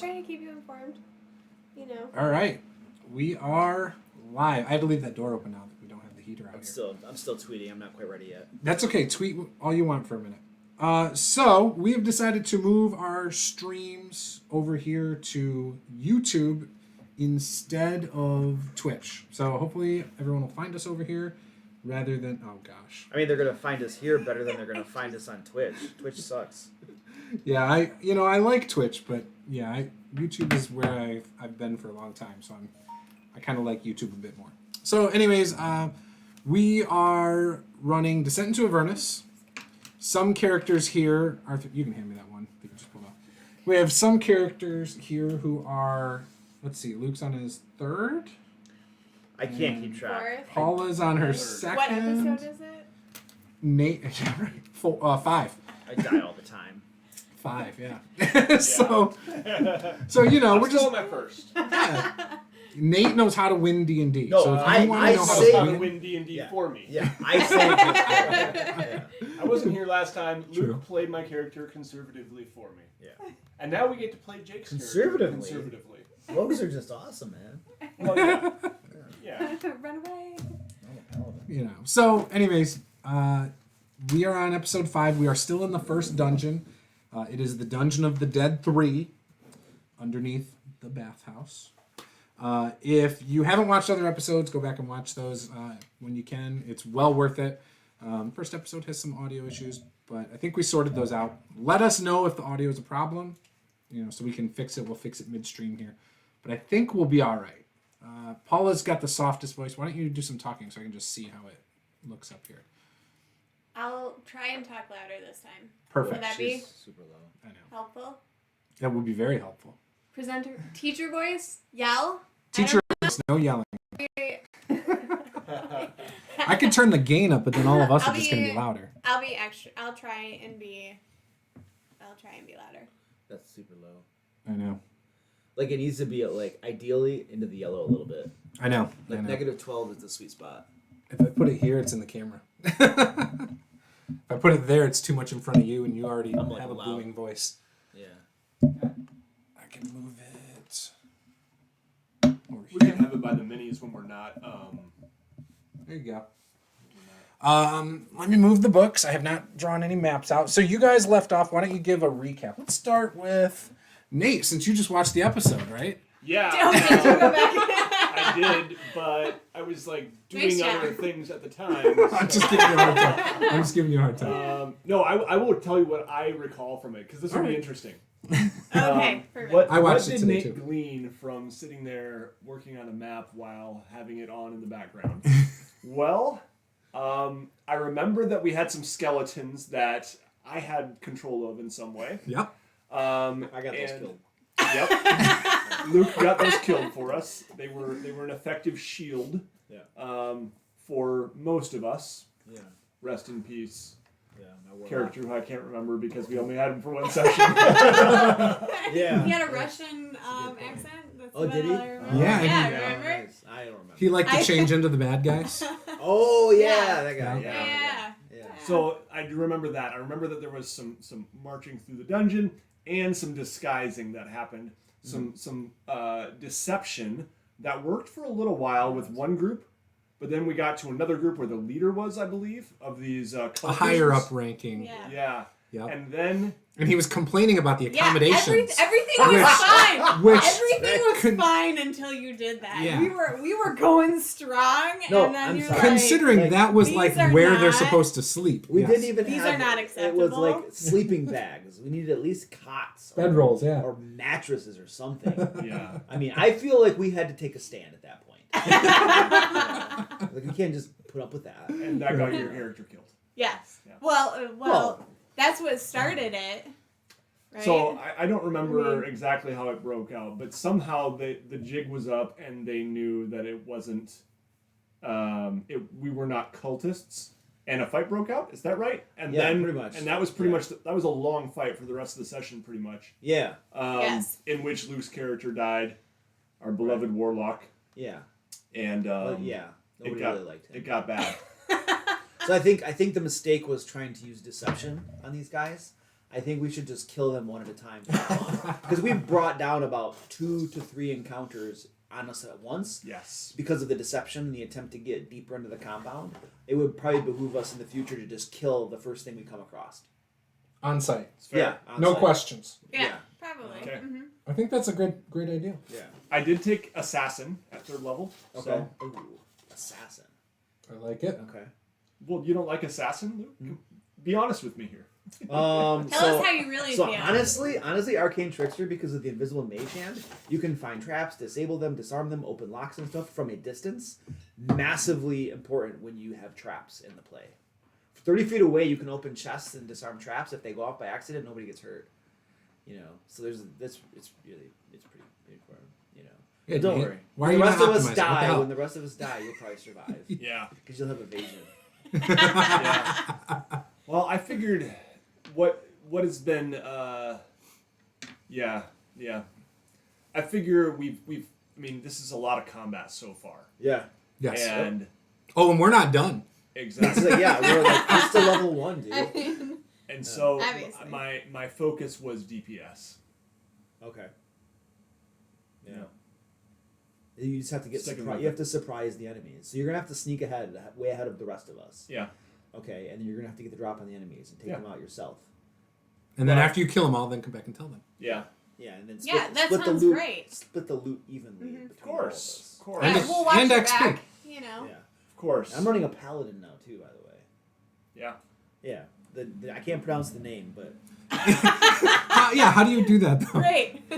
Just trying to keep you informed. You know. All right. We are live. I had to leave that door open now that we don't have the heater out here. I'm still tweeting. I'm not quite ready yet. That's okay. Tweet all you want for a minute. So we have decided to move our streams over here to YouTube instead of Twitch. So hopefully everyone will find us over here rather than... Oh, gosh. I mean, they're going to find us here better than they're going to find us on Twitch. Twitch sucks. Yeah, I like Twitch, but yeah, YouTube is where I've been for a long time, so I kind of like YouTube a bit more. So anyways, we are running Descent into Avernus. Some characters here... Arthur, you can hand me that one. You can just pull it out. We have some characters here who are... Let's see, Luke's on his third. I can't keep track. Fourth. Paula's on her second. What episode is it? Nate, yeah, right. 5. I die all the time. 5, yeah. So you know, I'm we're still just... on my first. Yeah. Nate knows how to win D&D. No, so if I you want to know how How to to win... win D&D for me. Yeah, I say I wasn't here last time. Luke True. played my character conservatively for me. Yeah. And now we get to play Jake's Conservatively? character conservatively. Rogues are just awesome, man. Well, yeah. Run away. You know. So, anyways, we are on episode 5. We are still in the first dungeon. It is the Dungeon of the Dead 3, underneath the bathhouse. If you haven't watched other episodes, go back and watch those when you can. It's well worth it. First episode has some audio issues, but I think we sorted those out. Let us know if the audio is a problem, you know, so we can fix it. We'll fix it midstream here. But I think we'll be all right. Paula's got the softest voice. Why don't you do some talking so I can just see how it looks up here? I'll try and talk louder this time. Perfect. Would that be She's super low. I know. helpful? That would be very helpful. Presenter, teacher voice, yell. Teacher, no yelling. I I can turn the gain up, but then all of us I'll are just going to be- be louder. I'll be extra. I'll try and be louder. That's super low. I know. Like, it needs to be, like, ideally into the yellow a little bit. I know. Like, -12 is the sweet spot. If I put it here, it's in the camera. If I put it there, it's too much in front of you, and you already I'm, like, have a loud. booming voice. Yeah. I can move it over We here. can have it by the minis when we're not. There you go. Let me move the books. I have not drawn any maps out. So you guys left off. Why don't you give a recap? Let's start with Nate, since you just watched the episode, right? Yeah. Don't need to go back. I did, but I was like doing Nice job. other things at the time. I'm just giving you a hard time. I'm just giving you a hard time. No, I will tell you what I recall from it because this will be Alright. interesting. Okay, perfect. What, I watched what it did today, Nate too. glean from sitting there working on a map while having it on in the background? Well, I remember that we had some skeletons that I had control of in some way. Yep. I got those killed. Yep. Luke got those killed for us. They were an effective shield. Yeah. For most of us. Yeah. Rest in peace. Yeah. My warlock. Character who I can't remember because we only had him for one session. Yeah. He had a Russian accent. That's Oh, did he? what I remember. Yeah, Yeah, he- remember? Nice. I don't remember. He liked to change into the bad guys. Oh, yeah, Yeah. that guy. Yeah. Yeah. So I do remember that. I remember that there was some marching through the dungeon and some disguising that happened. Some deception that worked for a little while with one group, but then we got to another group where the leader was, I believe, of these A cultists. higher up ranking. Yeah. Yeah. Yep. And then And he was complaining about the Yeah, accommodations. everything was Which- fine. which- Everything was Con- fine until you did that. Yeah. We were going strong, No, and then I'm you're sorry. like, Considering like, that was these like are where they're not- supposed to sleep. We Yes. didn't even These have are not It was acceptable. like sleeping bags. We needed at least cots. Bedrolls, yeah. Or mattresses or something. yeah. I mean, I feel like we had to take a stand at that point. Like, we can't just put up with that. And that got your character killed. yes. Yeah. Well, that's what started it. Right? So I don't remember exactly how it broke out, but somehow the jig was up and they knew that it wasn't. We were not cultists, and a fight broke out. Is that right? And Yeah, then pretty much. And that was pretty Yeah. much that was a long fight for the rest of the session, pretty much. Yeah. Yes. In which Luke's character died, our beloved warlock, Yeah. and But yeah. Nobody really liked him. it got bad. So I think the mistake was trying to use deception on these guys. I think we should just kill them one at a time. Because we've brought down about 2 to 3 encounters on us at once. Yes. Because of the deception and the attempt to get deeper into the compound, it would probably behoove us in the future to just kill the first thing we come across. On site. Yeah. On No site. questions. Yeah, probably. Okay. Mm-hmm. I think that's a great idea. Yeah. I did take assassin at 3rd level. Okay. So, Ooh, assassin. I like it. Okay. well, you don't like assassin, Luke? Be honest with me here. Tell us how you really So feel. honestly, Arcane Trickster, because of the invisible mage hand, you can find traps, disable them, disarm them, open locks and stuff from a distance. Massively important when you have traps in the play. 30 feet away, you can open chests and disarm traps. If they go off by accident, nobody gets hurt. You know, so there's this. It's pretty important. You know, Yeah, but don't Nate, worry. why When are the you rest not of us optimizing? What the die, hell? when the rest of us die, you'll probably survive Yeah. because you'll have evasion. Yeah. Well, I figured what has been yeah. I figure we've I mean, this is a lot of combat so far. Yeah. Yes. And Oh, and we're not done. It's exactly. like, yeah, we're like just to level 1, dude. I mean, And so Obviously. my focus was DPS. Okay. Yeah. You just have to get Sticking surprised. with You have to surprise the enemies. So you're gonna have to sneak ahead, way ahead of the rest of us. Yeah. Okay, and then you're gonna have to get the drop on the enemies and take Yeah. them out yourself. And then Well- after you kill them all, then come back and tell them. Yeah. Yeah, and then Yeah, that split the sounds loot. great. Split the loot evenly Mhm. between Of course. Of all course. And yeah, we'll watch and your XP. back. You of know. us. Yeah, Of course. I'm running a paladin now too, by the way. Yeah. Yeah, the I can't pronounce the name, but How do you do that though? Great.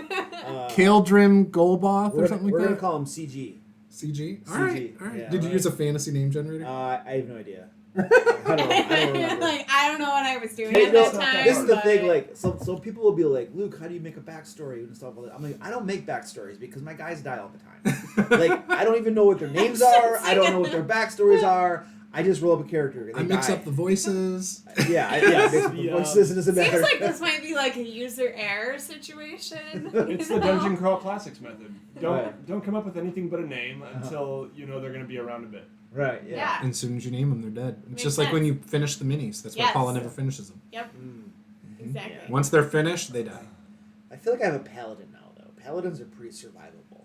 Kaldrim Golboth we're or something gonna like that? call him CG. CG? CG, Alright. yeah, Did you right. use a fantasy name generator? I have no idea. I don't remember. Like, I don't know what I was doing Hey, at no, that time. this is the but- thing. Like, so people will be like, "Luke, how do you make a backstory and stuff?" I'm like, I don't make backstories because my guys die all the time. Like, I don't even know what their names are. I don't know what their backstories are. I just roll up a character. They I mix die. up the voices. Yeah, I mix up the Yeah. voices. It doesn't matter. Seems like this might be like a user error situation. It's you the know? Dungeon Crawl Classics method. Right. Don't come up with anything but a name until you know they're going to be around a bit. Right. Yeah. Yeah. And as soon as you name them, they're dead. It's Makes just like when sense. you finish the minis. That's why Yes. Paula never finishes them. Yep. Mm. Exactly. Yeah. Once they're finished, they die. I feel like I have a paladin now, though. Paladins are pretty survivable.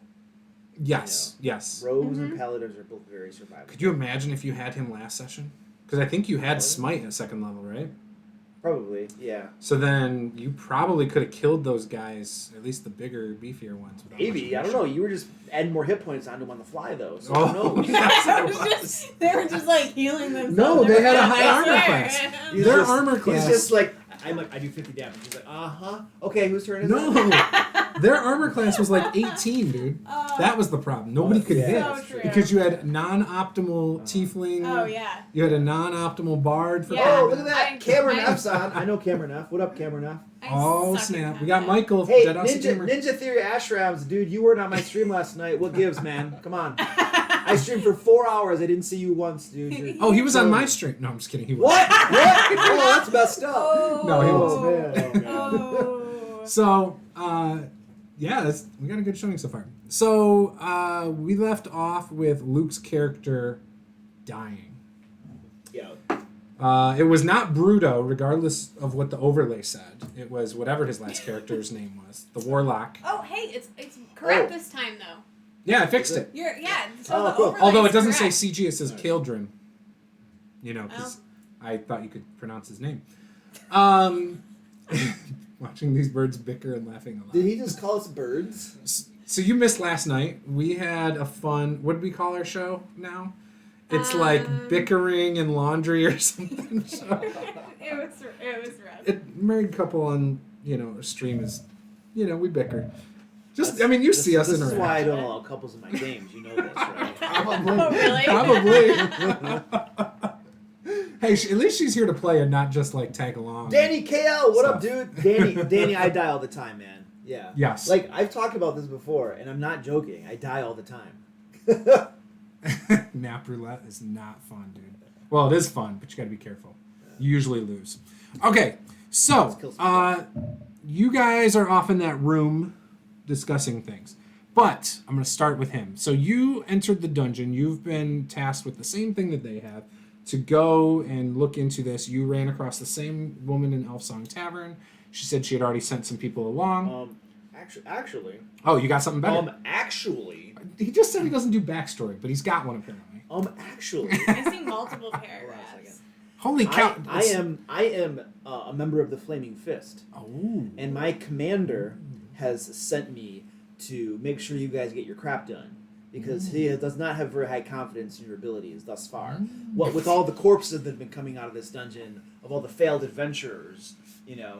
Yes. Yes. Rogues and paladins are both very survivable. Could you imagine if you had him last session? Because I think you had Smite at 2nd level, right? Probably. Yeah. So then you probably could have killed those guys, at least the bigger, beefier ones. without Maybe. much I don't know. You were just adding more hit points onto them on the fly, though. So Oh. who knows? They were just like healing themselves. No, they had a I high armor swear. class. He's Their just- armor class. He's just like, I do 50 damage. He's like, okay, whose turn is No, it? their armor class was like 18, dude. Oh. That was the problem. Nobody could Yeah, hit So true. because you had non-optimal tiefling. Oh yeah. You had a non-optimal bard for. Yeah. Oh, look at that. I- Cameron I- F's on. I know Cameron F. What up, Cameron F? I Oh suck at snap! We got combat. Michael. Hey, Dead Aussie Gamer. Ninja Theory Ashrams, dude, you weren't on my stream last night. What gives, man? Come on. I streamed for 4 hours. I didn't see you once, dude. You're- Oh, he was on my stream. No, I'm just kidding. He was. What? What? Oh, that's messed up. Oh. No, he Oh, wasn't. man. Oh. So, yeah, we got a good showing so far. So, we left off with Luke's character dying. Yeah. It was not Bruto, regardless of what the overlay said. It was whatever his last character's name was, the Warlock. Oh hey, it's correct Oh. this time though. Yeah, I fixed Is it. You're yeah. So Oh, the cool. overlay's Although it doesn't correct. say CG, it says Kaldrim. You know, because Oh. I thought you could pronounce his name. Watching these birds bicker and laughing a lot. Did he just call us birds? So you missed last night. We had a fun. What did we call our show now? It's like bickering and laundry or something. So It was rough. married couple on a stream is, we bicker. Just I mean you see us This interact. is why I don't allow couples in my games. You know this, right? Probably. Oh, really? Probably. Hey, at least she's here to play and not just like tag along. Danny KL, what up, Stuff. dude? Danny, I die all the time, man. Yeah. Yes. Like I've talked about this before, and I'm not joking. I die all the time. Nap roulette is not fun, dude. Well, it is fun, but you got to be careful. You usually lose. Okay, so Let's kill some you guys are off in that room discussing things, but I'm going to start with him. So you entered the dungeon. You've been tasked with the same thing that they have. to go and look into this, you ran across the same woman in Elfsong Tavern. She said she had already sent some people along. Actually. Oh, you got something better? Actually. He just said he doesn't do backstory, but he's got one apparently. Actually. I see multiple Hold on a paragraphs. second. Holy cow! I am a member of the Flaming Fist. Oh. And my commander has sent me to make sure you guys get your crap done. Because he does not have very high confidence in your abilities thus far. What with all the corpses that have been coming out of this dungeon, of all the failed adventurers,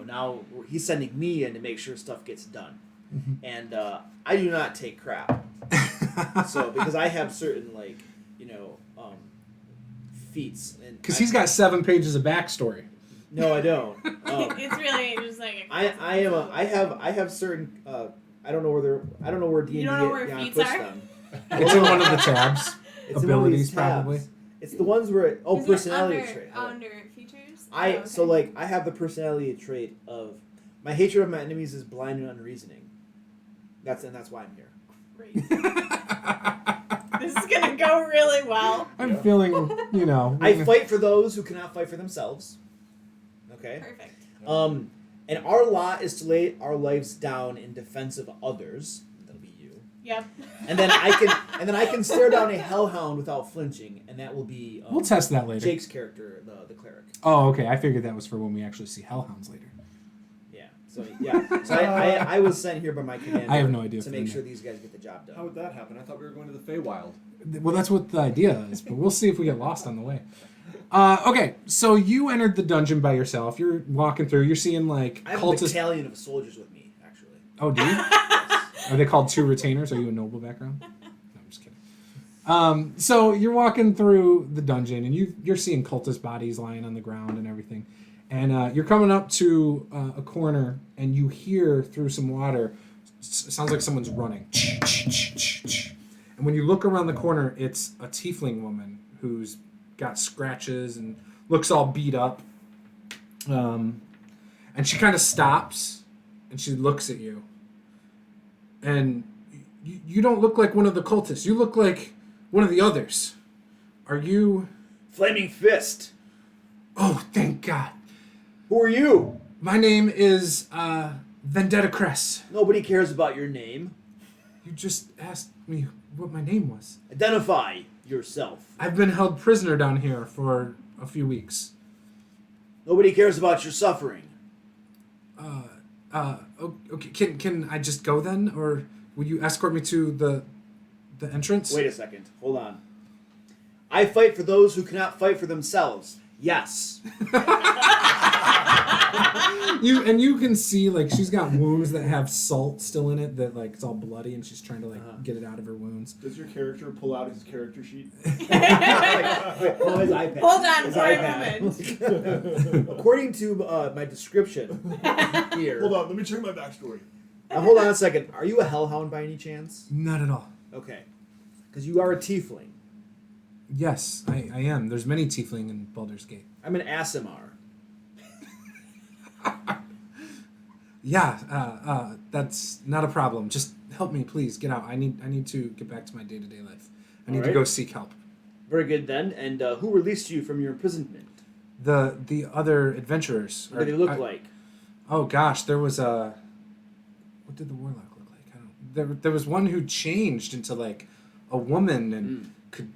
now he's sending me in to make sure stuff gets done. And I do not take crap. So, because I have certain, feats. Because he's got 7 pages of backstory. No, I don't. It's really just like I have certain. I don't know where D&D You don't know where Beyond feats puts are? them. It's in one of the tabs. It's in one of Abilities, these tabs. probably. It's the ones where Is it personality under, trait. under features. I have the personality trait of my hatred of my enemies is blind and unreasoning. That's why I'm here. Great. This is gonna go really well. I'm feeling, I fight for those who cannot fight for themselves. Okay. Perfect. And our lot is to lay our lives down in defense of others. That'll be you. Yep. And then I can stare down a hellhound without flinching, and that will be we'll test that later. Jake's character, the cleric. Oh, okay. I figured that was for when we actually see hellhounds later. So I was sent here by my commander. I have no idea to make sure these guys get the job How done. would that happen? I thought we were going to the Feywild. Well, that's what the idea is, but we'll see if we get lost on the way. Okay, so you entered the dungeon by yourself. You're walking through. You're seeing I have a cultists. battalion of soldiers with me, actually. Oh, do you? Are they called 2 retainers? Are you a noble background? No, I'm just kidding. So you're walking through the dungeon, and you're seeing cultist bodies lying on the ground and everything. And you're coming up to a corner, and you hear through some water, sounds like someone's running. And when you look around the corner, it's a tiefling woman who's got scratches and looks all beat up. And she kind of stops, and she looks at you. And you don't look like one of the cultists. You look like one of the others. Are you... Flaming Fist. Oh, thank God. Who are you? My name is Vendetta Cress. Nobody cares about your name. You just asked me what my name was. Identify yourself. I've been held prisoner down here for a few weeks. Nobody cares about your suffering. Okay, can I just go then? Or will you escort me to the entrance? Wait a second. Hold on. I fight for those who cannot fight for themselves. Yes. You can see she's got wounds that have salt still in it that it's all bloody and she's trying to get it out of her wounds. Does your character pull out his character sheet? His iPad. Hold on His for a iPad. moment. According to my description here. Hold on, let me check my backstory. Now, hold on a second. Are you a hellhound by any chance? Not at all. Okay. Because you are a tiefling. Yes, I am. There's many tiefling in Baldur's Gate. I'm an Asimar. Yeah, that's not a problem. Just help me, please. Get out. I need to get back to my day-to-day life. I need to go seek help. Very good then. And who released you from your imprisonment? The other adventurers. What did they look like? Oh gosh, there was a. What did the warlock look like? I don't. There was one who changed into a woman and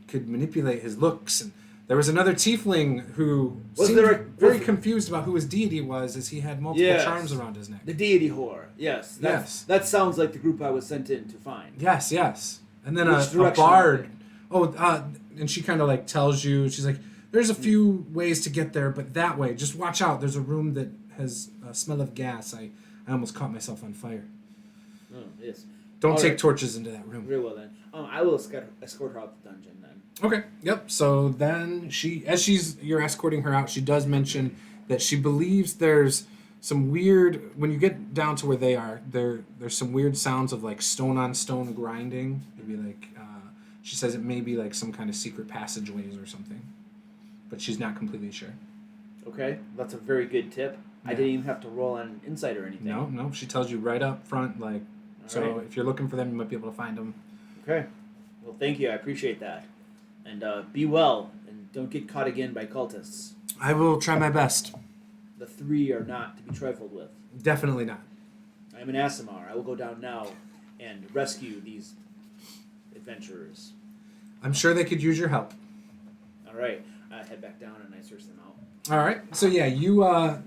could manipulate his looks, and there was another tiefling who seemed very confused about who his deity was, as he had multiple charms around his neck. The deity whore. Yes. That sounds like the group I was sent in to find. Yes. And then a bard. And she kind of tells you, she's like, there's a few ways to get there, but that way, just watch out. There's a room that has a smell of gas. I almost caught myself on fire. Oh, yes. Don't take torches into that room. Very well then. I will escort her out the dungeon then. Okay. Yep. So then you're escorting her out, she does mention that she believes there's some weird, when you get down to where they are, there's some weird sounds of stone on stone grinding. Maybe she says it may be some kind of secret passageways or something, but she's not completely sure. Okay, that's a very good tip. Yeah. I didn't even have to roll on insight or anything. No, she tells you right up front, so if you're looking for them, you might be able to find them. Okay. Well, thank you. I appreciate that. And be well. And Don't get caught again by cultists. I will try my best. The 3 are not to be trifled with. Definitely not. I am an Asimar. I will go down now and rescue these adventurers. I'm sure they could use your help. All right. I head back down and I search them out. All right. So yeah, you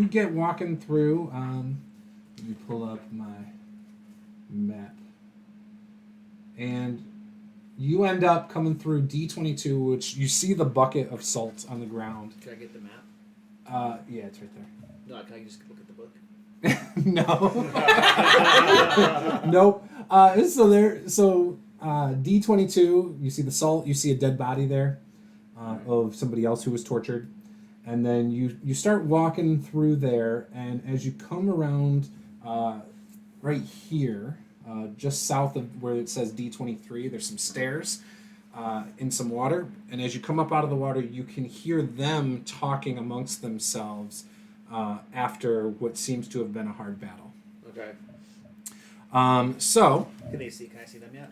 get walking through. Let me pull up my map, and you end up coming through D22, which you see the bucket of salt on the ground. Can I get the map? Yeah, it's right there. No, can I just look at the book? No. Nope. So D22, you see the salt, you see a dead body there of somebody else who was tortured. And then you start walking through there, and as you come around right here, just south of where it says D23, there's some stairs in some water. And as you come up out of the water, you can hear them talking amongst themselves after what seems to have been a hard battle. Okay. So Can I see them yet?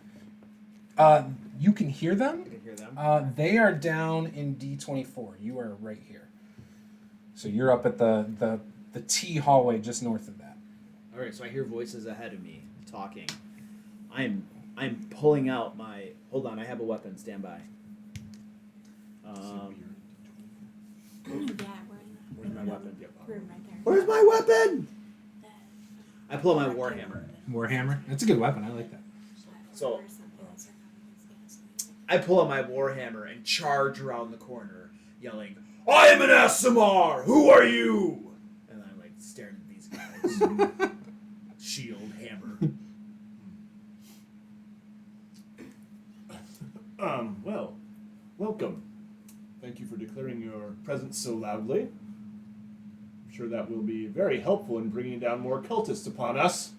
you can hear them. I can hear them. They are down in D24. You are right here. So you're up at the T hallway just north of that. All right, so I hear voices ahead of me talking. I'm pulling out my. Hold on, I have a weapon. Stand by. Yeah, we're in Where's my weapon? room right there. Where's my weapon? I pull out my warhammer. Warhammer. That's a good weapon. I like that. So I pull out my warhammer and charge around the corner, yelling, "I am an Asimar! Who are you?" And I'm like staring at these guys. Shield, hammer. Well, welcome. Thank you for declaring your presence so loudly. I'm sure that will be very helpful in bringing down more cultists upon us.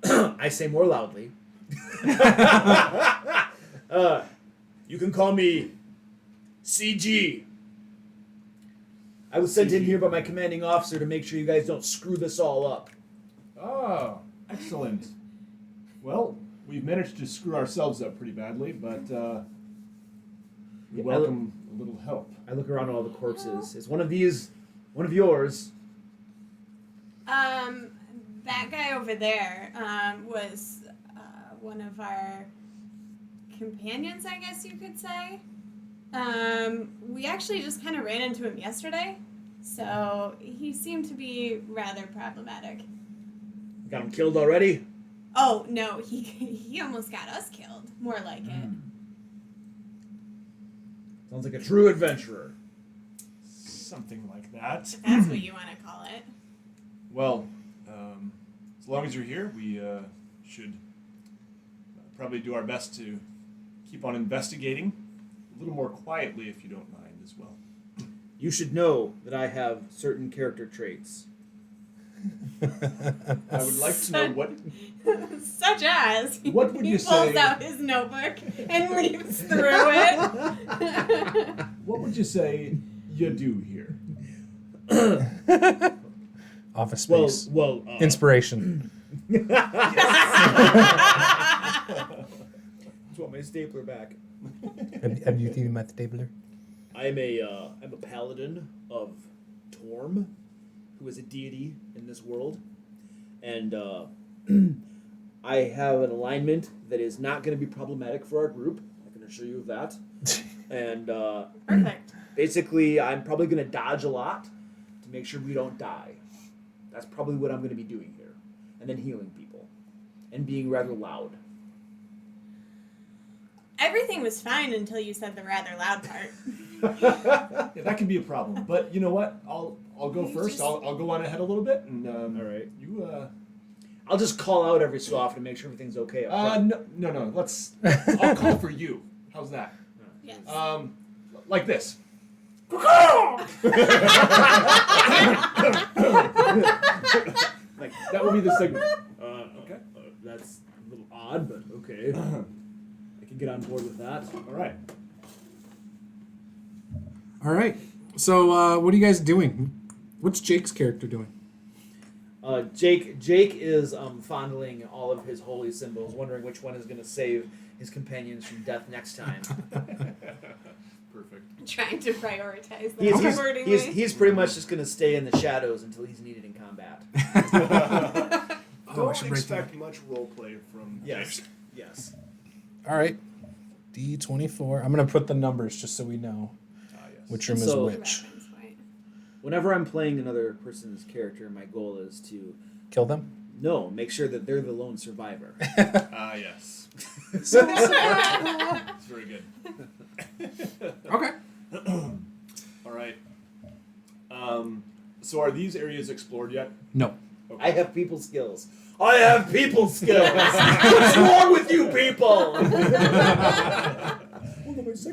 I say more loudly. You can call me CG. I was sent in here by my commanding officer to make sure you guys don't screw this all up. Ah, excellent. Well, we've managed to screw ourselves up pretty badly, but we Yeah, welcome a little help. I look around at all the corpses. Is one of these one of yours? That guy over there was one of our companions, I guess you could say. We actually just kind of ran into him yesterday, so he seemed to be rather problematic. Got him killed already? Oh, no, he almost got us killed. More like it. Sounds like a true adventurer. Something like that. If that's what you want to call it. Well, as long as you're here, we should probably do our best to keep on investigating a little more quietly, if you don't mind, as well. You should know that I have certain character traits. I would like to know what. Such as What would you he say? pulls out his notebook and leaves through it. What would you say you do here? Office space. Well, Inspiration. just want my stapler back. Have you seen my stapler? I'm a paladin of Torm, who is a deity in this world, and I have an alignment that is not going to be problematic for our group. I can assure you of that. And Perfect. basically, I'm probably going to dodge a lot to make sure we don't die. That's probably what I'm going to be doing here, and then healing people, and being rather loud. Everything was fine until you said the rather loud part. Yeah, that can be a problem. But you know what? I'll go You first. just- I'll go on ahead a little bit, and All right. you I'll just call out every so often to make sure everything's okay. Up front. no. Let's. I'll call for you. How's that? Yes. Like this. Like that will be the signal. Okay. That's a little odd, but okay. I can get on board with that. All right. All right. So what are you guys doing? What's Jake's character doing? Jake is fondling all of his holy symbols, wondering which one is going to save his companions from death next time. Perfect. Trying to prioritize that accordingly. He's pretty much just going to stay in the shadows until he's needed in combat. Oh, I should Don't break expect much roleplay from Yes. Jake. Yes. All right. D24. I'm going to put the numbers just so we know Yes. which room So- is which. Reference point. Whenever I'm playing another person's character, my goal is to Kill them? make sure that they're the lone survivor. Yes. It's very good. Okay. All right. So are these areas explored yet? No. I have people skills. I have people skills. What's wrong with you people?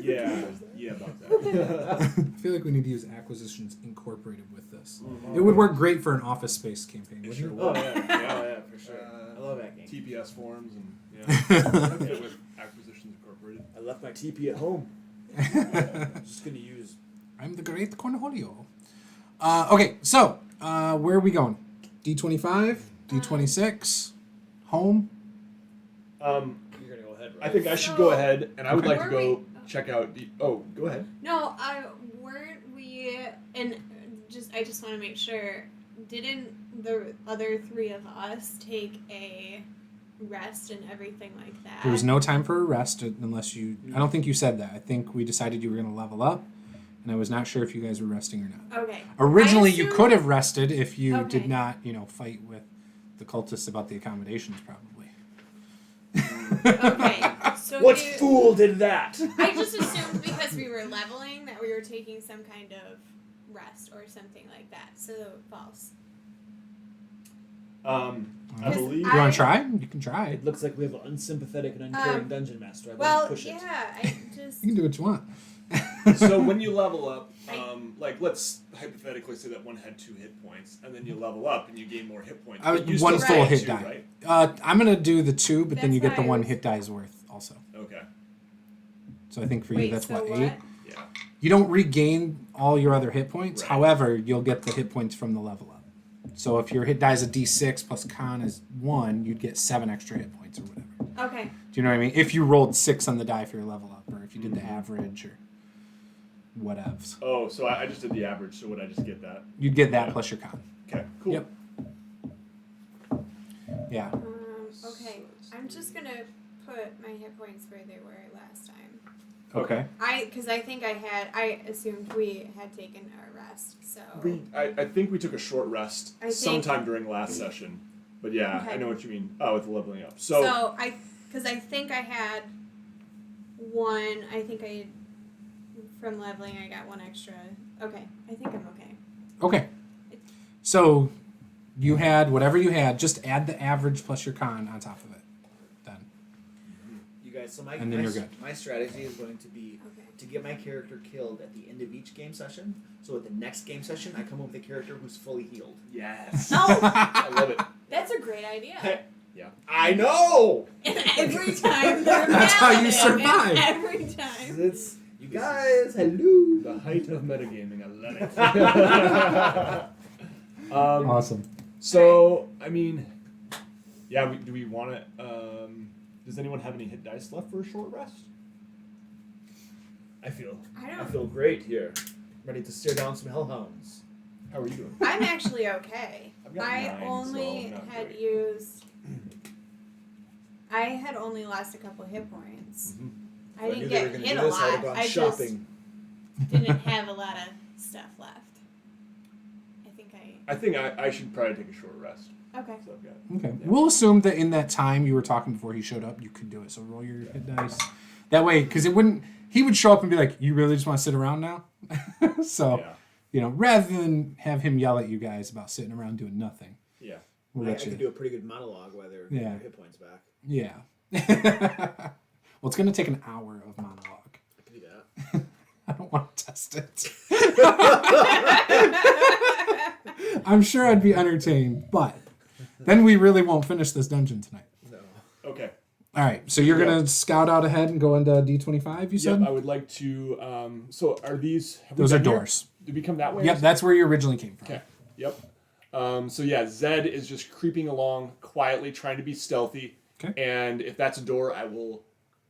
Yeah, about that. I feel like we need to use Acquisitions Incorporated with this. It would work great for an Office Space campaign, It wouldn't sure it? would. Yeah, for sure. I love hacking. TPS forms and fit with Acquisitions Incorporated. I left my TP at home. Just gonna use. I'm the great Cornholio. Okay, so where are we going? D25? D26? Home? You're gonna go ahead, right? I think I should go ahead, and I would like to Were go we- check out. Go ahead. No, weren't we? And I just want to make sure. Didn't the other three of us take a rest and everything like that? There was no time for a rest unless you... I don't think you said that. I think we decided you were going to level up, and I was not sure if you guys were resting or not. Okay. Originally, I you assume- could have rested if you Okay. did not, fight with the cultists about the accommodations, probably. Okay. So What you- fool did that? I just assumed because we were leveling that we were taking some kind of rest or something like that. So false. I Because believe. You want to try? You can try. It looks like we have an unsympathetic and uncaring dungeon master. I Well, push it. yeah. I just. You can do what you want. So when you level up, like let's hypothetically say that one had 2 hit points, and then you level up and you gain more hit points. But you one still full gain hit 2, die. right? I'm going to do the 2, but then That's you get the what I 1 was- hit die's worth also. Okay. So I think for you Wait, that's so 8? what? Yeah. You don't regain all your other hit points. Right. However, you'll get the hit points from the level up. So if your hit die is a D6 plus con is 1, you'd get 7 extra hit points or whatever. Okay. Do you know what I mean? If you rolled 6 on the die for your level up, or if you did the average or whatevs. Oh, so I just did the average. So would I just get that? You'd get that plus your con. Okay. Cool. Yep. Yeah. Okay. I'm just gonna put my hit points where they were last time. Okay. Because I think I assumed we had taken our rest. So. I think we took a short rest I think- sometime during last session. But yeah, Okay. I know what you mean. With leveling up. So because I think I had 1. I think I from leveling I got 1 extra. Okay. I think I'm okay. Okay. So you had whatever you had, just add the average plus your con on top of it. Then. You guys, so And then you're good. my strategy is going to be Okay. to get my character killed at the end of each game session. So at the next game session, I come up with a character who's fully healed. yes. Oh, I love it. that's a great idea. Yeah. I know. And every time they're That's how you paladin, survive. Every time. It's you guys. Hello. The height of metagaming. I love it. Awesome. So I mean, yeah. Do we want to? Does anyone have any hit dice left for a short rest? I feel I feel great here. Ready to stare down some hellhounds. How are you doing? I'm actually okay. I've got I 9, only so not had great. used. I had only lost a couple hit points. Mhm. I didn't get hit a lot. I just didn't have a lot of stuff left. I think I should probably take a short rest. Okay. So I've got. Okay. Yeah. We'll assume that in that time you were talking before he showed up, you could do it. So roll your hit dice. That way, because it wouldn't. He would show up and be like, "You really just want to sit around now?" So, Yeah. rather than have him yell at you guys about sitting around doing nothing, Yeah. we'll I let you. could do a pretty good monologue while they're Yeah. getting their hit points back. Yeah. Well, it's going to take an hour of monologue. I can do that. I don't want to test it. I'm sure I'd be entertained, but then we really won't finish this dungeon tonight. No. Okay. All right, so you're going to scout out ahead and go into D25, you said? Yep. I would like to. So are these? Have we Those are been here? doors. Did we come that way? Yep, that's where you originally came from. Okay. Yep. So yeah, Zed is just creeping along quietly, trying to be stealthy. Okay. And if that's a door, I will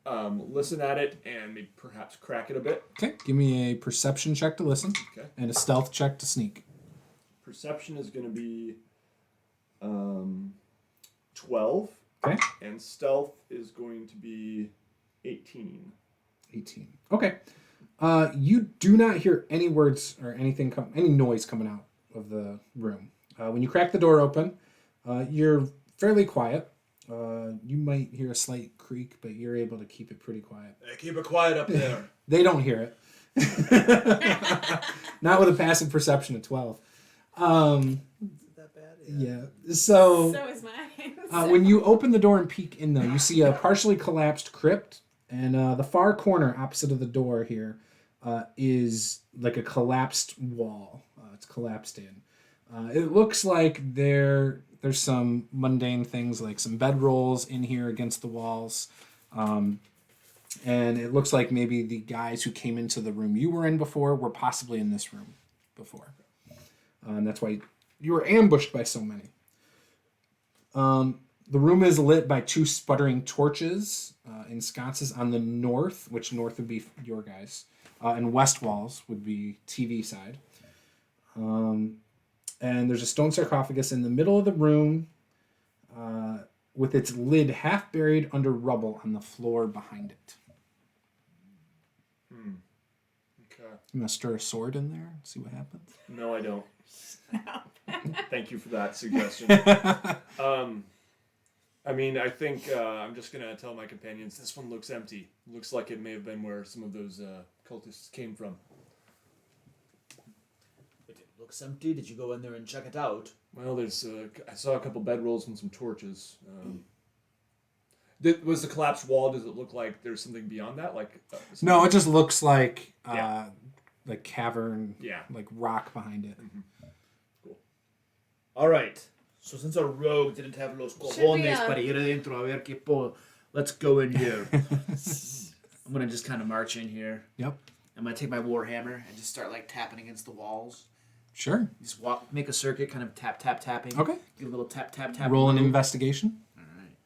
listen at it and maybe perhaps crack it a bit. Okay, give me a perception check to listen. Okay. And a stealth check to sneak. Perception is going to be 12. Okay. And stealth is going to be 18. 18. Okay. You do not hear any words or any noise coming out of the room. When you crack the door open, you're fairly quiet. You might hear a slight creak, but you're able to keep it pretty quiet. Hey, keep it quiet up there. They don't hear it. Not with a passive perception of 12. That bad? Yeah. So is mine. when you open the door and peek in, though, you see a partially collapsed crypt, and the far corner opposite of the door here is like a collapsed wall. It's collapsed in. It looks like there's some mundane things like some bedrolls in here against the walls. And it looks like maybe the guys who came into the room you were in before were possibly in this room before. And that's why you were ambushed by so many. The room is lit by 2 sputtering torches in sconces on the north, which north would be your guys, and west walls would be TV side. And there's a stone sarcophagus in the middle of the room with its lid half buried under rubble on the floor behind it. Okay. I'm going to stir a sword in there and see what happens. No, I don't. Thank you for that suggestion. I mean, I think I'm just going to tell my companions, this one looks empty. Looks like it may have been where some of those cultists came from. It looks empty. Did you go in there and check it out? Well, there's I saw a couple bedrolls and some torches. Was the collapsed wall, does it look like there's something beyond that? No, it just looks like Yeah. like cavern, Yeah. like rock behind it. Cool. All right. So since our rogue didn't have los cojones para ir adentro a ver qué let's go in here. I'm gonna just kind of march in here. Yep. I'm gonna take my warhammer and just start like tapping against the walls. Sure. Just make a circuit, kind of tapping. Okay. Give a little tap. Roll an investigation. All right.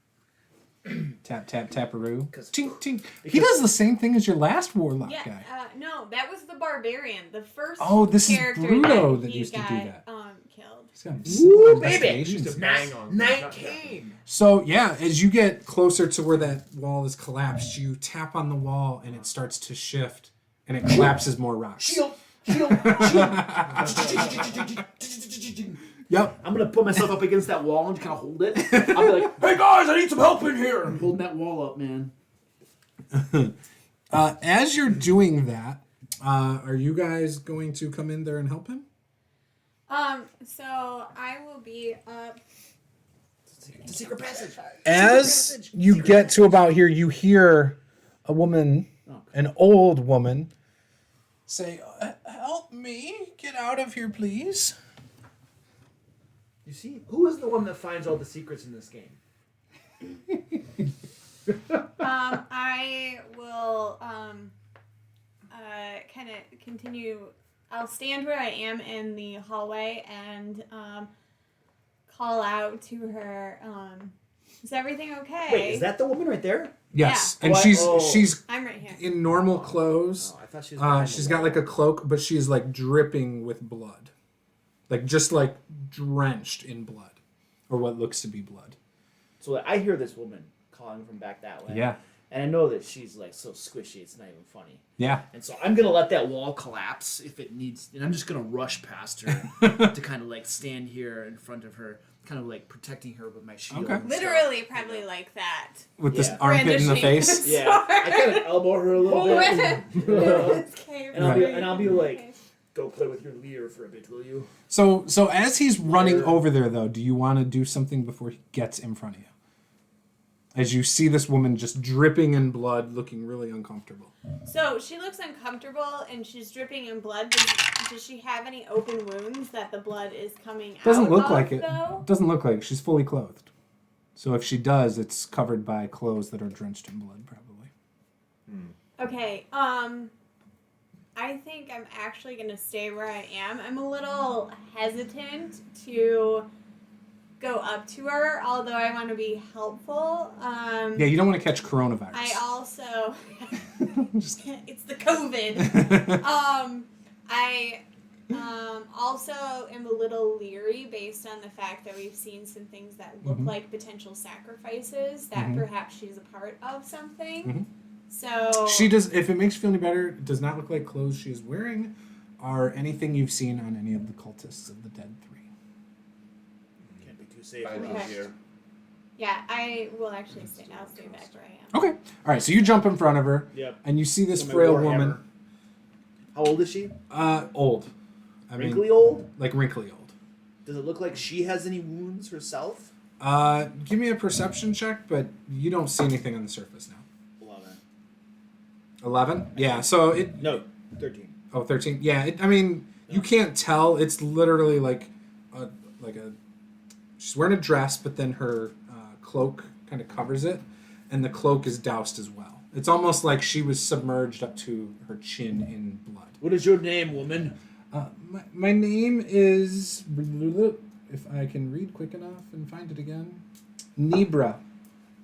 Tap, taparoo. 'Cause- Tink, tink. He does the same thing as your last warlock Yeah, guy. no, that was the barbarian. The first This is character Bruto that he used to got, do that. Killed. He's got Woo, investigation. Used to bang on 19. So, yeah, as you get closer to where that wall is collapsed, you tap on the wall and it starts to shift and it collapses more rocks. Shield. Yep. I'm gonna put myself up against that wall and kind of hold it. I'll be like, "Hey guys, I need some help in here." I'm holding that wall up, man. As you're doing that, are you guys going to come in there and help him? So I will be up. It's a secret passage. As you get to about here, you hear a woman, an old woman, say, "Help me get out of here, please." You see, who is the one that finds all the secrets in this game? I will kind of continue. I'll stand where I am in the hallway and call out to her. Is everything okay? Wait, is that the woman right there? Yes, Yeah. and What? she's I'm right here. in normal clothes. Oh, I thought she was. She's got like a cloak, but she's like dripping with blood, like just like drenched in blood, or what looks to be blood. So I hear this woman calling from back that way. Yeah. And I know that she's like so squishy, it's not even funny. Yeah. And so I'm gonna let that wall collapse if it needs, and I'm just gonna rush past her to kind of like stand here in front of her, kind of like protecting her with my shield. Okay. and stuff. Literally, probably like that. With this Yeah. armpit in the Brandishing face. Yeah, I kind of elbow her a little bit. And I'll be like, "Go play with your leer for a bit, will you?" So as he's running over there, though, do you want to do something before he gets in front of you? As you see this woman just dripping in blood, looking really uncomfortable. So she looks uncomfortable and she's dripping in blood. Does she have any open wounds that the blood is coming Doesn't out look of, like it. though? Doesn't look like it. She's fully clothed. So if she does, it's covered by clothes that are drenched in blood, probably. Okay, I think I'm actually going to stay where I am. I'm a little hesitant to go up to her, although I want to be helpful. Yeah, you don't want to catch coronavirus. I also... Just kidding. It's the COVID. I also am a little leery based on the fact that we've seen some things that look like potential sacrifices, that perhaps she's a part of something. So She does. If it makes you feel any better, it does not look like clothes she is wearing are anything you've seen on any of the cultists of the Dead 3. Can't be too safe I around live Okay. here. yeah, I will actually stay. I'll stay back where I am. Okay. All right. So you jump in front of her, Yep. and you see this With my frail warhammer. woman. How old is she? Old. I Wrinkly mean, old? like wrinkly old. Does it look like she has any wounds herself? Give me a perception check, but you don't see anything on the surface now. 11? Yeah. So it. No, 13. Oh, 13. Yeah. I mean, you can't tell. It's literally like a. She's wearing a dress, but then her cloak kind of covers it, and the cloak is doused as well. It's almost like she was submerged up to her chin in blood. What is your name, woman? My name is, if I can read quick enough and find it again, Nibra.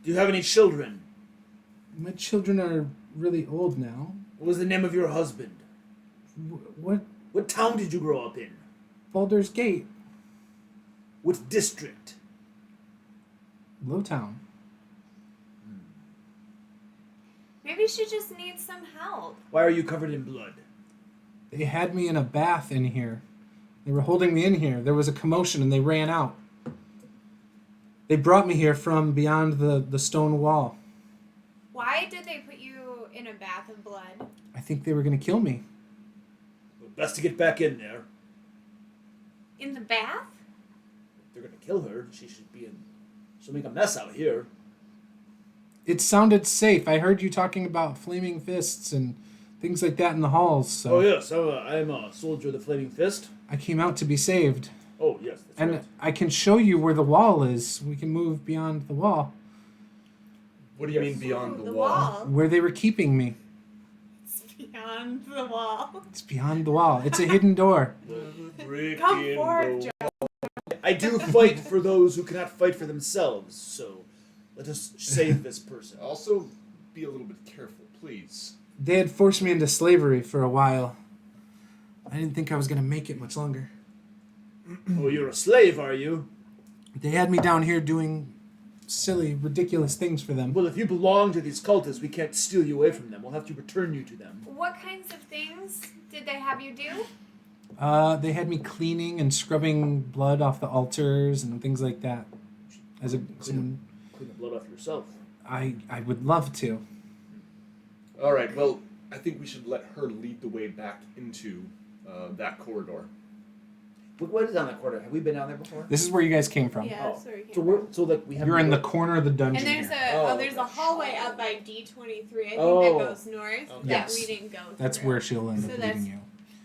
Do you have any children? My children are really old now. What was the name of your husband? What? What town did you grow up in? Baldur's Gate, What district? Lowtown. Maybe she just needs some help. Why are you covered in blood? They had me in a bath in here. They were holding me in here. There was a commotion and they ran out. They brought me here from beyond the stone wall. Why did they put you in a bath of blood? I think they were going to kill me. Well, best to get back in there. In the bath? If they're gonna kill her, she should be in. She'll make a mess out here. It sounded safe. I heard you talking about flaming fists and things like that in the halls. So Oh yes, I'm a soldier of the Flaming Fist. I came out to be saved. Oh yes, that's And right. I can show you where the wall is. We can move beyond the wall. What do you mean beyond Ooh, the wall? Where they were keeping me. It's beyond the wall. It's beyond the wall. It's a hidden door. Come forward, Joe. I do fight for those who cannot fight for themselves, so let us save this person. Also, be a little bit careful, please. They had forced me into slavery for a while. I didn't think I was going to make it much longer. Oh, you're a slave, are you? They had me down here doing silly, ridiculous things for them. Well, if you belong to these cultists, we can't steal you away from them. We'll have to return you to them. What kinds of things did they have you do? They had me cleaning and scrubbing blood off the altars and things like that. As someone, Clean the blood off yourself. I would love to. All right. Well, I think we should let her lead the way back into that corridor. What is on that corridor? Have we been down there before? This is where you guys came from. Yeah, that's where we came So from. like we have. You're in the corner of the dungeon And there's here. there's a hallway up by D23. I think Oh. that goes north. Okay. That Yes. we didn't go That's through. where she'll end So up that's- leading you.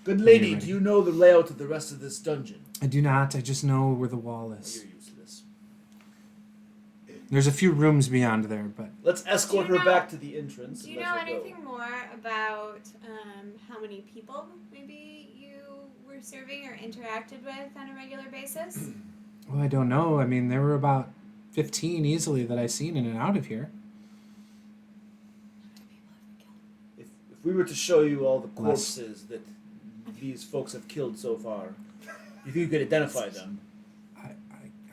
Good lady, Are you do you know the layout of the rest of this dungeon? I do not. I just know where the wall Oh, is. you're useless. There's a few rooms beyond there, but Let's escort Do you her know- back to the entrance. Do and you let know her go. anything more about how many people maybe you were serving or interacted with on a regular basis? well, I don't know. I mean, there were about 15 easily that I seen in and out of here. If we were to show you all the Less. corpses that these folks have killed so far, you think you could identify them?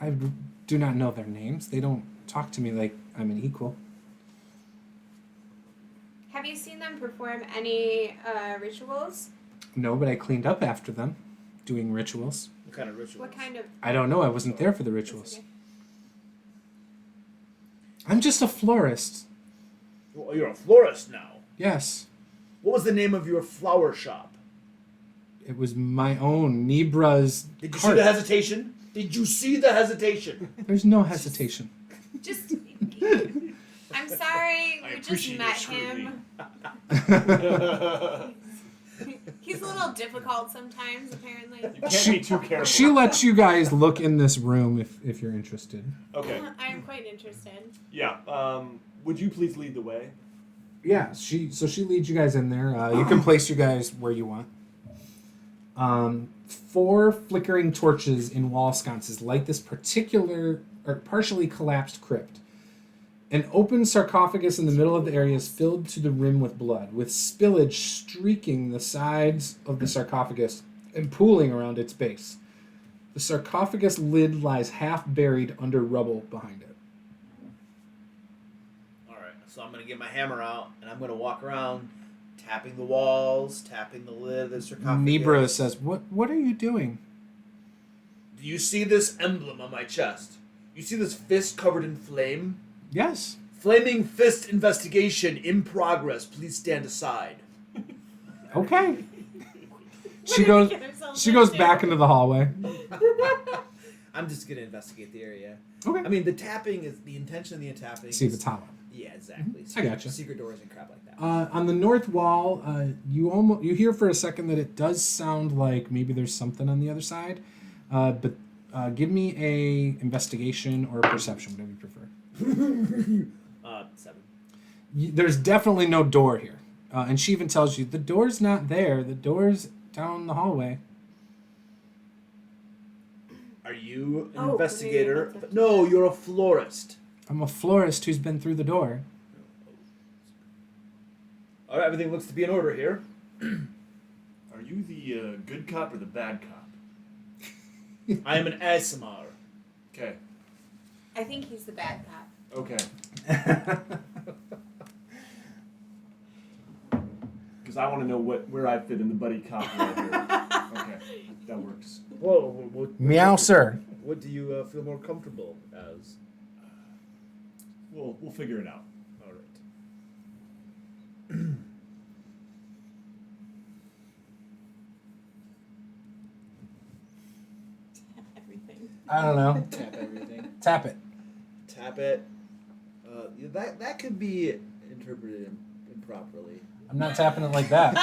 I do not know their names. They don't talk to me like I'm an equal. Have you seen them perform any rituals? No, but I cleaned up after them, doing rituals. What kind of rituals? What kind of I don't know. I wasn't there for the rituals. Okay. I'm just a florist. Well, you're a florist now. Yes. What was the name of your flower shop? It was my own Nibra's Did you see cart. the hesitation? Did you see the hesitation? There's no hesitation. Just I'm sorry, I we just appreciate met your him. He's a little difficult sometimes, apparently. You can't be too careful. She lets you guys look in this room if you're interested. Okay. I'm quite interested. Yeah. Would you please lead the way? Yeah, she leads you guys in there. You can place you guys where you want. 4 flickering torches in wall sconces light this particular or partially collapsed crypt. An open sarcophagus in the middle of the area is filled to the rim with blood, with spillage streaking the sides of the sarcophagus and pooling around its base. The sarcophagus lid lies half buried under rubble behind it. Alright, so I'm going to get my hammer out, and I'm going to walk around, tapping the walls, tapping the lid of the sarcophagus. Nibra says, What are you doing? Do you see this emblem on my chest? You see this fist covered in flame? Yes. Flaming fist investigation in progress. Please stand aside. Okay. She goes back into the hallway. I'm just going to investigate the area. Okay. I mean, the tapping is the intention of the tapping. See the is- tower. Yeah, exactly. I gotcha. Secret doors and crap like that. On the north wall, you hear for a second that it does sound like maybe there's something on the other side, but give me a investigation or a perception, whatever you prefer. 7. There's definitely no door here, and she even tells you the door's not there. The door's down the hallway. Are you an Oh, investigator? maybe that's No, you're a florist. I'm a florist who's been through the door. All right, everything looks to be in order here. Are you the good cop or the bad cop? I am an ASMR. Okay. I think he's the bad cop. Okay. Because I want to know where I fit in the buddy cop right here. Okay, that works. Whoa, Meow, sir. What do you feel more comfortable as? We'll figure it out. All right. Everything. I don't know. Tap everything. Tap it. Tap it. That could be interpreted improperly. I'm not tapping it like that.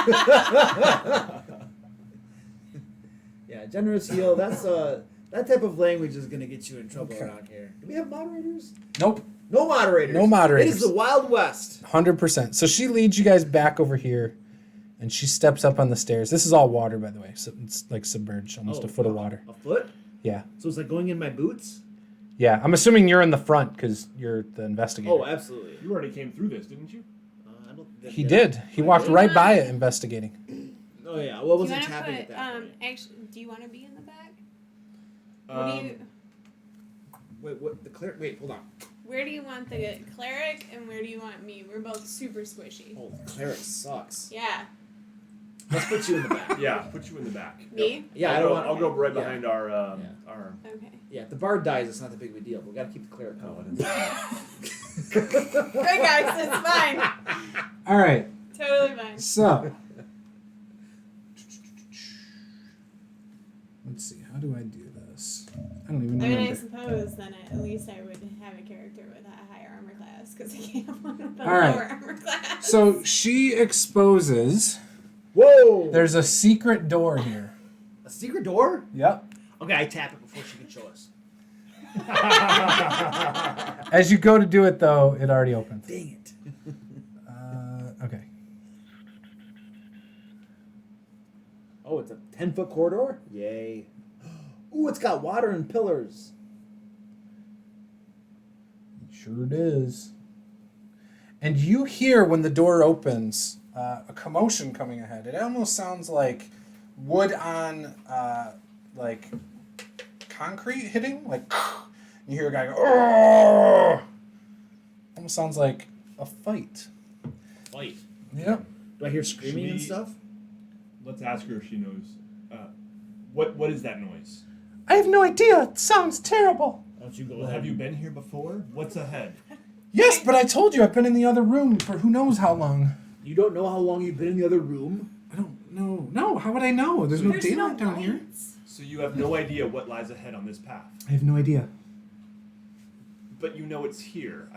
Yeah, generous heal. That's that type of language is gonna get you in trouble Okay. around here. Do we have moderators? Nope. No moderators. No moderators. It is the Wild West. 100%. So she leads you guys back over here, and she steps up on the stairs. This is all water, by the way. So it's like submerged, almost a foot of water. A foot? Yeah. So it's like going in my boots? Yeah. I'm assuming you're in the front because you're the investigator. Oh, absolutely. You already came through this, didn't you? I don't. He did. He walked right by it investigating. Oh yeah. Well, I Do you wasn't want to tapping put? at that point. Actually, do you want to be in the back? What do you? Wait, what? The cleric? Wait, hold on. Where do you want the cleric, and where do you want me? We're both super squishy. Oh, the cleric sucks. Yeah. Let's put you in the back. Yeah, put you in the back. Me? Yeah, I'll go right yeah. behind our Yeah. our. Okay. Yeah, if the bard dies, it's not that big of a deal. But we gotta keep the cleric going. Great guys, it's fine. All right. Totally fine. So. Let's see. How do I do this? I don't even I mean, I remember. suppose then at least I would have a character with a higher armor class because I can't have one with a All right. lower armor class. So she exposes. Whoa! There's a secret door here. a secret door. Yep. Okay, I tap it before she can show us. As you go to do it, though, it already opens. Dang it! Okay. Oh, it's a 10-foot corridor. Yay! Ooh, it's got water and pillars. Sure it is. And you hear when the door opens a commotion coming ahead. It almost sounds like wood on like concrete hitting. Like you hear a guy go, "Oh!" Almost sounds like a fight. Fight. Yep. Do I hear screaming and Should we- stuff? Let's ask her if she knows. What is that noise? I have no idea. It sounds terrible. Why don't you go Well, ahead? have you been here before? What's ahead? Yes, but I told you I've been in the other room for who knows how long. You don't know how long you've been in the other room? I don't know. No, how would I know? There's no There's daylight no down here. lights. So you have no idea what lies ahead on this path, I have no idea. but you know it's here.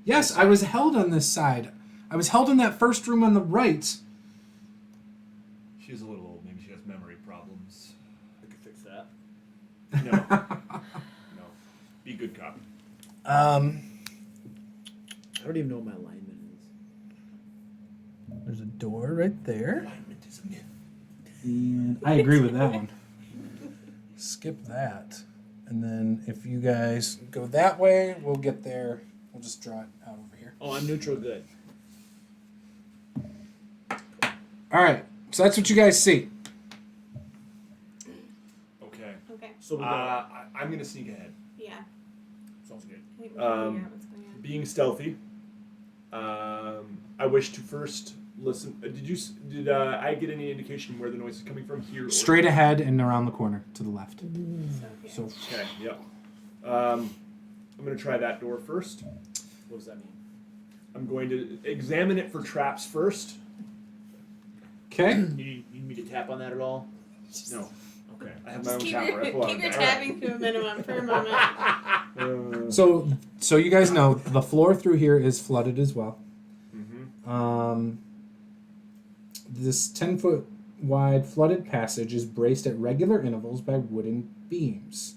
Yes, I was held on this side. I was held in that first room on the right. She's a little old. Maybe she has memory problems. I could fix that. No. No. Be a good cop. I don't even know what my alignment is. door right there. Alignment is a myth. And I agree with that one. Skip that. And then if you guys go that way, we'll get there. We'll just draw it out over here. Oh, I'm neutral good. All right. So that's what you guys see. Okay. Okay. So we go. I'm gonna sneak ahead. Yeah. Sounds good. I think we can figure out what's going on. Being stealthy, I wish to first listen. Did I get any indication where the noise is coming from? Here. Straight ahead and around the corner to the left. So, here. So Okay. Yep. I'm gonna try that door first. What does that mean? I'm going to examine it for traps first. okay. You need me to tap on that at all? No. Okay. I have my Just own keep tapper. your, keep your tapping to a minimum for a moment. So you guys know the floor through here is flooded as well. This 10-foot wide flooded passage is braced at regular intervals by wooden beams.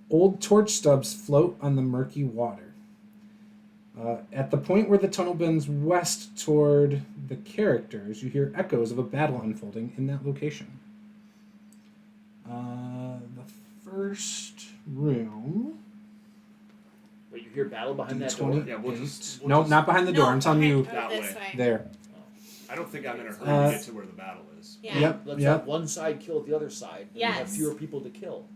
Old torch stubs float on the murky water. At the point where the tunnel bends west toward the characters, you hear echoes of a battle unfolding in that location. The first room. Wait, you hear battle behind that D20. door? Yeah, we'll just. No, not behind the door. No, I'm telling you okay, that this way. there. I don't think I'm in a hurry Uh, to get to where the battle is. Yeah. Yep. Let's Yep. have one side kill the other side. Then we have Yes. fewer people to kill.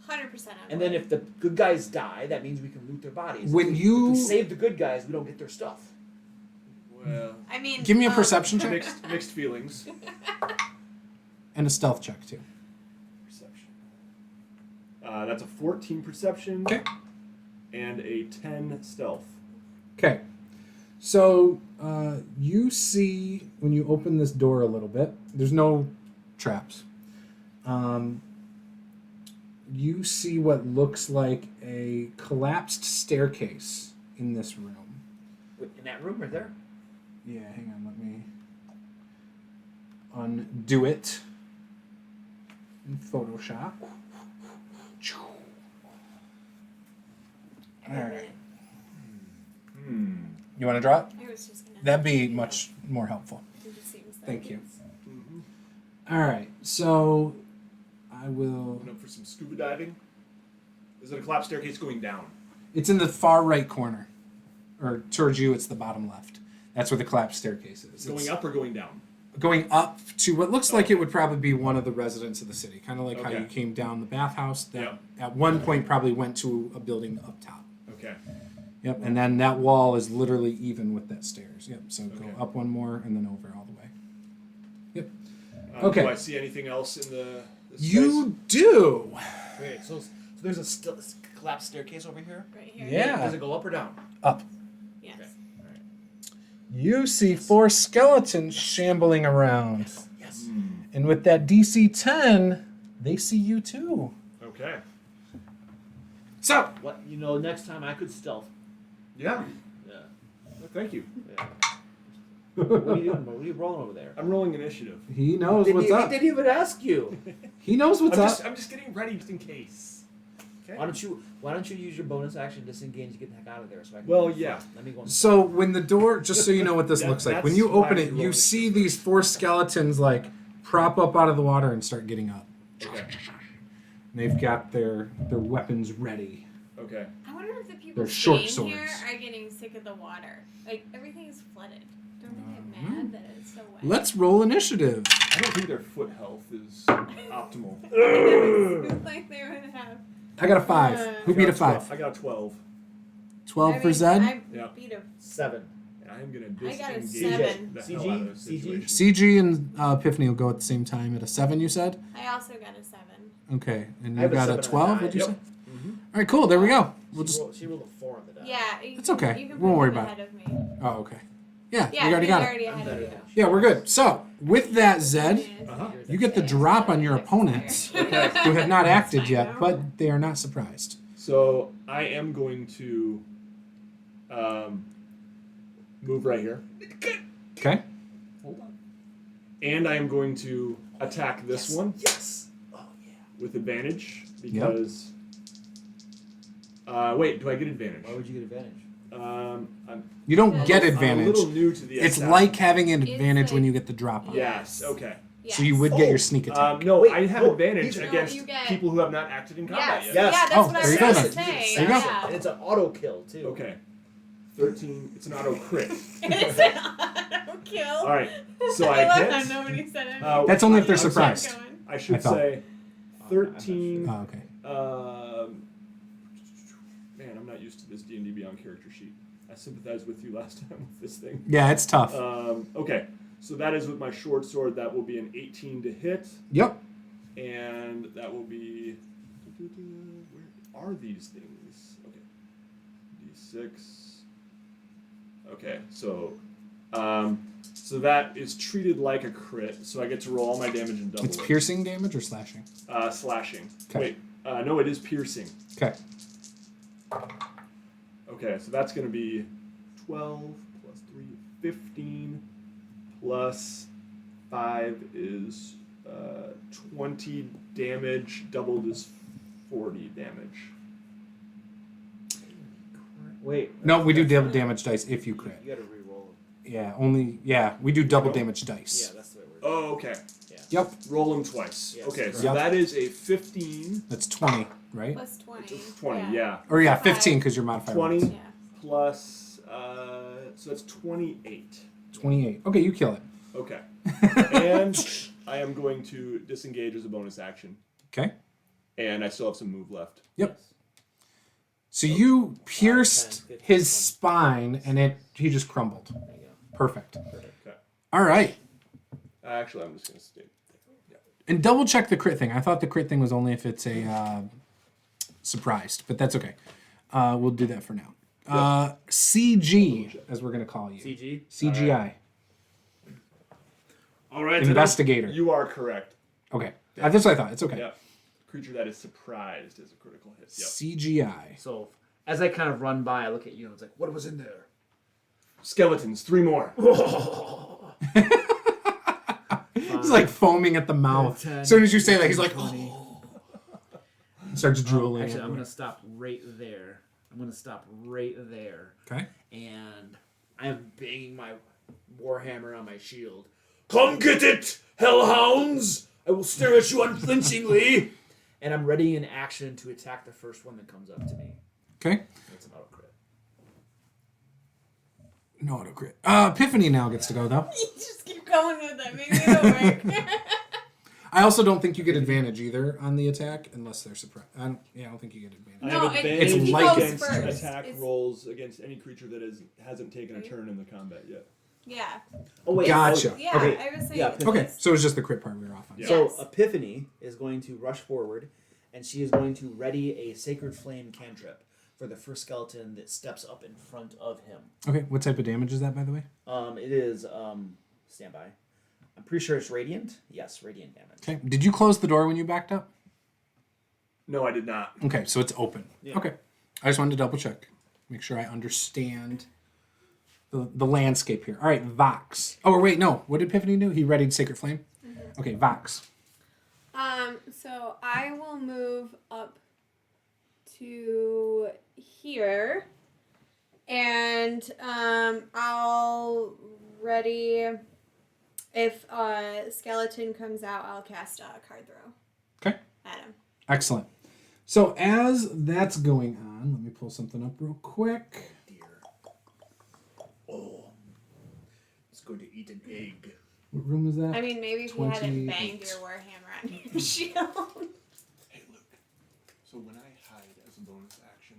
100% on And then board. if the good guys die, that means we can loot their bodies. When if you- we save the good guys, we don't get their stuff. Well, I mean, Give me a perception check mixed feelings. and a stealth check too. Perception. That's a 14 perception. Okay. And a 10 stealth. Okay. So you see when you open this door a little bit, there's no traps. You see what looks like a collapsed staircase in this room. Wait, in that room right there? Yeah, hang on, let me undo it in Photoshop. Alright. You want to draw it? I was just gonna. That'd be much more helpful. It just seems that Thank you. it's- Alright, so I will. Going up for some scuba diving. Is it a collapsed staircase going down? It's in the far right corner. Or towards you, it's the bottom left. That's where the collapsed staircase is. Going It's up or going down? going up to what looks like it would probably be one of the residents of the city. Kind of like how Okay. you came down the bathhouse. That Yep. at one point probably went to a building up top. Okay. Yep, and then that wall is literally even with that stairs. Yep, so go Okay. up one more and then over all the way. Yep. Do Okay. I see anything else in the this You do. Wait, so there's a collapsed staircase over here? Right here. Yeah. Does it go up or down? Up. Yes. Okay. You see 4 skeletons shambling around. Yes. space? And with that DC 10, they see you too. Okay. So, What next time I could stealth. Yeah. Yeah. Well, thank you. Yeah. What are you doing? What are you rolling over there? I'm rolling initiative. he knows what's He up. didn't even ask you. He knows what's up. I'm just getting ready just in case. Okay. Why don't you use your bonus action disengage to get the heck out of there so I can Well, go yeah. front. Let me go. So when the door, just so you know what this That- looks like, that's when you why open we it, roll you it. see these 4 skeletons like prop up out of the water and start getting up. Okay. And they've got their weapons ready. Okay. I wonder if the people They're short staying here swords. are getting sick of the water. Like, everything is flooded. Don't they get Mm-hmm. mad that it's so wet? Let's roll initiative. I don't think their foot health is optimal. It seems like they would have. I got a 5. Who beat a 5? I got a 12. 12 I for mean, Zed. I Yeah. beat a 7. And I am gonna I got a disengage 7. the CG? hell out of this CG? situation. CG and Epiphany will go at the same time at a 7, you said? I also got a 7. Okay. And I you have a got 7 a and a 12, 9. what'd you Yep. say? All right, cool. There we go. We'll She just. rolled a 4 on the die. Yeah. You It's can, okay. You can We won't put worry him about ahead of me. Oh, okay. Yeah, Yeah, we already he's got it. already I'm ahead of better. you. Yeah, we're good. So, with that, Zed, Uh-huh. you get the drop on your opponents who have not acted yet, but they are not surprised. So I am going to move right here. Okay? Hold on. And I am going to attack this one Yes. Oh yeah. with advantage because. Wait, do I get advantage? Why would you get advantage? I'm You don't get I'm a advantage. a little new to the It's assassin. like having an It's advantage when like- you get the drop on. Yes. Okay. Yes. So you would get Oh, your sneak attack. No, Wait, I have oh, advantage he's- No, against you get- people who have not acted in combat Yes. yet. Yes. Yeah, that's Oh, what I there was you go going then. to say. There you go. Yeah. And it's an auto kill too. Okay. 13. It's an auto crit. It's an auto kill. All right. So I love I how hit. nobody said it. That's only if they're I'm sorry. surprised. I should I thought. say 13. Oh, okay. Man, I'm not used to this D&D Beyond character sheet. I sympathized with you last time with this thing. Yeah, it's tough. Okay, so that is with my short sword. That will be an 18 to hit, Yep. and that will be. Where are these things? Okay, D6. Okay, so that is treated like a crit. So I get to roll all my damage and double It's it. piercing damage or slashing? Slashing. Okay. Wait, no, it is piercing. Okay. Okay, so that's going to be 12 plus 3, 15 plus 5 is 20 damage. Doubled is 40 damage. Wait. No, we do that's double not- damage dice if you crit. You gotta re-roll them. Yeah, only. Yeah, we do double Double? damage dice. Yeah, that's the way it works. Oh, okay. Yep. Roll them twice. Yes, Okay, so correct. that is a 15 That's 20, right? Plus 20. 20, yeah. Or yeah, Five. 15 because you're modifier. 20 Yeah. plus, so that's 28. 28. Okay, you kill it. Okay. And I am going to disengage as a bonus action. Okay. And I still have some move left. Yep. So you pierced 10, 15, his 20. spine and he just crumbled. There you go. Perfect. Okay. All right. Actually, I'm just going to stay. And double check the crit thing. I thought the crit thing was only if it's a surprised, but that's okay. We'll do that for now. CG, as we're going to call you. CG. CGI. All right. Investigator. You are correct. Okay. That's what I thought. It's okay. Yeah. Creature that is surprised is a critical hit. Yep. CGI. So as I kind of run by, I look at you and it's like, what was in there? Skeletons, 3 more. He's like foaming at the mouth. 10, As soon as you say that, he's like, 20. He starts drooling. Actually, I'm going to stop right there. Okay. And I am banging my warhammer on my shield. Come get it, hellhounds! I will stare at you unflinchingly. And I'm ready in action to attack the first one that comes up to me. Okay. It's an auto crit. No auto crit. Epiphany now gets to go though. You just keep going with it. Maybe it'll work. I also don't think you get advantage either on the attack unless they're surprised. I don't think you get advantage. I No, have it- advantage It's like it. against First. attack It's- rolls against any creature that hasn't taken a turn in the combat yet. Yeah. Oh, wait. Gotcha. Yeah, Okay. I was saying. Yeah, it's- Okay, so it's just the crit part we were off on. Yeah. So Yes. Epiphany is going to rush forward, and she is going to ready a Sacred Flame cantrip for the first skeleton that steps up in front of him. Okay, what type of damage is that, by the way? It is standby. I'm pretty sure it's radiant. Yes, radiant damage. Okay, did you close the door when you backed up? No, I did not. Okay, so it's open. Yeah. Okay, I just wanted to double check, make sure I understand the landscape here. All right, Vox. Oh, wait, no. What did Epiphany do? He readied Sacred Flame. Okay, Vox. So I will move up to here, and I'll ready. If a skeleton comes out, I'll cast a card throw Okay. at him. Excellent. So as that's going on, let me pull something up real quick. Dear. Oh. It's going to eat an egg. What room is that? I mean, maybe if you hadn't 28. banged your warhammer on your shield. Hey, Luke. So when I hide as a bonus action,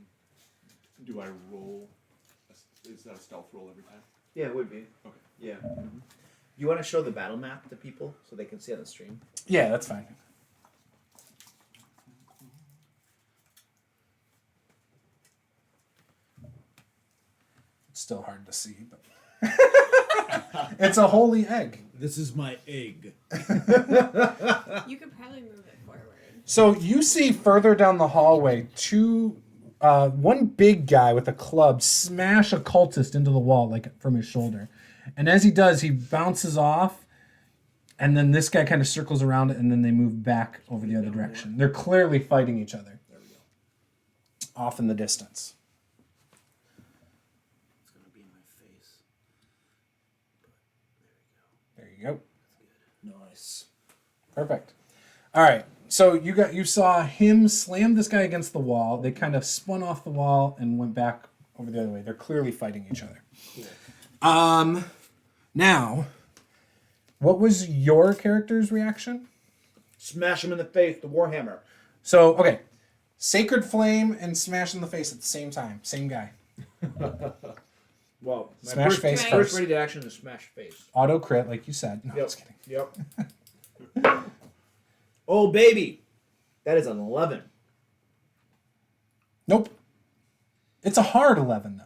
do I roll? Is that a stealth roll every time? Yeah, it would be. Okay. Yeah. Mm-hmm. You want to show the battle map to people so they can see on the stream? Yeah, that's fine. It's still hard to see, but it's a holy egg. This is my egg. You could probably move it forward. So you see further down the hallway one big guy with a club smash a cultist into the wall, like from his shoulder. And as he does, he bounces off, and then this guy kind of circles around it, and then they move back over the other direction. They're clearly fighting each other. There we go. Off in the distance. you go. Nice. Perfect. All right. So you saw him slam this guy against the wall. They kind of spun off the wall and went back over the other way. They're clearly fighting each other. Cool. Now, what was your character's reaction? Smash him in the face, the Warhammer. So, okay. Sacred Flame and Smash in the face at the same time. Same guy. Well, my Smash face first first. ready to action is smash face. Auto crit, like you said. No, Yep. just kidding. Yep. Oh, baby. That is an 11. Nope. It's a hard 11, though.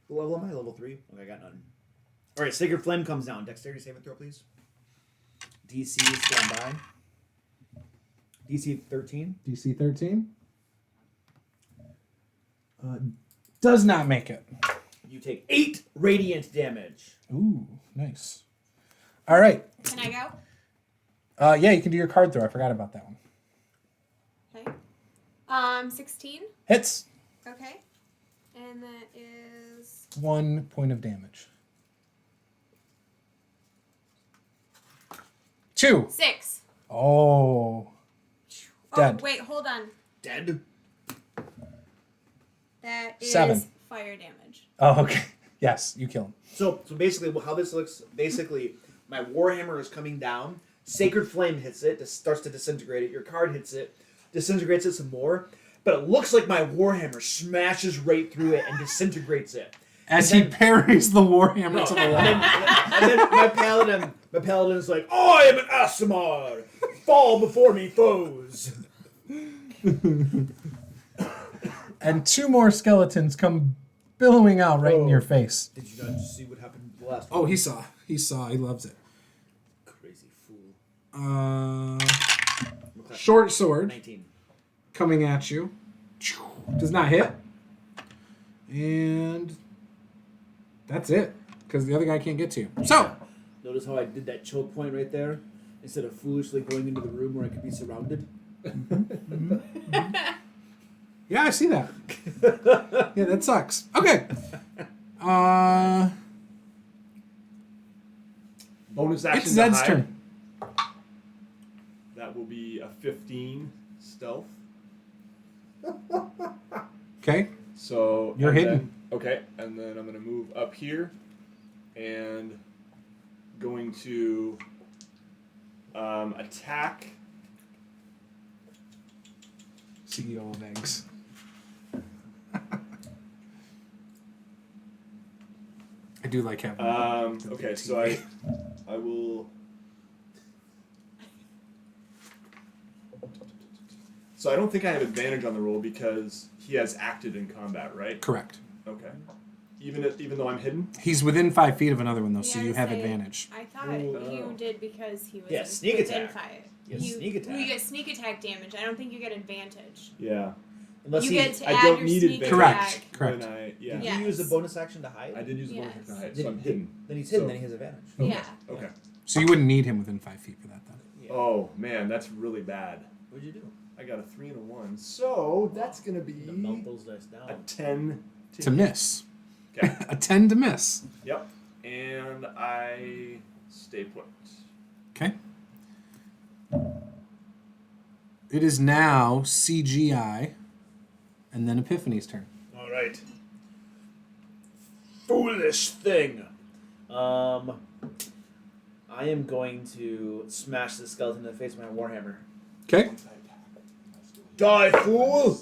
What level am I? Level 3? Okay, I got nothing. All right, Sacred Flame comes down. Dexterity saving throw, please. DC, stand by. DC 13. DC 13. Does not make it. You take 8 radiant damage. Ooh, nice. All right. Can I go? Yeah, you can do your card throw. I forgot about that one. Okay. 16. Hits. Okay. And that is 1 point of damage. 2. 6. Oh. Dead. Oh, wait, hold on. Dead. That is 7. fire damage. Oh, okay. Yes, you kill him. So basically, how this looks, basically, my Warhammer is coming down. Sacred Flame hits it, starts to disintegrate it. Your card hits it, disintegrates it some more. But it looks like my Warhammer smashes right through it and disintegrates it. As he parries the Warhammer to the And wall. then my paladin's like, I am an Aasimar! Fall before me, foes! And 2 more skeletons come billowing out right in your face. Did you not just see what happened last Oh, he saw. He saw. He loves it. Crazy fool. Short sword 19. coming at you. Does not hit. And that's it. Because the other guy can't get to you. So, Notice how I did that choke point right there? Instead of foolishly going into the room where I could be surrounded? yeah, I see that. Yeah, that sucks. Okay. Bonus action. It's to Zed's hide. turn. That will be a 15 stealth. Okay. So You're and hidden. then- okay, and then I'm gonna move up here, and going to attack. CEO of Eggs. I do like having. Okay, so I will. So I don't think I have advantage on the roll because he has acted in combat, right? Correct. Okay. Even though I'm hidden. He's within 5 feet of another one, though, so Yeah, you have say- advantage. I thought Oh. you did because he was Yeah, sneak within attack. 5. Yeah, sneak attack. You get sneak attack damage. I don't think you get advantage. Yeah. Unless You he, get to I add don't your need sneak advantage. Correct. attack. Correct. When I, yeah. did Yeah. you use the Yes. bonus action to hide? I did use the bonus Yes. action to hide, Then so I'm he- hidden. Then he's hidden, So- then he has advantage. Yeah. Okay. So you wouldn't need him within 5 feet for that, then. Yeah. Oh man, that's really bad. What'd you do? I got a 3 and a 1, so that's gonna be To melt those dice a down. 10 To miss. Okay. A 10 to miss. Yep. And I stay put. Okay. It is now CGI, and then Epiphany's turn. All right. Foolish thing. I am going to smash the skeleton in the face with my warhammer. Okay. Die, fool!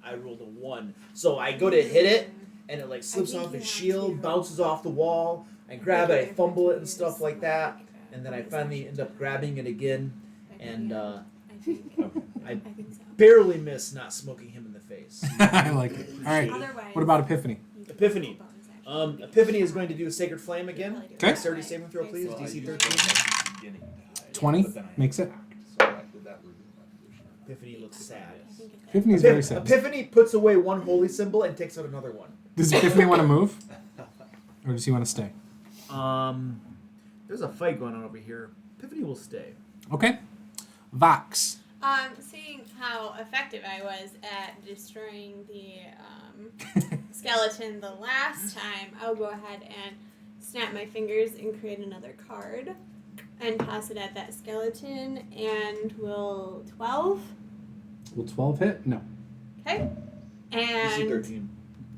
I rolled a 1. So I go to hit it, and it like slips think off you his have shield, to- bounces off the wall. I grab it, I fumble it and stuff like that, and then I finally end up grabbing it again, and I think. I I think so. barely miss not smoking him in the face. I like it. All right. Otherwise, What about Epiphany? you can Epiphany. do bonus action. Epiphany is going to do a Sacred Flame again. Okay. Dexterity saving throw, please. So DC I 13. used it at the beginning to hide, 20? but then I Makes it? attacked, so that remove my position. Epiphany looks sad. I think it does. Epiphany's very sad. Epiphany puts away one holy symbol and takes out another one. Does Epiphany want to move? Or does he want to stay? There's a fight going on over here. Epiphany will stay. Okay. Vox. Seeing how effective I was at destroying the skeleton the last time, I'll go ahead and snap my fingers and create another card and toss it at that skeleton. And will 12? Will 12 hit? No. Okay. DC And 13.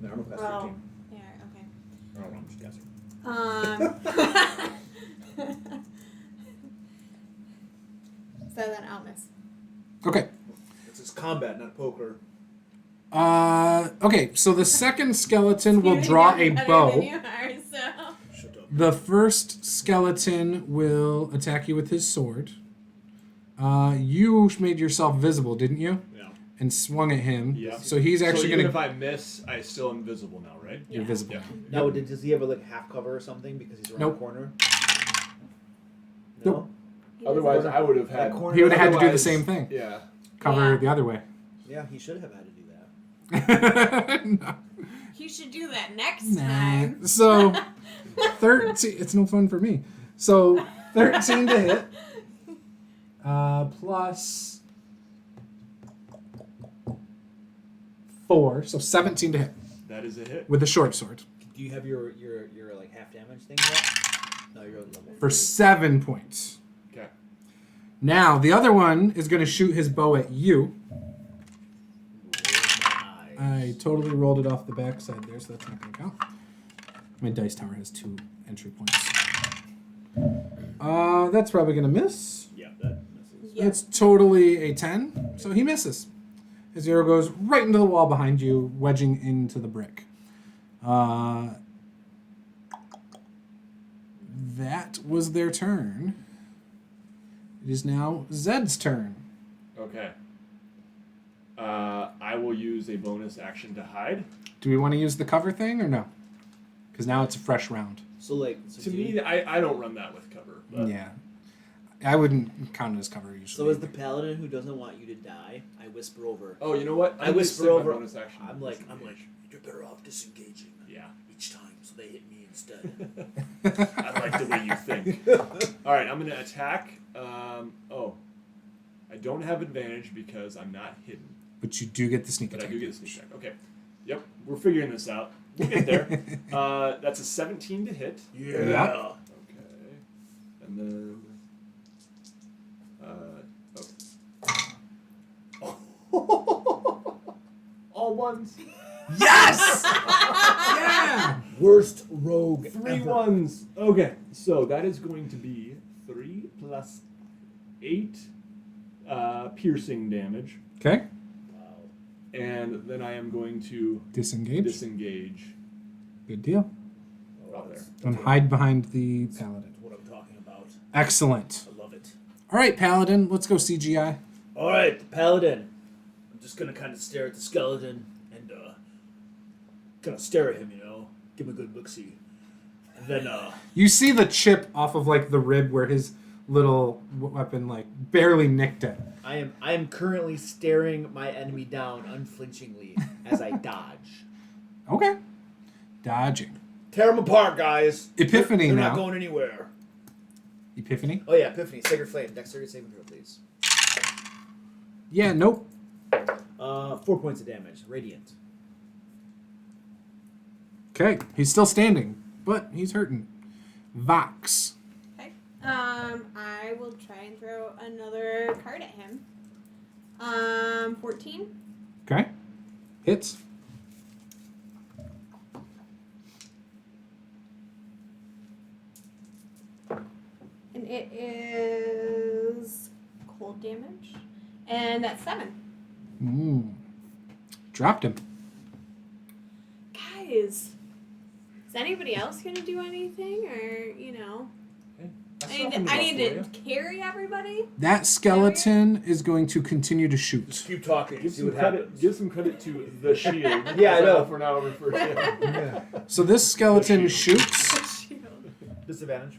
The armor class 13. yeah, okay. I don't know, I'm just guessing. So then I'll miss. Okay. This is combat, not poker. Okay, so the second skeleton will You're draw a better bow. than you are, so. Shut up. The first skeleton will attack you with his sword. You made yourself visible, didn't you? Yeah. And swung at him. Yeah. So he's actually even going if to... I miss, I still am visible now, right? You're Yeah. visible. Yeah. Now, does he have a half cover or something because he's around Nope. the corner? Nope. Otherwise, I would have had. That corner- He would have had to do the Otherwise- same thing. Yeah. Cover Yeah. the other way. Yeah, he should have had to do that. No. You should do that next Nah. time. So, 13... It's no fun for me. So, 13 to hit. Plus... 4. So, 17 to hit. That is a hit. With the short sword. Do you have your like half damage thing yet? No, you're at level. For 7 points. Okay. Now, the other one is going to shoot his bow at you. I totally rolled it off the backside there, so that's not going to count. My dice tower has 2 entry points. That's probably going to miss. Yeah, that misses. Yeah. It's totally a 10, so he misses. His arrow goes right into the wall behind you, wedging into the brick. That was their turn. It is now Zed's turn. Okay. I will use a bonus action to hide. Do we want to use the cover thing or no? Because now it's a fresh round. So like, To me, I don't run that with cover. But Yeah. I wouldn't count it as cover usually. so as the paladin who doesn't want you to die, I whisper over. Oh, you know what? I I'm gonna whisper stick my over. bonus action. I'm like, you're better off disengaging. Yeah. Each time, so they hit me instead. I like the way you think. All right, I'm going to attack. I don't have advantage because I'm not hidden, But you do get the sneak but I attack. do get a sneak attack. Okay. Yep, we're figuring this out. We'll get there. That's a 17 to hit. Yeah. Okay. And then. All ones. Yes! Yeah! Worst rogue. 3 ever. ones. Okay, so that is going to be 3 plus 8 piercing damage. Okay. Wow. And then I am going to Disengage. disengage Good deal. out there. And hide behind the paladin. That's what I'm talking about. Excellent. I love it. All right, paladin. Let's go CGI. All right, the paladin. I'm just gonna kind of stare at the skeleton and kind of stare at him, give him a good look-see, and then You see the chip off of like the rib where his little weapon like barely nicked it. I am currently staring my enemy down unflinchingly as I dodge. Okay. Dodging. Tear them apart, guys. Epiphany They're now. not going anywhere. Epiphany? Oh yeah, Epiphany, Sacred Flame, Dexterity saving throw, please. Yeah, nope. 4 points of damage, radiant. Okay. He's still standing, but he's hurting. Vox. Okay. I will try and throw another card at him. 14. Okay. Hits. And it is cold damage. And that's 7. Dropped him. Guys, is anybody else going to do anything? Or, I need to carry everybody? That skeleton is going to continue to shoot. Just keep talking, Give see some what credit. happens. Give some credit to the shield. Yeah, I know. For now, refer to it. So this skeleton The shoots. Disadvantage.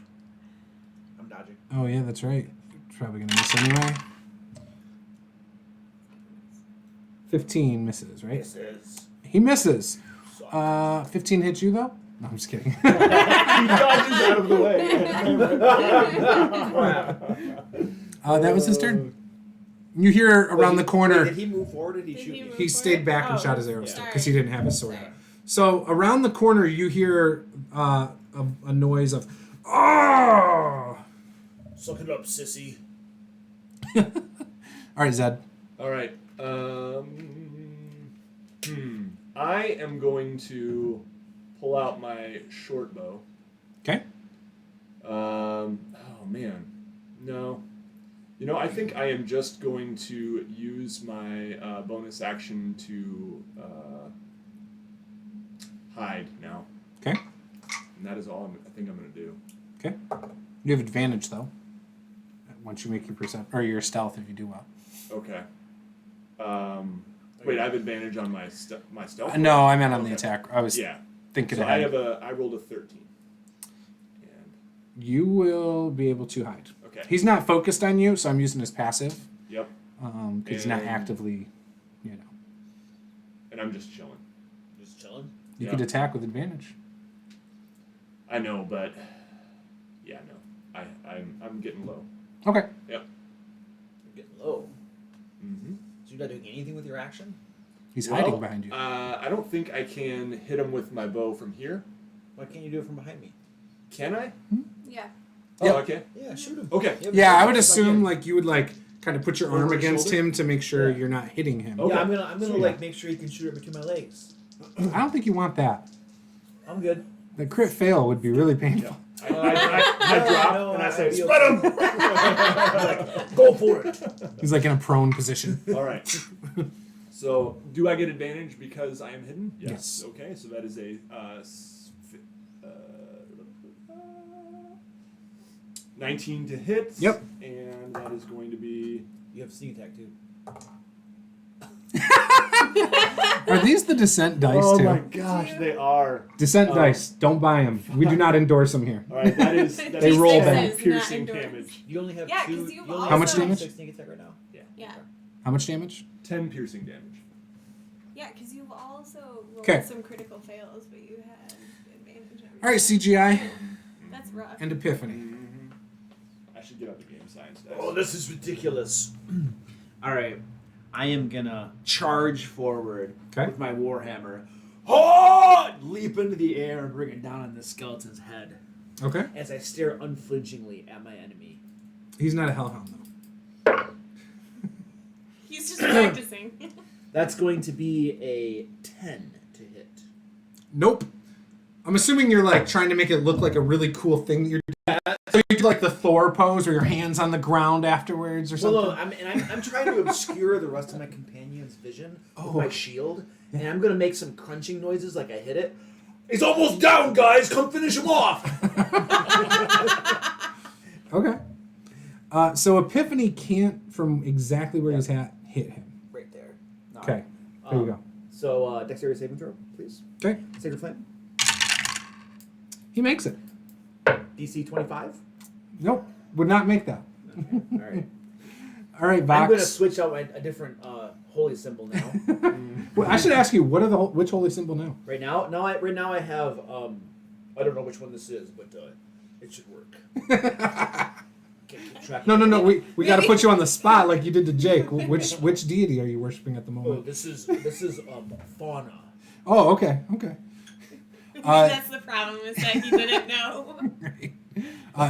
I'm dodging. Oh yeah, that's right. Probably gonna miss anyway. 15 misses, right? Misses. He misses. 15 hits you though? No, I'm just kidding. He dodges out of the way. That was his turn. You hear around the corner. Did he move forward or did he Did shoot he me? move He stayed back and Oh, shot his arrow yeah. still because he didn't have his sword. Sorry. So around the corner, you hear a noise of oh. Suck it up, sissy. All right, Zed. All right. I am going to pull out my short bow. Okay. Oh man, no. You know, I think I am just going to use my bonus action to hide now, Okay. and that is all I think I'm going to do. Okay. You have advantage though. Once you make your or your stealth, if you do well. Okay. Wait, I have advantage on my stealth. No, I meant on the Okay. attack. I was Yeah. thinking So ahead. I rolled a 13. And You will be able to hide. okay. He's not focused on you, so I'm using his passive. Yep. Because he's not And- actively, you know. And I'm just chilling. Just chilling. You Yeah. could attack with advantage. I know, but yeah, no. I'm getting low. Okay. You're getting low. Mm-hmm. So you're not doing anything with your action? He's hiding behind you. I don't think I can hit him with my bow from here. Why can't you do it from behind me? Can I? Yeah. Oh, Yep. okay. Yeah, shoot him. Okay. Yeah, I would assume like you would like kind of put your Over arm his against shoulder? him to make sure Yeah. you're not hitting him. Okay. Yeah, I'm gonna So, like make sure you can shoot it between my legs. I don't think you want that. I'm good. The crit fail would be really painful. I drop No, and I say, I'd be spread him! Like, go for it. He's like in a prone position. All right. So, do I get advantage because I am hidden? Yes. Okay, so that is a 19 to hit. Yep. And that is going to be... You have sneak attack too. Are these the descent dice oh too? my gosh, they are. Descent dice. Don't buy them. We do not endorse them here. All right, that is They roll bad. piercing Not damage. You only have Yeah, two. 'cause you've You only How much have damage? 6 sneak attack right now. Yeah. How much damage? 10 piercing damage. Yeah, because you've also rolled 'Kay. some critical fails, but you had advantage over All right, CGI That's rough. and Epiphany. Mm-hmm. I should get out the game science dice. Oh, this is ridiculous. All right, I am gonna charge forward Okay. with my warhammer. Oh! Leap into the air and bring it down on the skeleton's head Okay. as I stare unflinchingly at my enemy. He's not a hellhound though. He's just practicing. That's going to be a 10 to hit. Nope. I'm assuming you're like trying to make it look like a really cool thing that you're doing. So you do like the Thor pose where your hands on the ground afterwards or something. Well, no, I'm trying to obscure the rest of my companion's vision with Oh. my shield, and I'm gonna make some crunching noises like I hit it. He's almost down, guys! Come finish him off! Okay. So Epiphany can't, from exactly where he's at, hit him. Right there. No. Okay. There you go. So, dexterity saving throw, please. Okay. Sacred Flame. He makes it. DC 25. Nope. Would not make that. Okay. All right. All right, I'm going to Vox. switch out a different holy symbol now. Well, I should ask you, what are which holy symbol now? Right now I have I don't know which one this is, but it should work. Can't keep track. No. We got to put you on the spot like you did to Jake. Which deity are you worshiping at the Oh, moment? this is fauna. Oh, okay. That's the problem, is that he didn't know.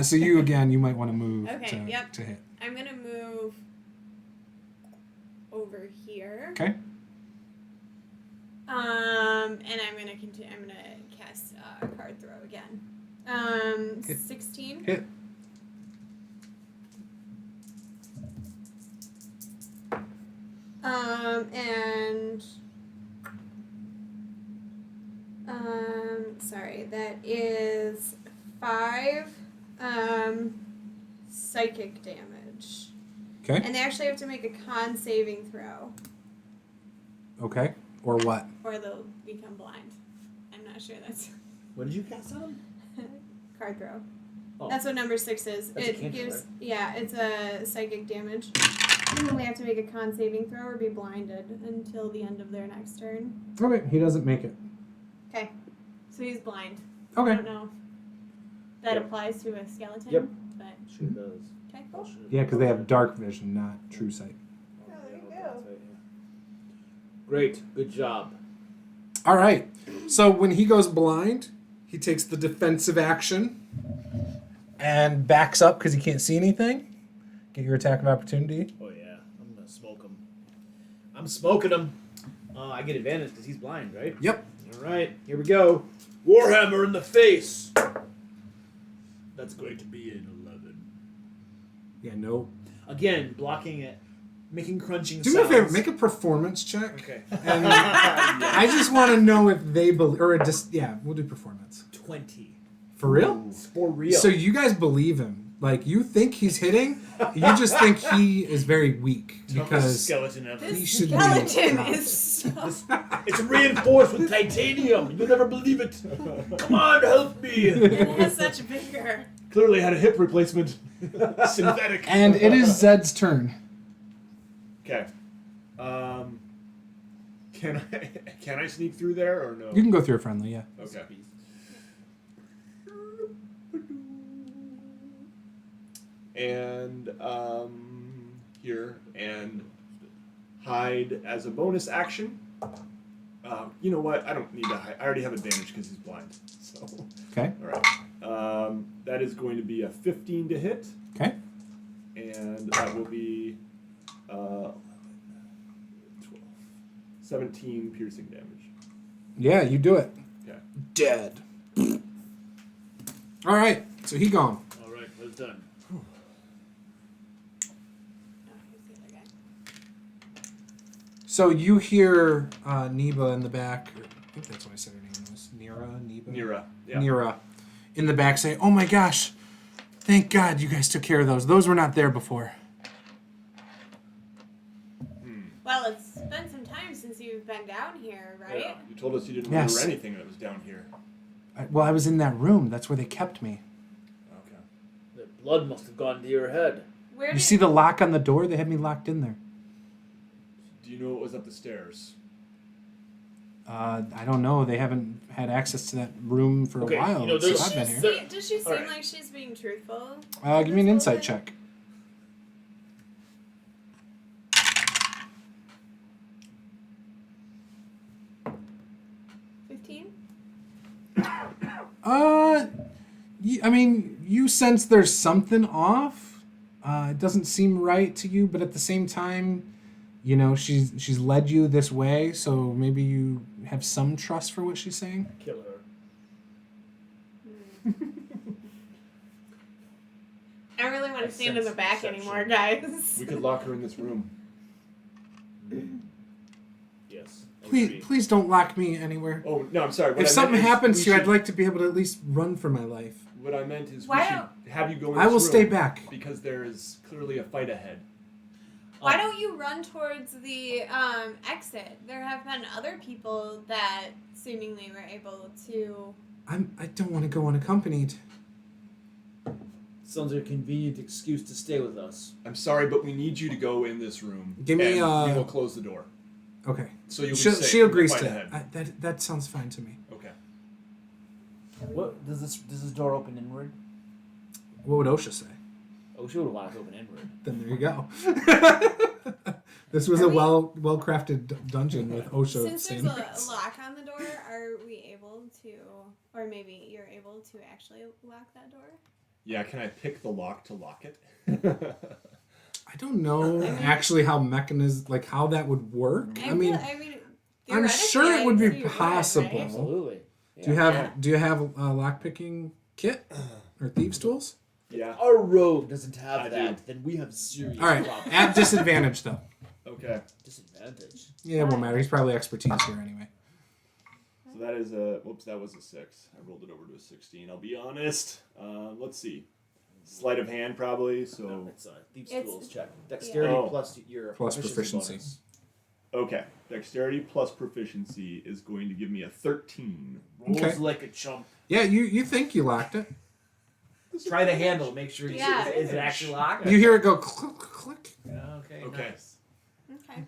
So you might want to move Okay, yep. to hit. I'm gonna move over here. Okay. And I'm gonna continue. I'm gonna cast card throw again. Hit. 16. Hit. And sorry, that is 5 psychic damage. Okay. And they actually have to make a con saving throw, Okay. Or what? or they'll become blind. I'm not sure that's What did you cast on him? card throw. Oh. That's what number 6 is. That's a It cantrip, gives, right? yeah, it's a psychic damage. And then they have to make a con saving throw or be blinded until the end of their next turn. Okay. He doesn't make it. Okay, so he's blind. I Okay. don't know if that Yep. applies to a skeleton. Yep. But Sure does. okay, cool. Yeah, because they have dark vision, not true sight. Oh, there you Okay, go. that's right, yeah. Great, good job. All right. So when he goes blind, He takes the defensive action and backs up because he can't see anything. Get your attack of opportunity. Oh yeah, I'm gonna smoke him. I'm smoking him. I get advantage because he's blind, right? Yep. All right, here we go. Warhammer in the face. That's going to be an 11. Yeah, no. Again, blocking it, making crunching Do sounds. me a favor, make a performance check. Okay. And I just want to know if they believe, or just, yeah, we'll do performance. 20. For real? It's for real. So you guys believe him. Like, you think he's hitting, you just think he is very weak because skeleton evidence. he This should be skeleton dropped. is so... It's reinforced with titanium. You'll never believe it. Come on, help me. It has such vigor. Clearly had a hip replacement. Synthetic. And it is Zed's turn. Okay. Can I sneak through there or no? You can go through a friendly, yeah. Okay. And here and hide as a bonus action. You know what? I don't need to hide. I already have advantage because he's blind. So. Okay. All right. That is going to be a 15 to hit. Okay. And that will be 12, 17 piercing damage. Yeah, you do it. Okay. Dead. All right. So he gone. All right, well done. Oh, here's the other guy. So you hear Neba in the back. I think that's what I said her name was. Neba? Nira. Yeah. Nira in the back say, "Oh my gosh, thank God you guys took care of those. Those were not there before." Well, it's been some time since you've been down here, right? Yeah. You told us you didn't Yes. remember anything that was down here. I was in that room. That's where they kept me. Okay. The blood must have gone to your head. Where You did... see the lock on the door? They had me locked in there. Do you know what was up the stairs? I don't know. They haven't had access to that room for Okay, a while you know, since there's- I've been here. Does she seem Alright. like she's being truthful? Give me an This insight whole check. thing? 15? I mean, you sense there's something off. It doesn't seem right to you, but at the same time, you know, she's led you this way, so maybe you have some trust for what she's saying. Kill her. I don't really want to I stand in the sense back deception. anymore, guys. We could lock her in this room. Yes. Please don't lock me anywhere. Oh, no, I'm sorry. What If I something meant is happens we to you, I'd should- like to be able to at least run for my life. What I meant is Why we should have you go in I this will stay room back. because there is clearly a fight ahead. Why don't you run towards the exit? There have been other people that seemingly were able to... I don't want to go unaccompanied. Sounds like a convenient excuse to stay with us. I'm sorry, but we need you to go in this room. Give me, and we will close the door. Okay. So you'll be She safe. agrees Fight to ahead. that. That sounds fine to me. Okay. What does this door open inward? What would OSHA say? Oh, she would want to open inward. Then there you go. This was Are a we- well crafted dungeon with OSHA Since there's standards. a lock on the door, are we able to... Or maybe you're able to actually lock that door? Yeah, can I pick the lock to lock it? I don't know actually how how that would work. I mean, I'm sure it would be theoretically, possible. right? Absolutely. Do you have a lock picking kit or thieves tools? Yeah. Our rogue doesn't have I that, then we have serious All right, problems. at disadvantage though. Okay. Disadvantage. Yeah, it won't matter. He's probably expertise here anyway. So that is a... Whoops, that was a 6. I rolled it over to a 16. I'll be honest. Let's see. Sleight of hand, probably, No, so... it's a thieves' It's- tools check. Dexterity Oh. plus your Plus proficiency. bonus. Okay. Dexterity plus proficiency is going to give me a 13. Rolls Okay. like a chump. Yeah, you think you locked it. Try the handle. Make sure Yeah. is it actually locked? You hear it go click, click. Okay. Okay. Nice. Okay.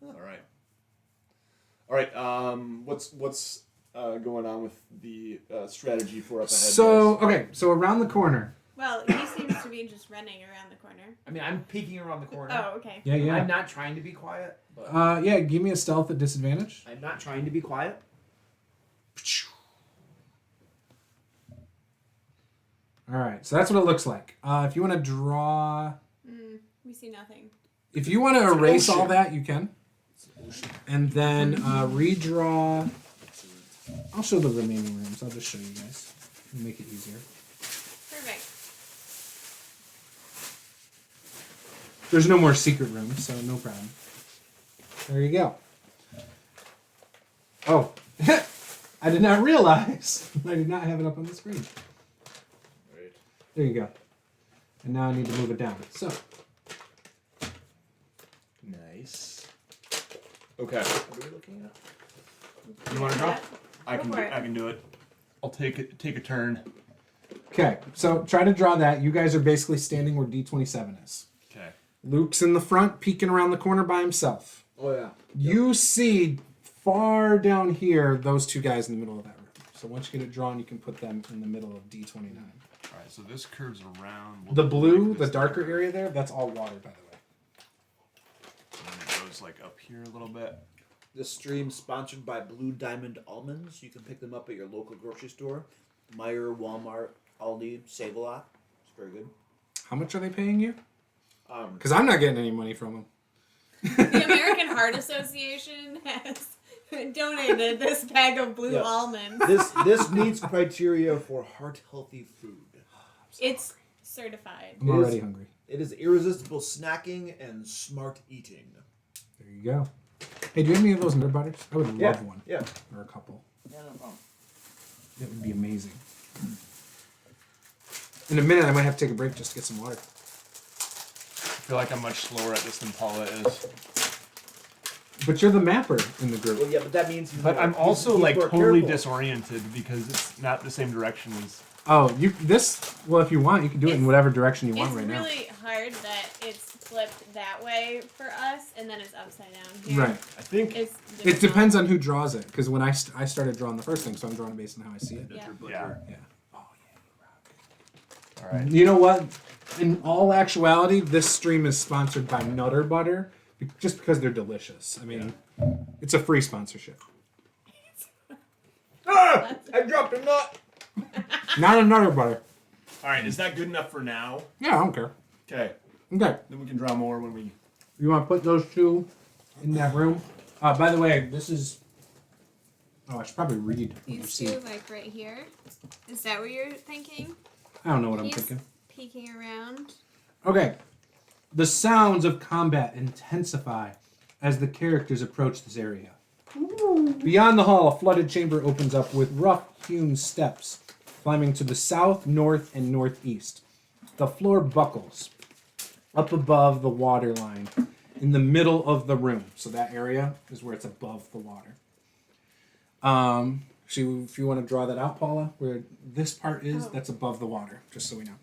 All right. All right. What's going on with the strategy for up ahead? So guys? okay, so around the corner. Well, he seems to be just running around the corner. I mean, I'm peeking around the corner. Oh, okay. Yeah, I'm not trying to be quiet, but yeah, give me a stealth at disadvantage. I'm not trying to be quiet. All right, so that's what it looks like. If you want to draw, We see nothing. if you want to erase all ocean. that, you can. And then redraw. I'll show the remaining rooms. I'll just show you guys. It'll make it easier. Perfect. There's no more secret rooms, so no problem. There you go. Oh, I did not realize. I did not have it up on the screen. Right. There you go. And now I need to move it down. So, Nice. Okay. What are we looking at? You want to draw? Yeah. I Go can. for it. I can do it. I'll take a turn. okay. So try to draw that. You guys are basically standing where D27 is. Okay. Luke's in the front, peeking around the corner by himself. Oh yeah. You see far down here those two guys in the middle of that room. So once you get it drawn, you can put them in the middle of D29. All right. So this curves around. We'll The do blue, like the this darker there. area there, that's all water, by the way. And then it goes like up here a little bit. This stream sponsored by Blue Diamond Almonds. You can pick them up at your local grocery store. Meijer, Walmart, Aldi, Save-A-Lot. It's very good. How much are they paying you? Um, Because I'm not getting any money from them. The American Heart Association has donated this bag of blue Yeah. almonds. this meets criteria for heart healthy food. It's certified. I'm It already is- hungry. It is irresistible snacking and smart eating. There you go. Hey, do you have any of those nut butters? I would love one. Yeah. Or a couple. Yeah, no problem. That would be amazing. In a minute, I might have to take a break just to get some water. I feel like I'm much slower at this than Paula is. But you're the mapper in the group. Well, yeah, but that means. he's But more- I'm he's- also he's like more totally careful. disoriented because it's not the same direction as. Oh, well, if you want, you can do it in It's- whatever direction you want It's right now. really hard that it's flipped that way for us, and then it's upside down here. Right. I think. It's It depends on who draws it. Because when I started drawing the first thing, so I'm drawing it based on how I see it. Yeah. Yeah. Yeah. Oh, All right. You know what? In all actuality, this stream is sponsored by Nutter Butter, just because they're delicious. I mean, it's a free sponsorship. Ah! I dropped a nut! Not a Nutter Butter. All right. Is that good enough for now? Yeah, I don't care. Okay. Okay. Then we can draw more when we. You want to put those two in that room? By the way, this is. Oh, I should probably read what you These see. two, like right here. Is that what you're thinking? I don't know what I'm He's thinking. peeking around. Okay. The sounds of combat intensify as the characters approach this area. Beyond the hall, a flooded chamber opens up with rough-hewn steps climbing to the south, north, and northeast. The floor buckles up above the water line in the middle of the room. So that area is where it's above the water. So if you want to draw that out, Paula, where this part is, Oh. that's above the water, just so we know.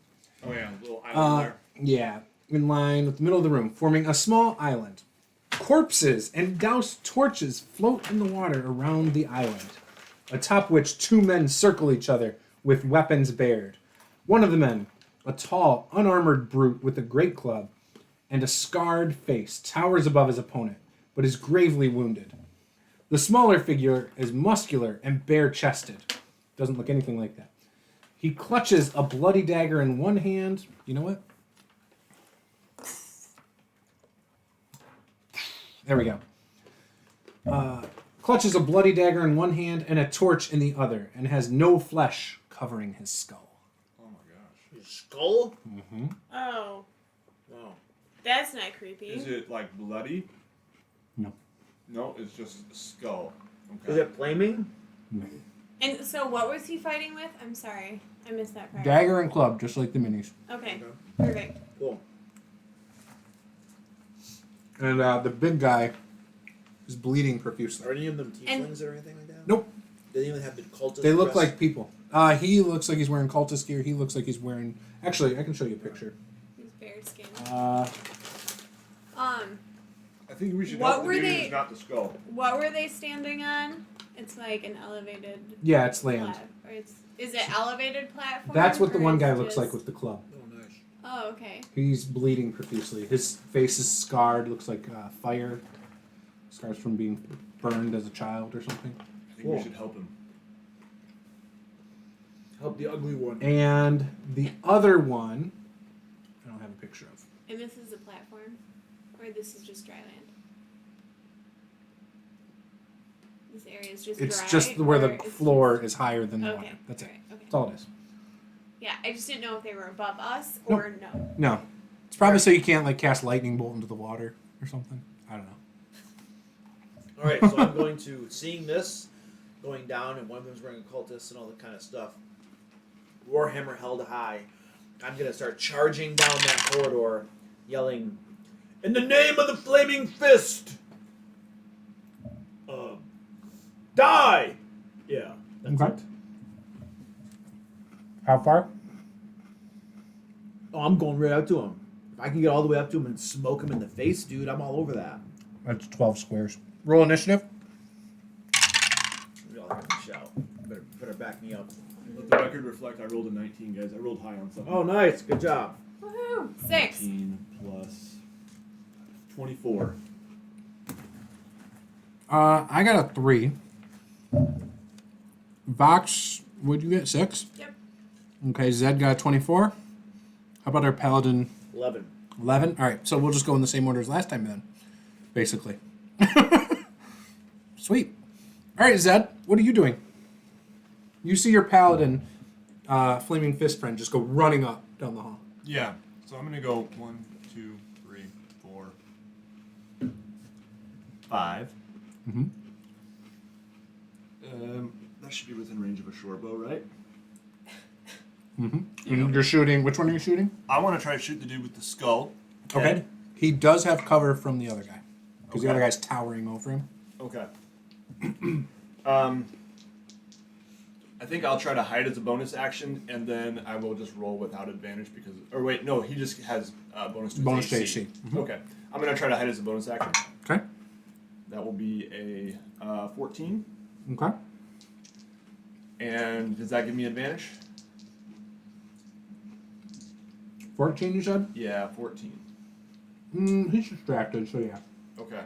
Oh yeah, a little island there. Yeah, in line with the middle of the room, forming a small island. Corpses and doused torches float in the water around the island, atop which two men circle each other with weapons bared. One of the men, a tall, unarmored brute with a great club and a scarred face, towers above his opponent, but is gravely wounded. The smaller figure is muscular and bare-chested. Doesn't look anything like that. He clutches a bloody dagger in one hand. You know what? There we go. Clutches a bloody dagger in one hand and a torch in the other, and has no flesh covering his skull. Oh my gosh. His skull? Oh, No. that's not creepy. Is it like bloody? No. No, it's just a skull. Okay. Is it flaming? And so, what was he fighting with? I'm sorry, I missed that part. Dagger and club, just like the minis. Okay, Okay. perfect. Cool. And the big guy is bleeding profusely. Are any of them And- tieflings or anything like that? Nope. Do they even have the cultists? They look dressed? like people. He looks like he's wearing cultist gear. He looks like he's wearing... Actually, I can show you a picture. He's bared skin. I think we should What help the were dude they- who's not the skull. What were they standing on? It's like an elevated. Yeah, it's land. Or is it elevated platform? That's what the or one it's guy looks just- like with the club. Oh, nice. Oh, okay. He's bleeding profusely. His face is scarred. Looks like fire. Scars from being burned as a child or something. I think Cool. we should help him. Help the ugly one. And the other one, I don't have a picture of. And this is a platform? Or this is just dry land? This area is just It's dry? just where the or it's floor just- is higher than the Okay. water. That's it. Alright, okay. That's all it is. Yeah, I just didn't know if they were above us Nope. or no. No. It's probably so you can't like cast lightning bolt into the water or something. I don't know. All right, so I'm going to seeing this going down, and one of them's wearing a cultist and all that kind of stuff. Warhammer held high. I'm gonna start charging down that corridor, yelling, "In the name of the Flaming Fist, die!" Yeah, that's Okay. it. How far? Oh, I'm going right up to him. If I can get all the way up to him and smoke him in the face, dude, I'm all over that. That's 12 squares. Roll initiative. We all have to shout. Better back me up. Let the record reflect I rolled a 19, guys. I rolled high on something. Oh, nice. Good job. Woohoo! 6. 19 plus 24. I got a 3. Vox, what'd you get? 6? Yep. Okay, Zed got a 24. How about our paladin? 11. 11? Alright, so we'll just go in the same order as last time then. Basically. Sweet. Alright, Zed, what are you doing? You see your paladin, flaming fist friend, just go running up down the hall. Yeah. So I'm going to go 1, 2, 3, 4, 5. Mm-hmm. That should be within range of a short bow, right? Mm-hmm. And you're shooting, which one are you shooting? I want to try to shoot the dude with the skull. Okay. Head. He does have cover from the other guy. Because the Okay. other guy's towering over him. Okay. I think I'll try to hide as a bonus action, and then I will just roll without advantage because. Or wait, no, he just has bonus to his Bonus to AC. AC. Mhm. Okay, I'm gonna try to hide as a bonus action. Okay. That will be a 14. Okay. And does that give me advantage? 14, you said? Yeah, 14. He's distracted, so yeah. Okay.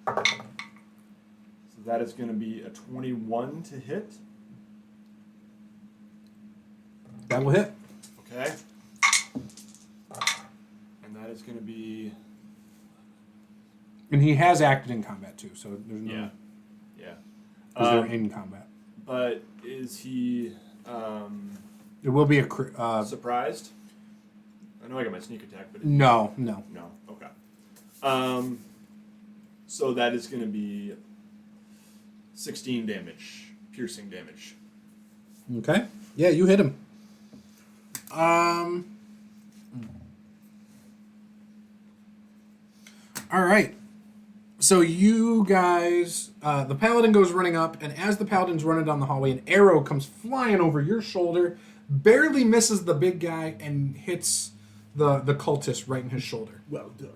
So that is going to be a 21 to hit. That will hit. Okay. And that is going to be. And he has acted in combat too, so there's no. Yeah. Yeah. Because they're in combat. But is he It will be surprised? I know I got my sneak attack, but no. no. Okay. So that is going to be 16 damage, piercing damage. Okay. Yeah, you hit him. All right. So you guys, the paladin goes running up, and as the paladin's running down the hallway, an arrow comes flying over your shoulder, barely misses the big guy, and hits the cultist right in his shoulder. Well done.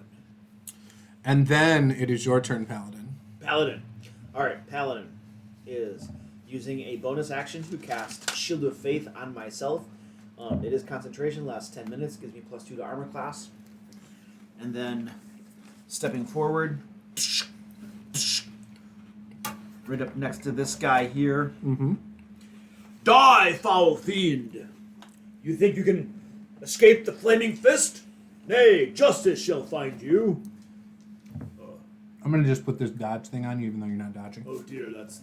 And then it is your turn, paladin. Paladin. Alright, Paladin is using a bonus action to cast Shield of Faith on myself. It is concentration, lasts 10 minutes, gives me +2 to armor class. And then stepping forward, right up next to this guy here. Mm-hmm. Die, foul fiend! You think you can escape the flaming fist? Nay, justice shall find you. I'm going to just put this dodge thing on you, even though you're not dodging. Oh dear, that's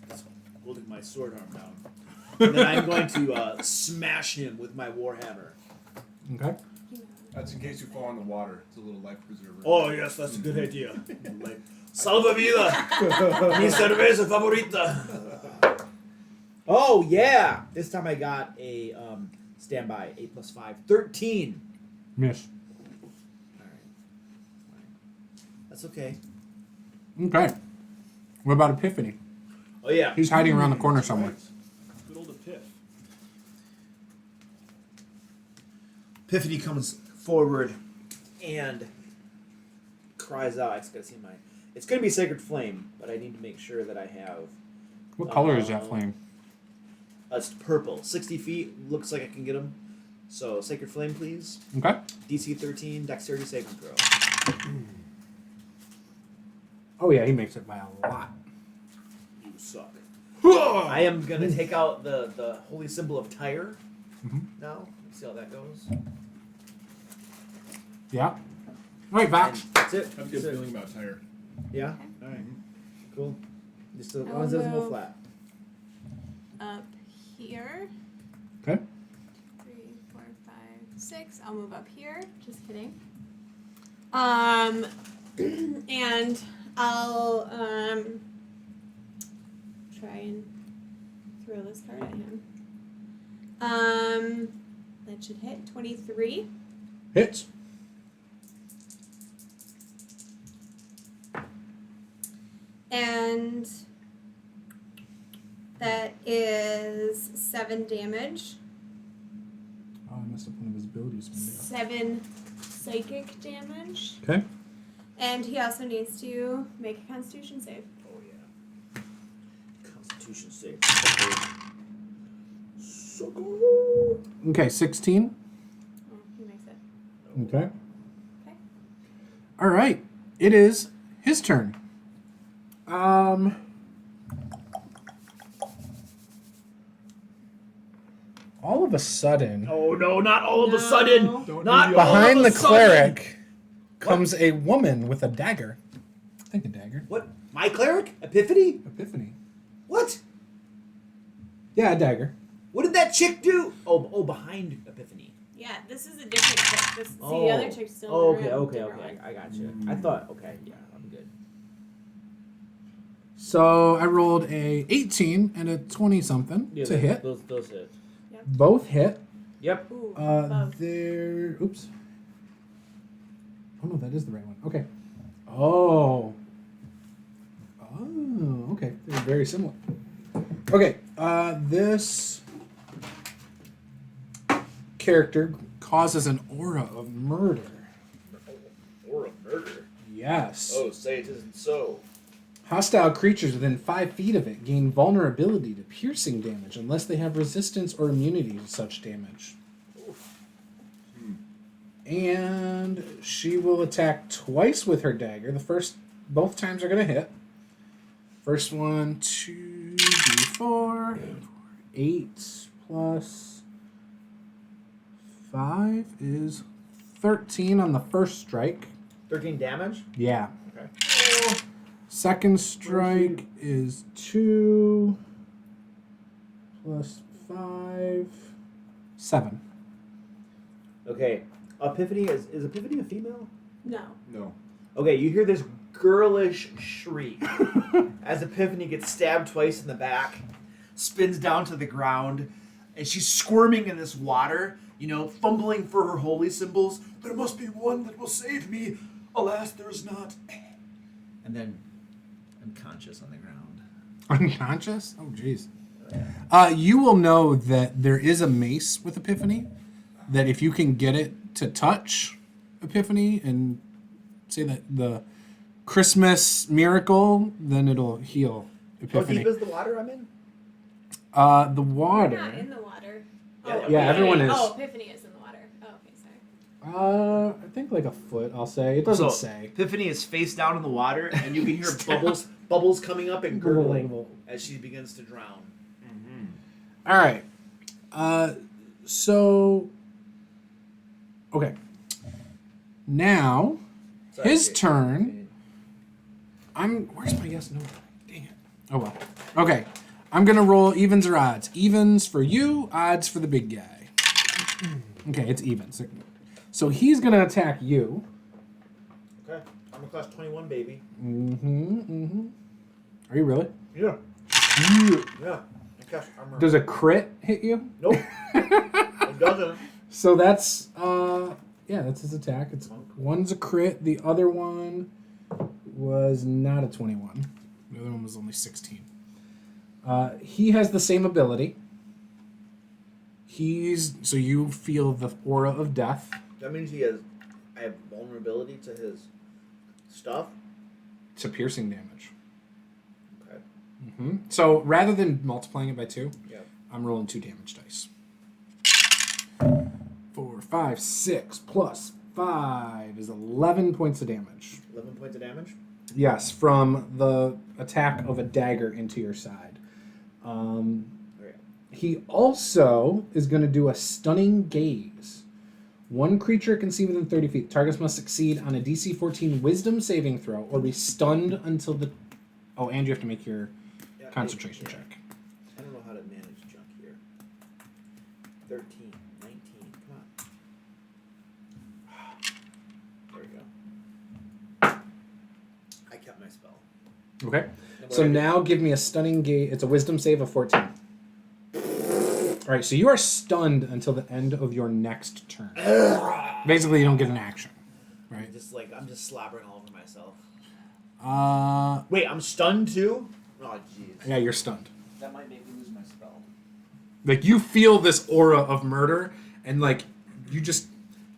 holding my sword arm down. And then I'm going to smash him with my warhammer. Okay. That's in case you fall in the water. It's a little life preserver. Oh yes, that's a good idea. Like, salva vida, mi cerveza favorita. Oh yeah, this time I got a standby 8 + 5, 13. Miss. All right, that's okay. Okay. What about Epiphany? Oh yeah, He's hiding around the corner somewhere. Good old Epiph. Epiphany comes forward and cries out. I just gotta see my. It's gonna be Sacred Flame, but I need to make sure that I have. What color is that flame? It's purple. 60 feet. Looks like I can get him. So Sacred Flame, please. Okay. DC 13, Dexterity saving throw. Oh yeah, he makes it by a lot. You suck. I am gonna take out the holy symbol of Tyre now. Let's see how that goes. Yeah. Right, back. And that's it. I have a good That's it. feeling about Tyre. Yeah? Alright. Cool. Just as I long as it doesn't will go move. flat. Up here. Okay. 3, 4, 5, 6. I'll move up here. Just kidding. And I'll try and throw this card at him. That should hit 23. Hits. And that is 7 damage. Oh, I messed up one of his abilities. 7 psychic damage. Okay. And he also needs to make a Constitution save. Oh yeah. Constitution save. Okay, 16. Oh, he makes it. Okay. Okay. All right. It is his turn. All of a sudden, Oh no, not all of a No. sudden! Don't Not do the all behind of a the sudden! cleric comes a woman with a dagger. I think a dagger. What? My cleric? Epiphany? Epiphany. What? Yeah, a dagger. What did that chick do? Oh, behind Epiphany. Yeah, this is a different chick. See, Oh. the other chick's still Oh, in the room. okay. Different one. I got you. I thought, okay, yeah, I'm good. So I rolled a 18 and a 20 something to hit. Those hit. Both hit. Yep. Ooh, Uh, both. they're. Oops. Oh no, that is the right one. Okay. Oh. Oh, okay. They're very similar. Okay. This character causes an aura of murder. Or a murder. Yes. Oh, say it isn't so. Hostile creatures within 5 feet of it gain vulnerability to piercing damage unless they have resistance or immunity to such damage. And she will attack twice with her dagger. Both times are going to hit. First one, 2d4. 8 plus 5 is 13 on the first strike. 13 damage? Yeah. Okay. Second strike is 2 plus 5, 7. Okay. Epiphany is Epiphany a female? No. No. Okay, you hear this girlish shriek as Epiphany gets stabbed twice in the back, spins down to the ground, and she's squirming in this water, fumbling for her holy symbols. There must be one that will save me. Alas, there is not. And then unconscious on the ground. Unconscious? Oh, jeez. You will know that there is a mace with Epiphany, that if you can get it to touch Epiphany and say that the Christmas miracle, then it'll heal How Epiphany. deep is the water I'm in? The We're water. not in the water. Yeah, everyone is. Oh, Epiphany is in the water. Oh, okay, sorry. I think like a foot, I'll say. It doesn't say. Epiphany is face down in the water, and you can hear bubbles coming up and gurgling as she begins to drown. All right. So. Okay. Now, Sorry, his Jake. turn. Where's my yes? No. Dang it. Oh well. Okay. I'm gonna roll evens or odds. Evens for you, odds for the big guy. Okay, it's evens. So he's gonna attack you. Okay, I'm a class 21 baby. Are you really? Yeah. Yeah. Okay, I'm Does a crit hit you? Nope. It doesn't. So that's that's his attack. One's a crit. The other one was not a 21. The other one was only 16. He has the same ability. So you feel the aura of death. That means I have vulnerability to his stuff. To piercing damage. Okay. So rather than multiplying it by 2, Yeah. I'm rolling 2 damage dice. 4, 5, 6 plus 5 is 11 points of damage. 11 points of damage. Yes, from the attack of a dagger into your side. Okay. He also is going to do a stunning gaze. One creature can see within 30 feet. Targets must succeed on a DC 14 Wisdom saving throw or be stunned until the... Oh, and you have to make your concentration check. I don't know how to manage junk here. 13, 19, come on. There we go. I kept my spell. Okay. So now give me a stunning gaze. It's a Wisdom save of 14. All right, so you are stunned until the end of your next turn. Basically, you don't get an action, right? I'm just slobbering all over myself. Uh, Wait, I'm stunned too? Oh, jeez. yeah, you're stunned. That might make me lose my spell. Like, you feel this aura of murder, and, like, you just...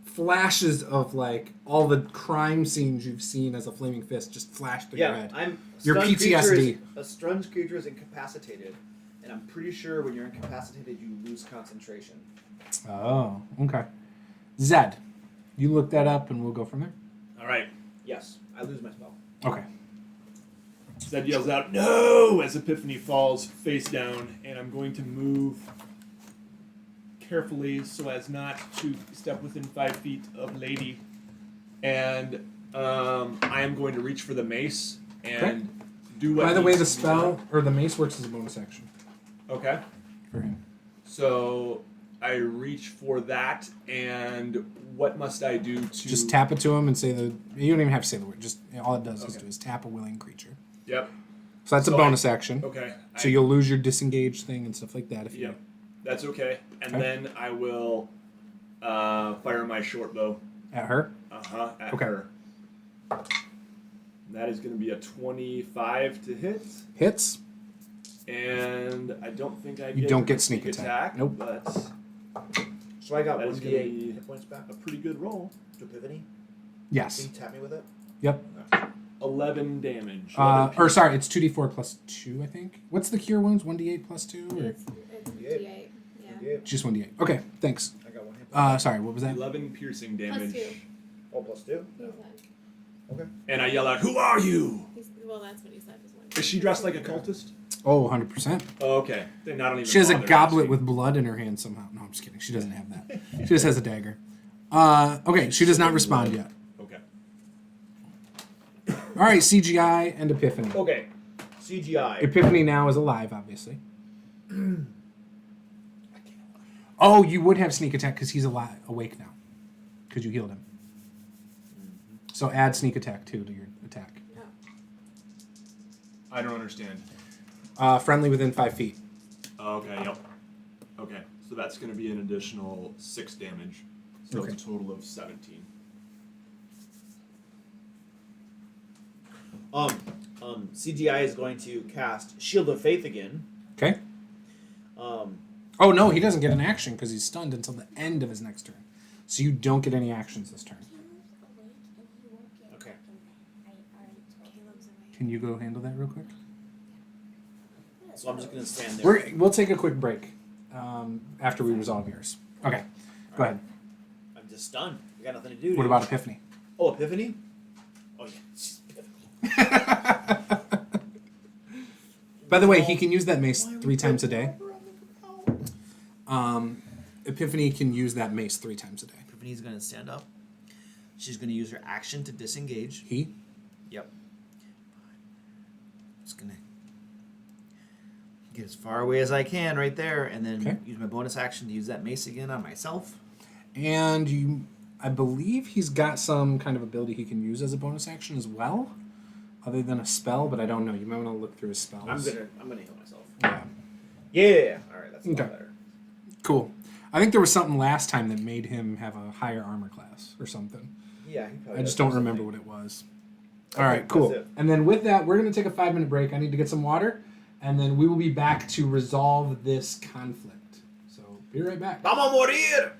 Flashes of, like, all the crime scenes you've seen as a flaming fist just flash through your head. Your PTSD. A stunned creature is incapacitated, and I'm pretty sure when you're incapacitated, you lose concentration. Oh, okay. Zed, you look that up, and we'll go from there. All right. Yes, I lose my spell. Okay. Zed yells out, "No!" as Epiphany falls face down, and I'm going to move carefully so as not to step within 5 feet of Lady. And I am going to reach for the mace and do what... By the way, the needs to be spell, done. or the mace works as a bonus action Okay. for him. So I reach for that, and what must I do to... Just tap it to him and say the... You don't even have to say the word. Just all it does is tap a willing creature. Yep. So that's a bonus action. Okay. So you'll lose your disengage thing and stuff like that if you... Yep. That's okay. And then I will fire my short bow. At her? Uh-huh, at Okay. her. That is going to be a 25 to hit. Hits. And I don't think I You don't get sneak attack. Nope. But So I got That 1d8 is gonna be hit points back. a pretty good roll. To Epiphany? Yes. Can you tap me with it? Yep. 11 damage. Or sorry, it's 2d4 plus 2, I think. What's the cure wounds? 1d8 plus 2? Or It's D8. Yeah. just 1d8. Okay, thanks. I got 1 hit point. Sorry, what was that? 11 piercing damage. Plus 2. Oh, plus 2? He said. Okay. And I yell out, "Who are you?" Well, that's what he said. Is she dressed like a cultist? Oh, 100%. Oh, okay. Then I don't even She has a bother goblet asking. with blood in her hand somehow. No, I'm just kidding. She doesn't have that. She just has a dagger. Okay, she does not respond yet. Okay. All right, CGI and Epiphany. Okay. CGI. Epiphany now is alive, obviously. Oh, you would have sneak attack because he's alive, awake now, because you healed him. So add sneak attack too to your attack. I don't understand. Friendly within 5 feet. Okay, yep. Okay, so that's going to be an additional 6 damage. So Okay. it's a total of 17. CGI is going to cast Shield of Faith again. Okay. Um, Oh no, he doesn't get an action because he's stunned until the end of his next turn. So you don't get any actions this turn. okay. Caleb's awake. Can you go handle that real quick? So I'm just going to stand there. We'll take a quick break after we resolve yours. Okay, go ahead. I'm just stunned. I got nothing to do. What about Epiphany? Oh, Epiphany? Oh, yeah. She's Epiphany. By the way, he can use that mace 3 times a day. Epiphany can use that mace 3 times a day. Epiphany's going to stand up. She's going to use her action to disengage. He? Yep. Just going to get as far away as I can right there, and then Okay. use my bonus action to use that mace again on myself. And you, I believe he's got some kind of ability he can use as a bonus action as well, other than a spell, but I don't know. You might want to look through his spells. I'm gonna heal myself. Yeah. Yeah. All right, that's a lot Okay. better. Cool. I think there was something last time that made him have a higher armor class or something. Yeah, he probably I does just don't have remember something. what it was. Okay, All right, cool. that's it. And then with that, we're going to take a 5-minute break. I need to get some water, and then we will be back to resolve this conflict. So be right back. Vamos a morir!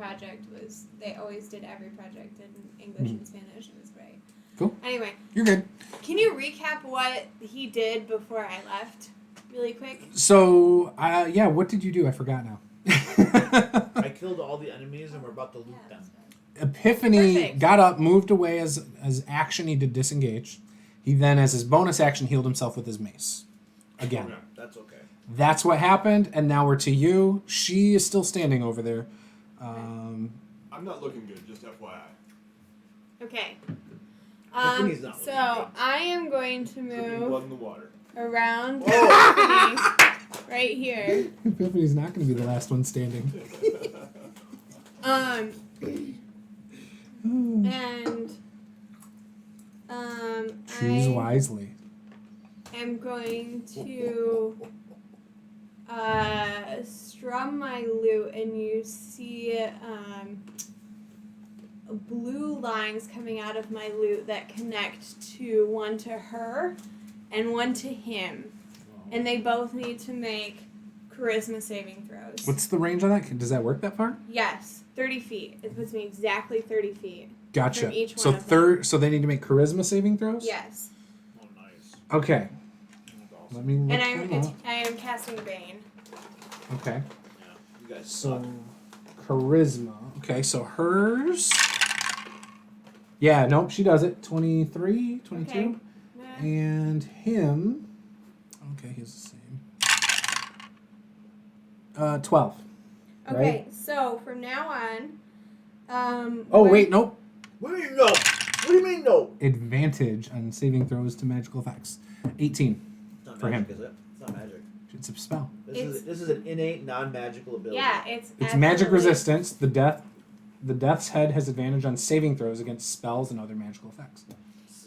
project was they always did every project in English and Spanish. It was great. Cool. Anyway, You're good. can you recap what he did before I left, really quick? So, yeah, what did you do? I forgot now. I killed all the enemies and we're about to loot them. Epiphany Perfect. got up, moved away as action. He did disengage. He then, as his bonus action, healed himself with his mace. Again. Okay. That's okay. That's what happened, and now we're to you. She is still standing over there. I'm not looking good, just FYI. Okay. Tiffany's not So looking good. I am going to Dripping move blood in the water. around Oh. Tiffany right here. Epiphany's not going to be the last one standing. And Choose I wisely. am going to strum my lute, and you see blue lines coming out of my lute that connect to one to her and one to him, and they both need to make charisma saving throws. What's the range on that? Does that work that far? Yes, 30 feet. It puts me exactly 30 feet. Gotcha. From each So one of them. so they need to make charisma saving throws? Yes. Oh, nice. Okay. That's awesome. Let me look And them up. I am casting Bane. Okay. Yeah. You guys So suck. charisma. Okay, so hers. Yeah, nope, she does it. 23, 22. Okay. And him. Okay, he's the same. 12. Okay, Right? so from now on, Oh, we're- wait, nope. What do you know? What do you mean no? Advantage on saving throws to magical effects. 18. It's not For magic, him. is it? It's not magic. It's a spell. This is an innate, non-magical ability. Yeah, it's Magic absolutely- resistance. The Death's Head has advantage on saving throws against spells and other magical effects.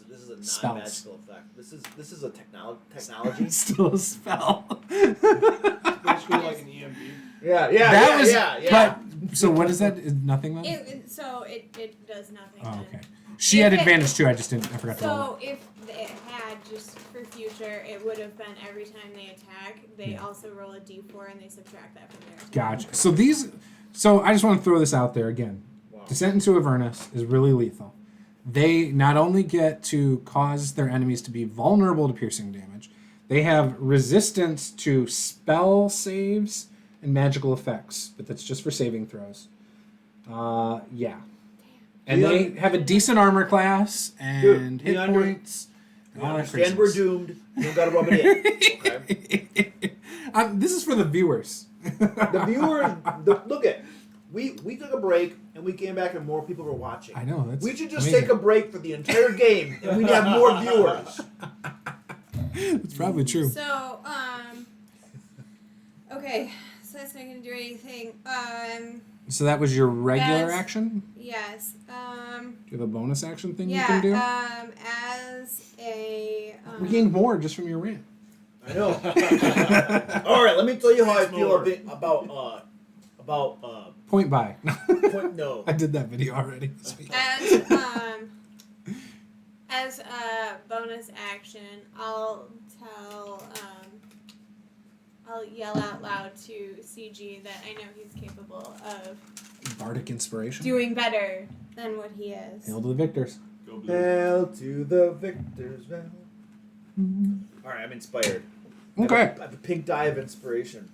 This is a Spells. non-magical effect. This is a technology. It's still a spell. Basically like an EMP. Yeah, But so what is that? Is nothing then? It does nothing. Oh, then. okay. She had advantage too. I just didn't. I forgot to roll. So if it had, just for future, it would have been every time they attack, they also roll a d4 and they subtract that from there. Gotcha. So I just want to throw this out there again. Wow. Descent into Avernus is really lethal. They not only get to cause their enemies to be vulnerable to piercing damage, they have resistance to spell saves and magical effects, but that's just for saving throws. Yeah. And Leon- they have a decent armor class and Dude, hit Leon, points. We and all that understand we're craziness. doomed. You don't gotta rub it in. Okay? This is for the viewers. The viewers, look at. We took a break and we came back and more people were watching. I know. That's We should just amazing. take a break for the entire game and we'd have more viewers. It's probably true. So, okay, so that's not gonna do anything. So that was your regular That's- action? Yes. Do you have a bonus action thing Yeah. you can do? As a. We gained more just from your rant. I know. All right, let me tell you how I feel More. a bit about Point by. no. I did that video already this week. As a bonus action, I'll yell out loud to CG that I know he's capable of Bardic inspiration. doing better than what he is. Hail to the victors. Go blue. Hail to the victor's vow. All right, I'm inspired. Okay. I have a pink dye of inspiration.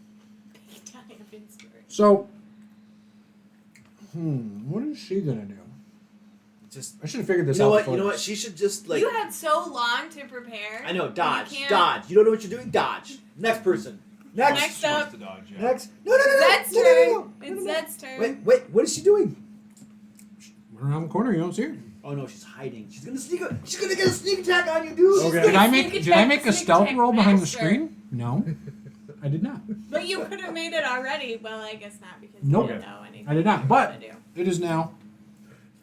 Kind of inspiration. So, what is she gonna do? Just I should have figured this you know out what? before You know what? this. She should just like. You had so long to prepare. I know. Dodge. You can't- Dodge. You don't know what you're doing. Dodge. Next person. Next. Next She wants up. to dodge, yeah. Next. No. Zed's No, turn. no. It's Zed's turn. Wait. What is she doing? Went around the corner, you don't see her. Oh no, she's hiding. She's gonna sneak. She's gonna get a sneak attack on you, dude. Okay. gonna Did I sneak make attack- a sneak stealth attack roll behind the master. screen? No, I did not. But you could have made it already. Well, I guess not because Nope. you didn't know anything. I did not, you but- were gonna do. It is now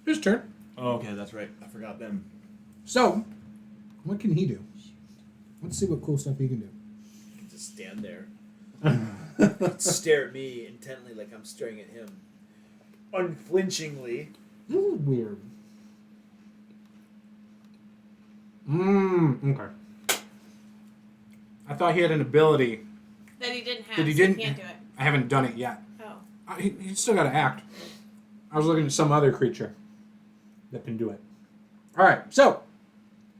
his turn. Oh, okay, that's right. I forgot them. So, what can he do? Let's see what cool stuff he can do. Just stand there. Stare at me intently like I'm staring at him. Unflinchingly. This is weird. Okay. I thought he had an ability. That he didn't have. That he so didn't- He can't do it. I haven't done it yet. Oh. He's still got to act. I was looking at some other creature that can do it. All right, so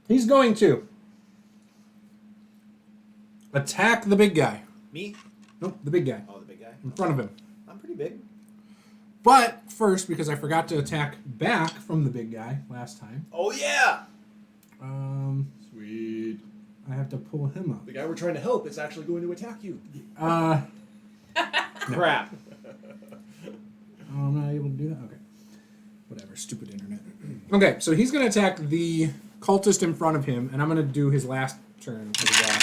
he's going to attack the big guy. Me? Nope, the big guy Oh, the big guy. in front of him. I'm pretty big. But first, because I forgot to attack back from the big guy last time, Oh yeah. Sweet. I have to pull him up. The guy we're trying to help is actually going to attack you. Crap. Oh, I'm not able to do that? Okay. Whatever, stupid internet. Okay, so he's going to attack the cultist in front of him, and I'm going to do his last turn as well.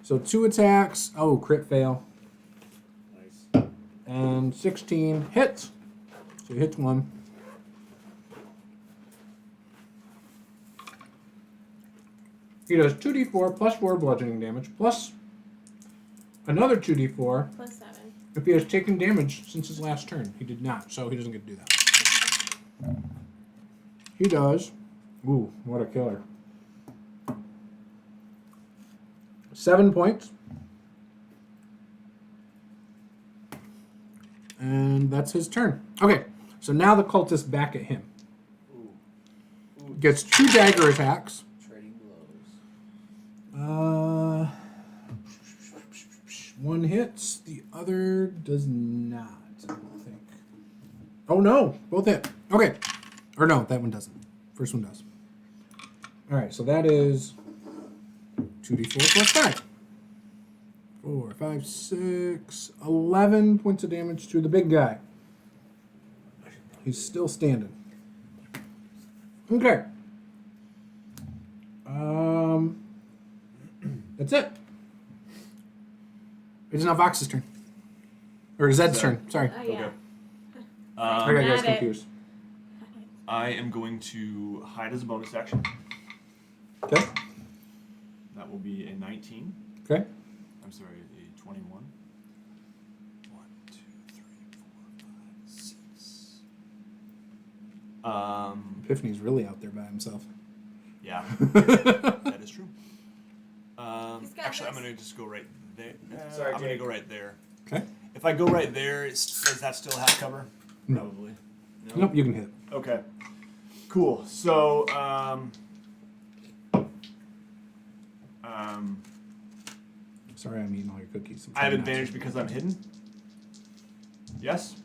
So 2 attacks. Oh, crit fail. Nice. And 16 hits. So he hits 1. He does 2d4 plus 4 bludgeoning damage, plus another 2d4 Plus 7. if he has taken damage since his last turn. He did not, so he doesn't get to do that. He does. Ooh, what a killer. 7 points. And that's his turn. Okay, so now the cultist back at him. Ooh. Gets 2 dagger attacks. Trading blows. One hits, the other does not, I don't think. Oh no, both hit. Okay. Or no, that one doesn't. First one does. Alright, so that is 2d4 plus 5. 4, 5, 6, 11 points of damage to the big guy. He's still standing. Okay. That's it. It's now Vox's turn. Or Zed's turn. Sorry. Oh, yeah. I got you guys Got it. confused. I am going to hide as a bonus action. Okay. That will be a 19. Okay. I'm sorry, a 21. 1, 2, 3, 4, 5, 6. Epiphany's really out there by himself. Yeah, that is true. He's got Actually, I'm this. going to just go right there. Sorry, I'm going to Jake. go right there. Okay. If I go right there, does that still have cover? No. Probably. Nope, you can hit. Okay. Cool. So, Sorry, I'm eating all your cookies. I have advantage because I'm hidden. Yes.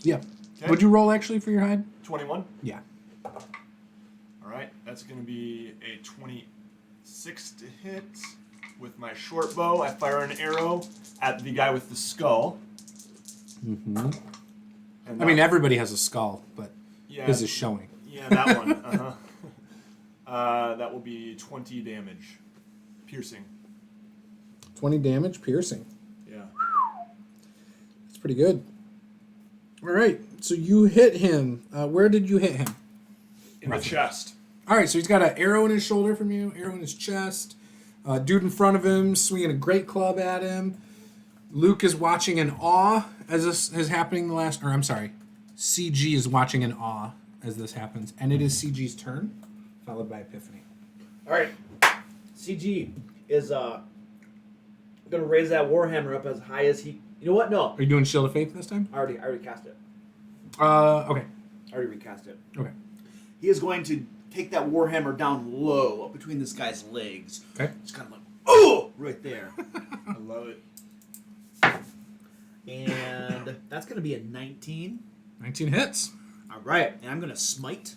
Yeah. Okay. Would you roll actually for your hide? 21. Yeah. All right. That's going to be a 26 to hit with my short bow. I fire an arrow at the guy with the skull. Mm-hmm. And I mean, everybody has a skull, but yeah, his is showing. Yeah, that one. That will be 20 damage, piercing. 20 damage, piercing. Yeah. That's pretty good. All right, so you hit him. Where did you hit him? In the chest. All right, so he's got an arrow in his shoulder from you, arrow in his chest. Dude in front of him swinging a great club at him. Luke is watching in awe as this is happening. CG is watching in awe as this happens, and it is CG's turn, followed by Epiphany. All right. CG is gonna raise that warhammer up as high as he. You know what? No, Are you doing Shield of Faith this time? I already cast it. Okay. I already recast it. Okay. He is going to take that warhammer down low, up between this guy's legs. Okay. It's kind of like, oh, right there. I love it. And that's gonna be a 19. 19 hits. All right, and I'm gonna smite.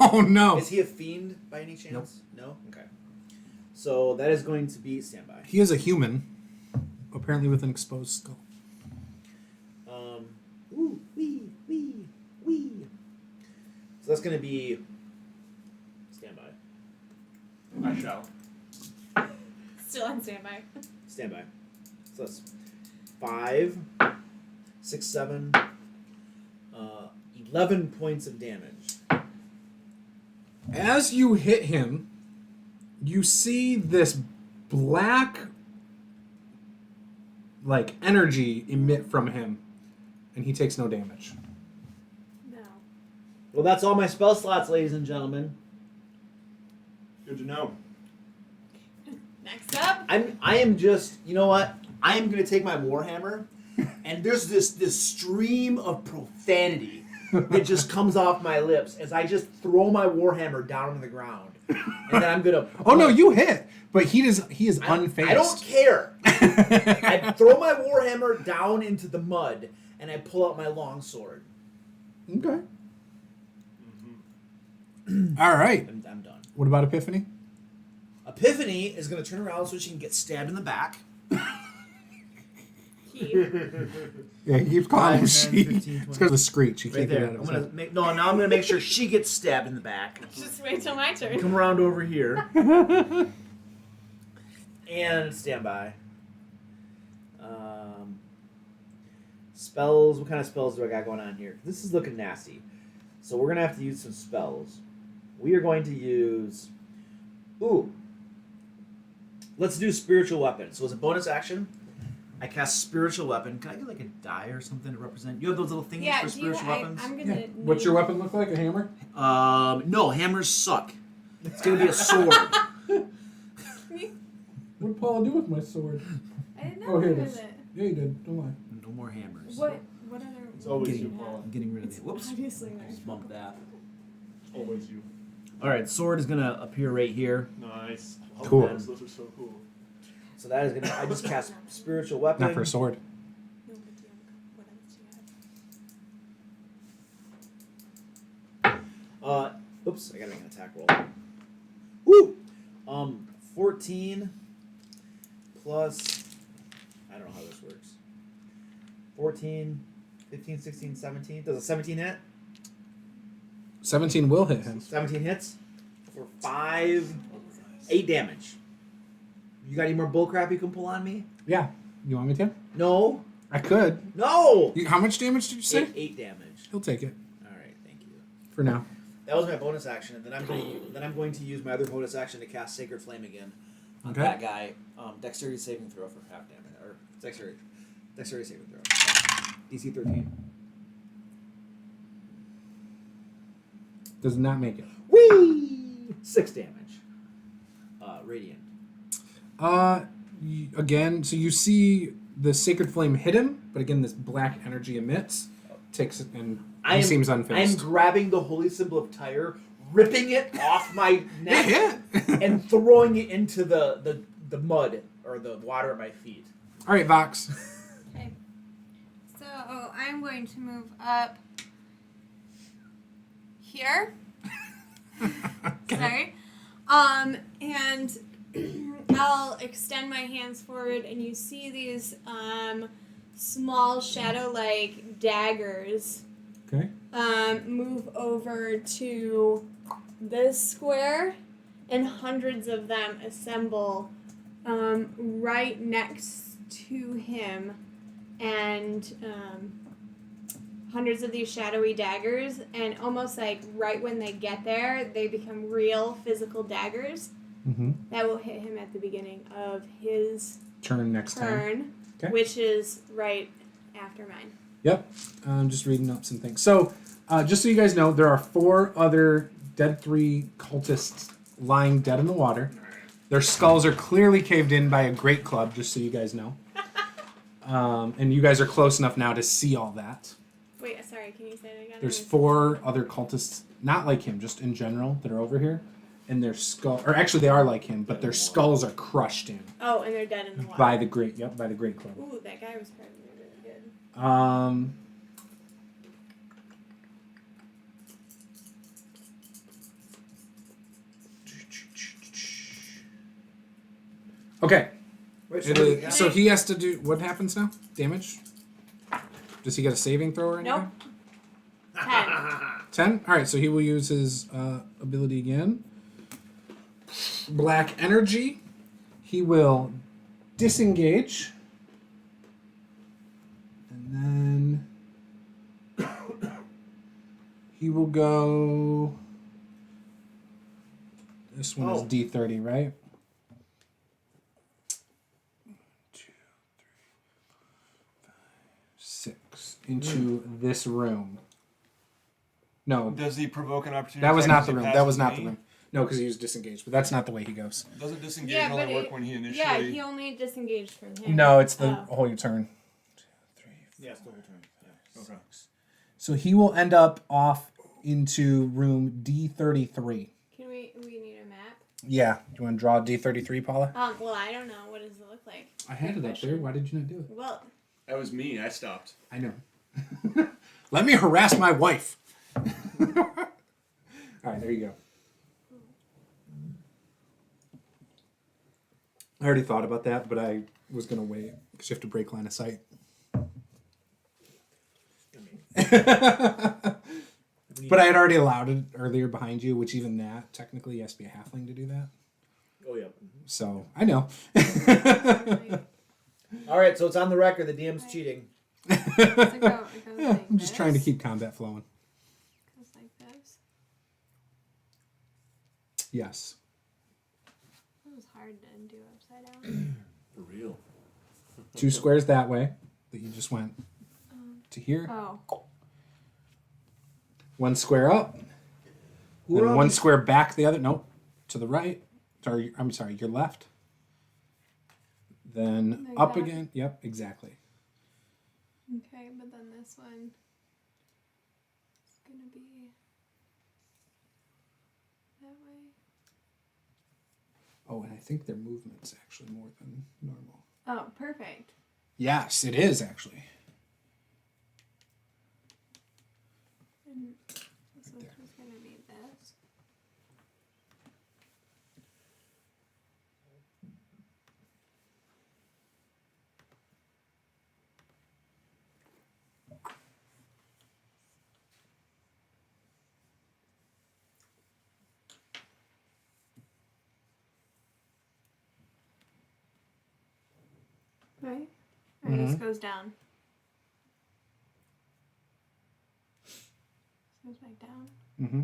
Oh no. Is he a fiend by any chance? No. Okay. So that is going to be standby. He is a human, apparently with an exposed skull. Ooh, wee. So that's gonna be standby. I shall. Still on standby. Standby. So that's 5, 6, 7, 11 points of damage. As you hit him, you see this black, energy emit from him, and he takes no damage. No. Well, that's all my spell slots, ladies and gentlemen. Good to know. Next up. I am just, you know what? I am going to take my warhammer, and there's this stream of profanity that just comes off my lips as I just throw my warhammer down on the ground, and then I'm gonna. Oh no, you hit, but he is unfazed. I don't care. I throw my warhammer down into the mud, and I pull out my long sword. Okay. All right. I'm done. What about Epiphany? Epiphany is gonna turn around so she can get stabbed in the back. Yeah, he keeps calling him 5, 10, she. 15, It's 20. because of the screech. He Right can't get there. out of I'm his gonna head. make now. I'm gonna make sure she gets stabbed in the back. Just wait till my turn. Come around over here and stand by. Spells. What kind of spells do I got going on here? This is looking nasty. So we're gonna have to use some spells. We are going to use. Ooh. Let's do spiritual weapon. So as a bonus action, I cast spiritual weapon. Can I get like a die or something to represent? You have those little thingies Yeah, for do you, spiritual weapons? I'm gonna. Yeah. What's your weapon look like? A hammer? No, hammers suck. It's gonna be a sword. What did Paula do with my sword? I didn't know Oh, here it what is. was it. Yeah, you did. Don't lie. No more hammers. What other? It's always Getting- you, Paula. I'm getting rid of it. Whoops. Obviously, Just bump that. Always you. All right, sword is gonna appear right here. Nice. Love Cool. those. Those are so cool. So that is gonna. I just cast spiritual weapon. Not for a sword. No, but do you have, what else do you have? Oops, I gotta make an attack roll. Woo! 14 plus. I don't know how this works. 14, 15, 16, 17. Does a 17 hit? 17 will hit him. 17 hits for 8 damage. You got any more bullcrap you can pull on me? Yeah. You want me to? No. I could. No. How much damage did you say? 8 damage. He'll take it All right, thank you. for now. That was my bonus action, and then I'm going to use my other bonus action to cast Sacred Flame again on Okay. that guy. Dexterity saving throw for half damage, or dexterity saving throw. DC 13. Does not make it. Whee! 6 damage. Radiant. Again, so you see the sacred flame hit him, but again, this black energy emits, takes it, and he seems I'm unfazed. grabbing the holy symbol of Tyre, ripping it off my neck, Yeah. and throwing it into the mud or the water at my feet. All right, Vox. Okay. So I'm going to move up here. Sorry. And I'll extend my hands forward, and you see these small shadow-like daggers Okay. move over to this square, and hundreds of them assemble right next to him, and hundreds of these shadowy daggers, and almost like right when they get there, they become real physical daggers Mm-hmm. that will hit him at the beginning of his Turn next time. turn, Okay. which is right after mine. Yep. I'm just reading up some things. So, just so you guys know, there are 4 other Dead 3 cultists lying dead in the water. Their skulls are clearly caved in by a great club, just so you guys know. And you guys are close enough now to see all that. Wait, sorry, can you say it again? There's 4 other cultists, not like him, just in general, that are over here. And their skull, or actually they are like him, but their skulls are crushed in Oh, and they're dead in the water. by the great club. Ooh, that guy was probably really good. Okay. Wait, So he has to do, what happens now? Damage? Does he get a saving throw or anything? Nope. 10. 10? Alright, so he will use his ability again. Black energy. He will disengage. And then he will go. This one is D30, right? 2, 3, 5, 6 into this room. No, Does he provoke an opportunity? that was attack not as the he room. passes That was not the me? room. No, because he was disengaged, but that's not the way he goes. Doesn't disengage Yeah, only but work when he initially? Yeah, he only disengaged from him. No, it's the Oh. whole your turn. 2, 3, Yeah, it's the whole turn. Yeah. Okay. So he will end up off into room D33. Can we need a map? Yeah. Do you want to draw D33, Paula? Well, I don't know. What does it look like? I had it up there. Why did you not do it? Well, That was me. I stopped. I know. Let me harass my wife. All right, there you go. I already thought about that, but I was going to wait because you have to break line of sight. But I had already allowed it earlier behind you, which even that, technically, has to be a halfling to do that. Oh, yeah. So, I know. All right, so it's on the record. The DM's cheating. does it go Yeah, like I'm just trying to this? keep combat flowing. Goes like this. Yes. That was hard to do upside down. For real. 2 squares that way that you just went to here. Oh. 1 square up. We're Then on 1 the- square back the other. Nope. To the right. Sorry, I'm sorry, your left. Then Like up that? again. Yep, exactly. Okay, but then this one is gonna be that way. Oh, and I think their movement's actually more than normal. Oh, perfect. Yes, it is actually. And this Right there. one's just gonna be this. Right? Or this Mhm. goes down. This goes back down. Mm-hmm.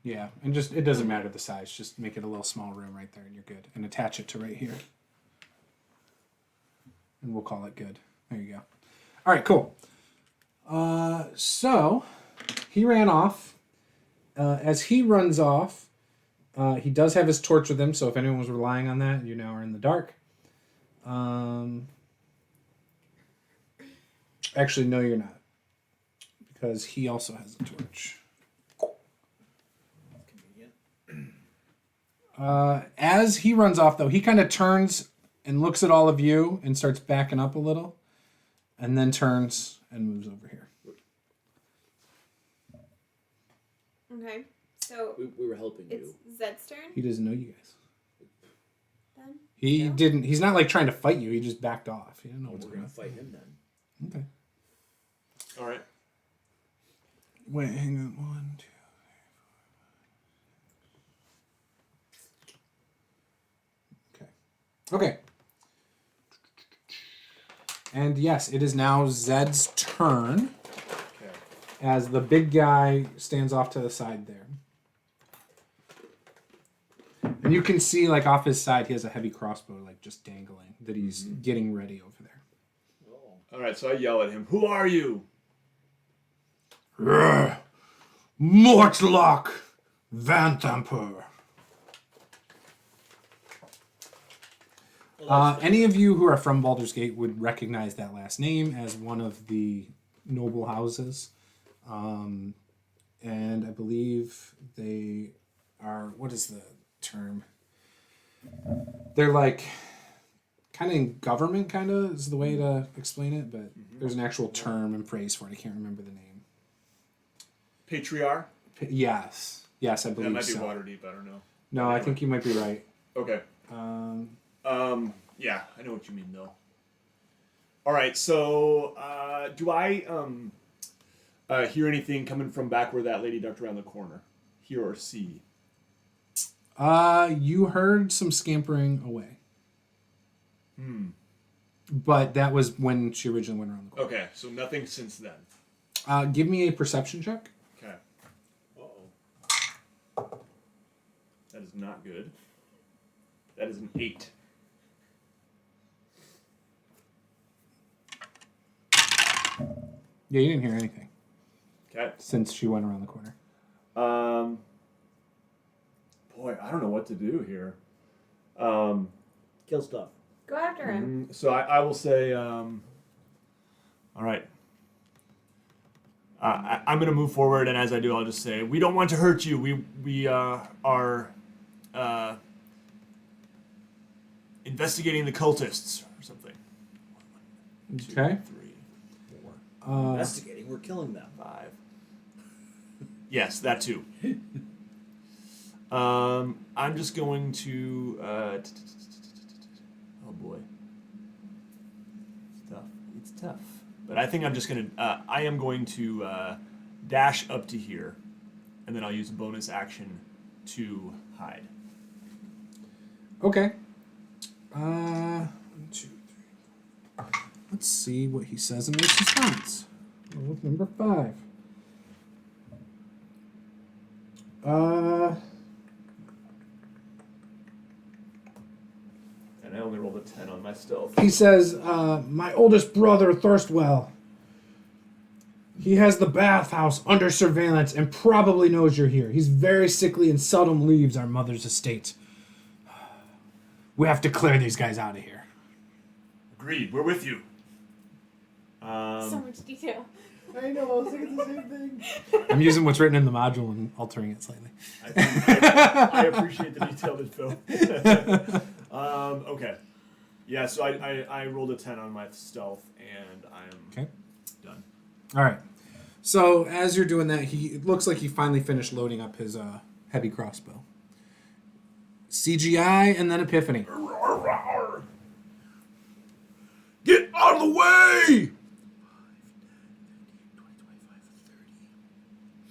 Yeah, and just it doesn't matter the size. Just make it a little small room right there, and you're good. And attach it to right here, and we'll call it good. There you go. All right, cool. So he ran off. As he runs off, he does have his torch with him. So if anyone was relying on that, you now are in the dark. Actually, no, you're not, because he also has a torch. Convenient. As he runs off, though, he kind of turns and looks at all of you and starts backing up a little, and then turns and moves over here. Okay. So We were helping it's you. Zed's turn He doesn't know you guys. then? He No? didn't. He's not like trying to fight you. He just backed off. He didn't know Oh, what's we're going gonna fight him then. on. Okay. All right. Wait, hang on. 1, 2. Okay. And yes, it is now Zed's turn Okay. as the big guy stands off to the side there. And you can see, like, off his side, he has a heavy crossbow, like, just dangling, that he's getting ready over there. Oh. All right. So I yell at him. Who are you? Mortlock Vanthamper. Any of you who are from Baldur's Gate would recognize that last name as one of the noble houses. And I believe they are, what is the term? They're like, kind of in government, kind of, is the way to explain it, but there's an actual term and phrase for it. I can't remember the name. Patriarch. Yes. Yes, I That believe might be so. Waterdeep. I don't know. No, I think you might be right. Okay. Um, Yeah, I know what you mean though. All right. So do I hear anything coming from back where that lady ducked around the corner? Hear or see? you heard some scampering away. But that was when she originally went around the corner. Okay. So nothing since then. Give me a perception check. Okay. Uh-oh. That is not good. That is an 8. Yeah, you didn't hear anything Okay. since she went around the corner. boy, I don't know what to do here. Kill stuff. Go after him. So I will say, all right. I'm going to move forward, and as I do, I'll just say, we don't want to hurt you. We are investigating the cultists or something. 1, 2, Okay. 3, 4, Investigating. We're killing them. 5. Yes, that too. I'm just going to. Oh boy, it's tough. It's tough. But I think I'm just gonna. I am going to dash up to here, and then I'll use a bonus action to hide. Okay. 1, 2, 3. Let's see what he says in his response. Rule number 5. And I only rolled a 10 on my stealth. He says, my oldest brother, Thirstwell. He has the bathhouse under surveillance and probably knows you're here. He's very sickly and seldom leaves our mother's estate. We have to clear these guys out of here. Agreed. We're with you. So much detail. I know. I was thinking the same thing. I'm using what's written in the module and altering it slightly. I appreciate the detailed info. Okay. Yeah, so I rolled a 10 on my stealth, and I'm done. All right. So as you're doing that, it looks like he finally finished loading up his heavy crossbow. CGI and then Epiphany. Get out of the way! 20, 25,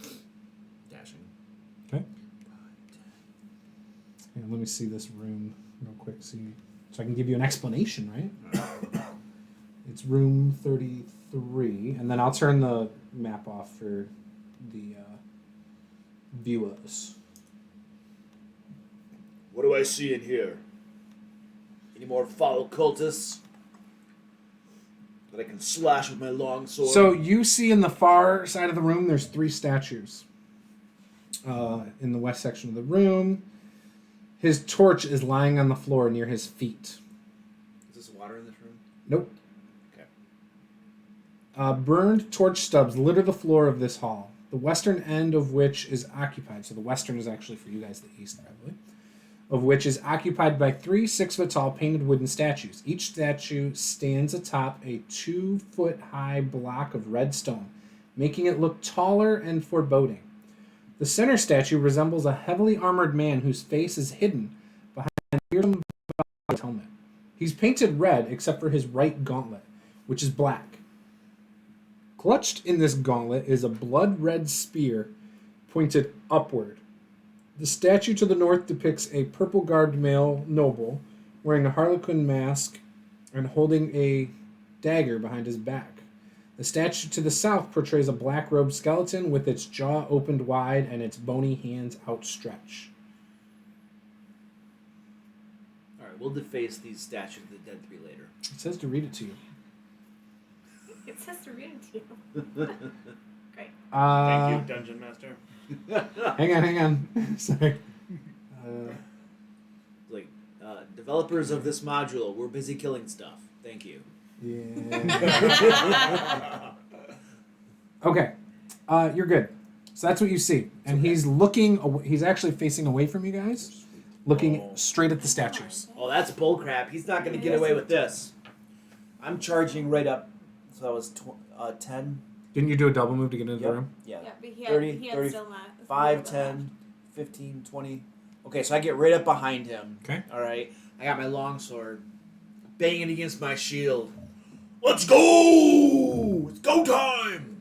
30. Dashing. Okay. And let me see this room real quick. So I can give you an explanation, right? It's room 33, and then I'll turn the map off for the viewers. What do I see in here? Any more foul cultists that I can slash with my long sword? So you see in the far side of the room, there's 3 statues. In the west section of the room, his torch is lying on the floor near his feet. Is this water in this room? Nope. Okay. Burned torch stubs litter the floor of this hall, the western end of which is occupied. So the western is actually for you guys, the east probably. Of which is occupied by 3 6-foot-tall painted wooden statues. Each statue stands atop a 2-foot-high block of red stone, making it look taller and foreboding. The center statue resembles a heavily armored man whose face is hidden behind a fearsome helmet. He's painted red except for his right gauntlet, which is black. Clutched in this gauntlet is a blood-red spear pointed upward. The statue to the north depicts a purple-garbed male noble wearing a harlequin mask and holding a dagger behind his back. The statue to the south portrays a black-robed skeleton with its jaw opened wide and its bony hands outstretched. Alright, we'll deface these statues of the dead 3 later. It says to read it to you. It says to read it to you. Great. Thank you, Dungeon Master. Hang on. Sorry. Developers of this module, we're busy killing stuff. Thank you. Yeah. Okay. You're good. So that's what you see. And Okay. he's looking, he's actually facing away from you guys, looking straight at the statues. Oh, that's bullcrap. He's not going to get away with this. I'm charging right up. So that was 10. Didn't you do a double move to get into the Yep. room? Yeah. Yeah, but 30, he had 30, still not. 5, 10, 15, 20. Okay, so I get right up behind him. Okay. All right. I got my longsword banging against my shield. Let's go! It's go time!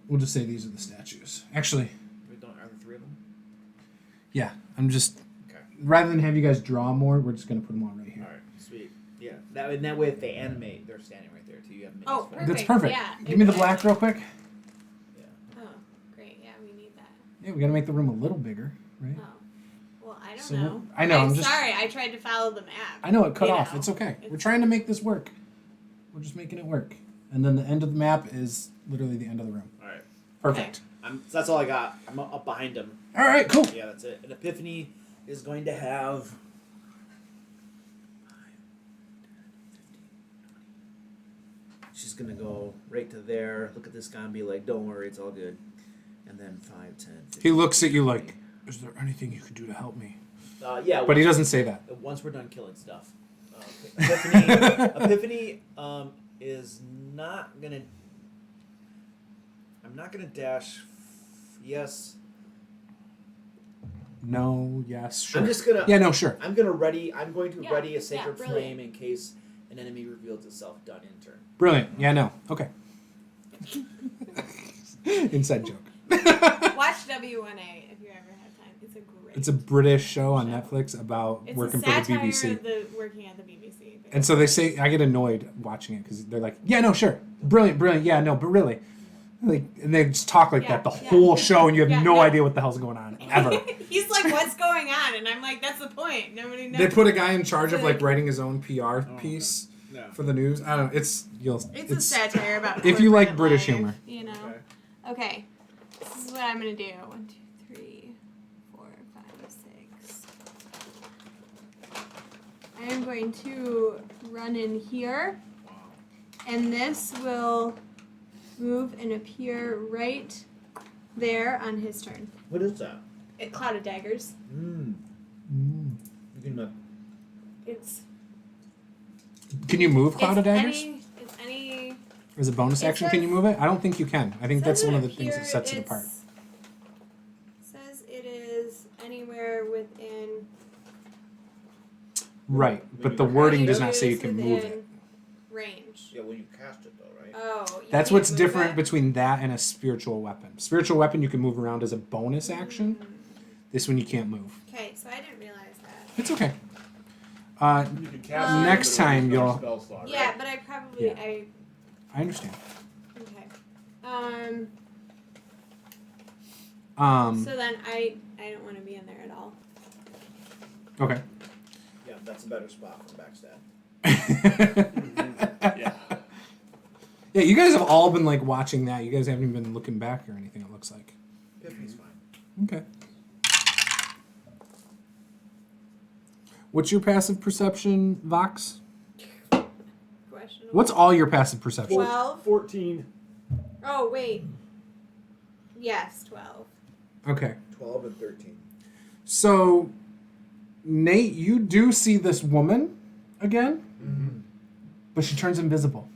We'll just say these are the statues. Actually, Wait, are there 3 of them? yeah, I'm just, Okay. rather than have you guys draw more, we're just going to put them all right here. All right, sweet. Yeah, that way if they animate, they're standing right there too. You have minis Oh, for perfect. That's perfect. Yeah, Give me the exactly. black real quick. Yeah. Oh, great. Yeah, we need that. Yeah, we got to make the room a little bigger, right? Oh. Well, I don't So know. I know, I'm just- sorry. I tried to follow the map. I know it cut You off. know, It's okay. We're it's- trying to make this work. We're just making it work. And then the end of the map is literally the end of the room. All right. Perfect. I'm that's all I got. I'm up behind him. All right, cool. Yeah, that's it. And Epiphany is going to have. She's gonna go right to there. Look at this guy and be like, "Don't worry, it's all good." And then 5, 10, 15. He looks at you like, "Is there anything you could do to help me?" Yeah, But he doesn't say that. Once we're done killing stuff, Epiphany is not gonna. I'm not gonna dash. Yes. No. Yes. Sure. I'm just gonna. Yeah. No. Sure. I'm going to ready Yeah, a sacred brilliant. flame in case an enemy reveals itself. Done in turn. Brilliant. Yeah. No. Okay. Inside joke. Watch W1A if you ever have time. It's a great. It's a British show on Netflix about It's working a for the satire BBC. of the working at the BBC. And so they say, I get annoyed watching it because they're like, yeah, no, sure. Brilliant, brilliant. Yeah, no, but really. Like, and they just talk like that the whole show and you have no idea what the hell's going on, ever. He's like, what's going on? And I'm like, that's the point. Nobody knows. They put a guy in charge of like writing his own PR piece No. for the news. I don't know. It's a satire about if you like corporate British life, humor. You know. Okay. This is what I'm gonna do. 1, 2, 3, 4, 5, 6. I am going to run in here, and this will move and appear right there on his turn. What is that? Cloud of Daggers. You can. It's. Can you move Cloud of Daggers? It's any. As a bonus It action, can you says- move it? I don't think you can. I think Says that's it one of up the things that here, sets it apart. Says it is anywhere within. Right, but the wording does not say you can move within it. Range. Yeah, when you cast it though, right? Oh. you That's can't what's move different it? between that and a spiritual weapon. Spiritual weapon you can move around as a bonus action. This one you can't move. Okay, so I didn't realize that. It's okay. You can cast it, Next but it time was no you'll- spell slot, Yeah, right? but I probably Yeah. I understand. okay. So then I don't want to be in there at all. Okay. Yeah, that's a better spot for backstab. Yeah. Yeah, you guys have all been like watching that. You guys haven't even been looking back or anything, it looks like. Epiphany's fine. Okay. What's your passive perception, Vox? Questionable. What's all your passive perception? 12? 14. Oh wait. Yes, 12. Okay. 12 and 13. So, Nate, you do see this woman again, but she turns invisible.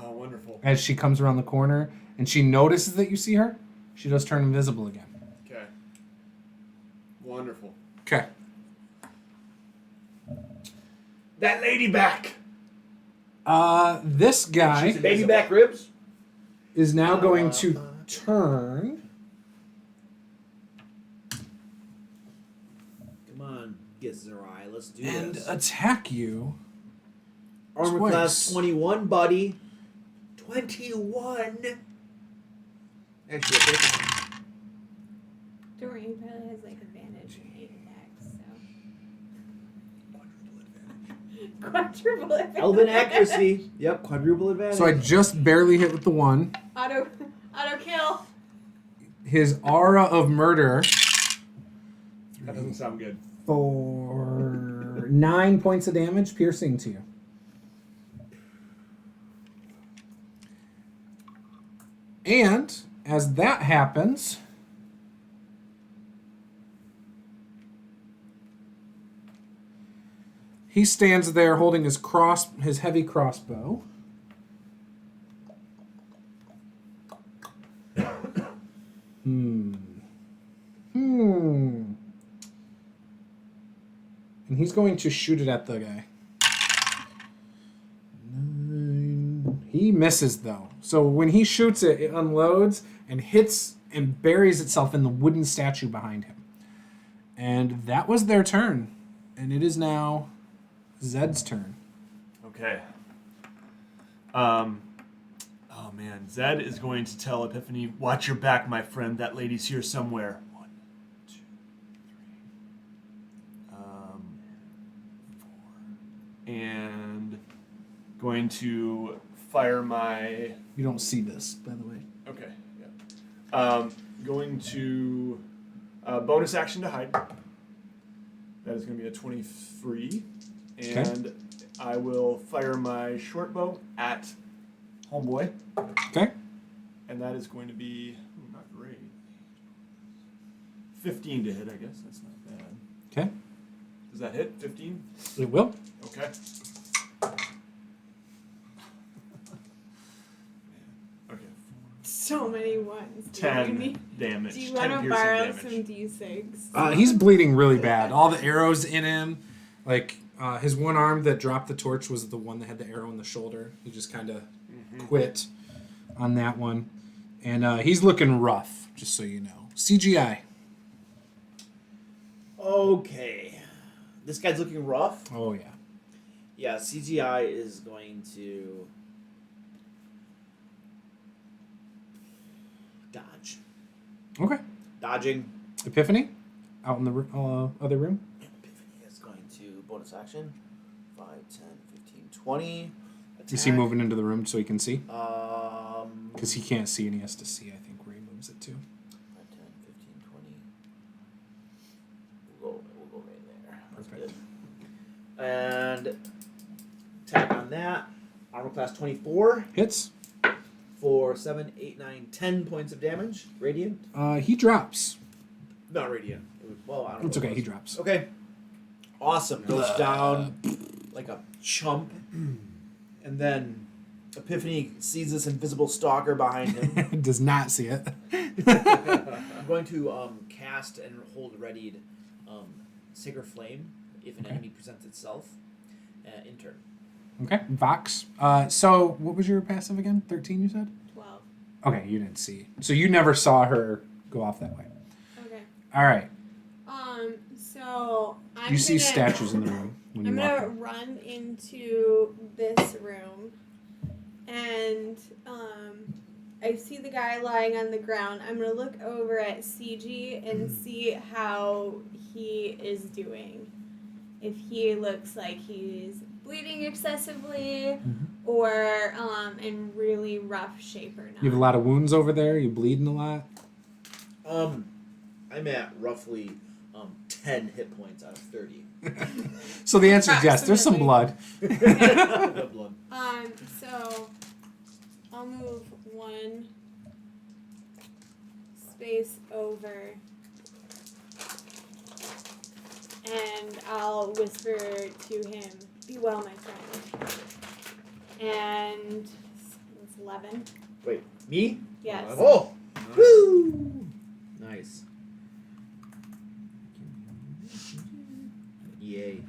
Oh, wonderful. As she comes around the corner and she notices that you see her, she does turn invisible again. Okay. Wonderful. Okay. That lady back. This guy She's Baby back ribs? is now going to turn. Come on, Gizzerai, let's do And this. attack you. Armor twice. class 21, buddy. 21. Actually, I think Don't worry, he probably has like advantage in 8 attacks, so. Quadruple advantage. Elven accuracy. Yep, quadruple advantage. So I just barely hit with the 1. Auto kill. His aura of murder That doesn't sound good. for 9 points of damage, piercing to you. And as that happens, he stands there holding his heavy crossbow. And he's going to shoot it at the guy. 9. He misses though. So when he shoots it, it unloads and hits and buries itself in the wooden statue behind him. And that was their turn. And it is now Zed's turn. Okay. Oh man, Zed is going to tell Epiphany, "Watch your back, my friend. That lady's here somewhere." 1, 2, 3, 4, and going to fire my. You don't see this, by the way. Okay. Yeah. going to bonus action to hide. That is going to be a 23. And I will fire my short bow at Homeboy. Okay. And that is going to be not great. 15 to hit, I guess. That's not bad. Okay. Does that hit? 15? It will. Okay. Okay. So many ones. Do 10 you damage. Do you 10 want to piercing borrow damage. some D6? He's bleeding really bad. All the arrows in him. Like, his one arm that dropped the torch was the one that had the arrow in the shoulder. He just kind of quit on that one. And he's looking rough, just so you know. CGI. Okay. This guy's looking rough. Oh, yeah. Yeah, CGI is going to dodge. Okay. Dodging. Epiphany? Out in the other room? Epiphany is going to bonus action. 5, 10, 15, 20. Attack. Is he moving into the room so he can see? Um, Because he can't see and he has to see, I think, where he moves it to. 5, 10, 15, 20. We'll go right there. That's Perfect. good. And attack on that. Armor class 24 Hits. for 7, 8, 9, 10 points of damage. Radiant? He drops. Not radiant. Well, I don't know. It's what it okay, he was. drops. Okay. Awesome. Goes down like a chump. And then Epiphany sees this invisible stalker behind him. Does not see it. I'm going to cast and hold readied Sacred Flame if an enemy presents itself in turn. Okay, Vox. So, what was your passive again? 13, you said? 12. Okay, you didn't see. So you never saw her go off that way. Okay. All right. So I'm You see gonna, statues in the room when I'm you walk gonna in. run into this room, and I see the guy lying on the ground. I'm gonna look over at CG and see how he is doing. If he looks like he's bleeding excessively, or in really rough shape or not. You have a lot of wounds over there. You bleeding a lot. I'm at roughly 10 hit points out of 30. So the answer is yes. There's some blood. Blood. So I'll move one space over, and I'll whisper to him, "Be well, my friend." And it's 11. Wait, me? Yes. Oh! Woo! Nice. Yay.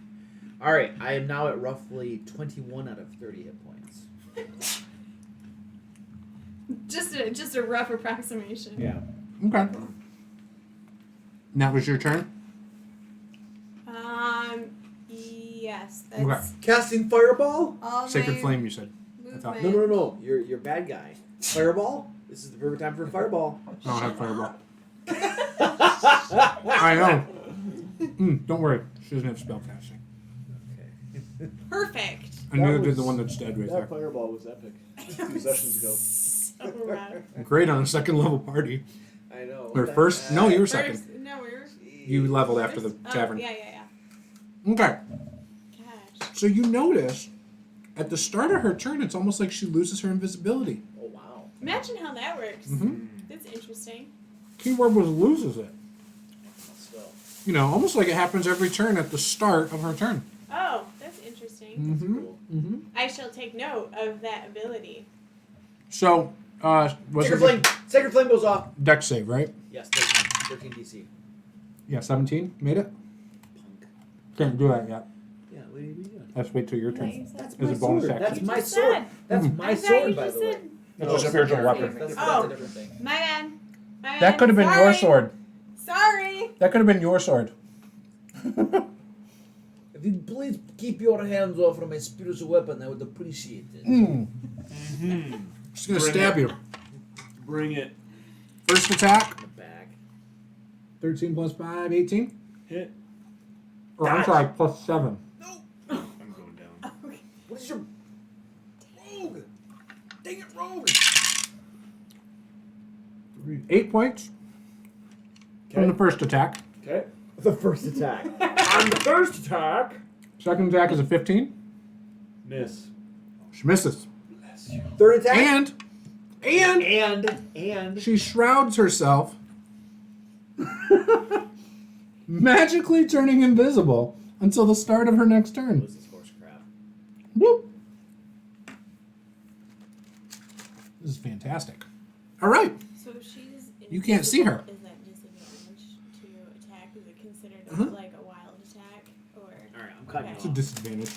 Alright, I am now at roughly 21 out of 30 hit points. Just a rough approximation. Yeah. Okay. And that was your turn? Yes. That's Okay. Casting Fireball? all Sacred my Flame, you said. movement. No. You're bad guy. Fireball? This is the perfect time for a fireball. I don't have fireball. I know. Don't worry. She doesn't have spellcasting. Okay. Perfect. And neither did the one that's dead right That there. fireball was epic. 2 sessions ago. So rough. Great on a second level party. I know. Or first? No, you were second. First, no, we were. You leveled after the Oh, tavern. yeah. Okay. Gosh. So you notice at the start of her turn, it's almost like she loses her invisibility. Oh, wow. Imagine how that works. Mm-hmm. That's interesting. Keyword was loses it. So, You know, almost like it happens every turn at the start of her turn. Oh, that's interesting. Mm-hmm. cool. Mm-hmm. I shall take note of that ability. So, was Sacred it Flame! Sacred Flame goes off. dex save, right? Yes, 13 DC. Yeah, 17. Made it? Punk. Can't do that yet. Yeah, what are you doing? Let's wait till your What turn. you said. That's Is my it bonus sword. action? That's You my just sword. said. That's Mhm. my I thought sword, you by just the way. said- It's just a spiritual that's weapon. That's Oh. a different thing. My bad. My That bad. could have been your sword. Sorry. That could have been your sword. If you'd please keep your hands off from my spiritual weapon, I would appreciate it. Just gonna Bring stab it. you. Bring it. First attack, In the back. 13 plus 5, 18. Hit. Or I'm sorry, plus 7. I'm going down. What is your... Rogue! Dang it, Rogue! 8 points. From the first attack. Okay. The first attack. On the first attack. Second attack is a 15. Miss. She misses. Bless you. Third attack. And she shrouds herself, magically turning invisible until the start of her next turn. This is horse crap. Whoop. This is fantastic. All right. So if she's You can't see her. Is that disadvantage to attack? Is it considered like a wild attack? Or All right, I'm cutting It's a you off. disadvantage.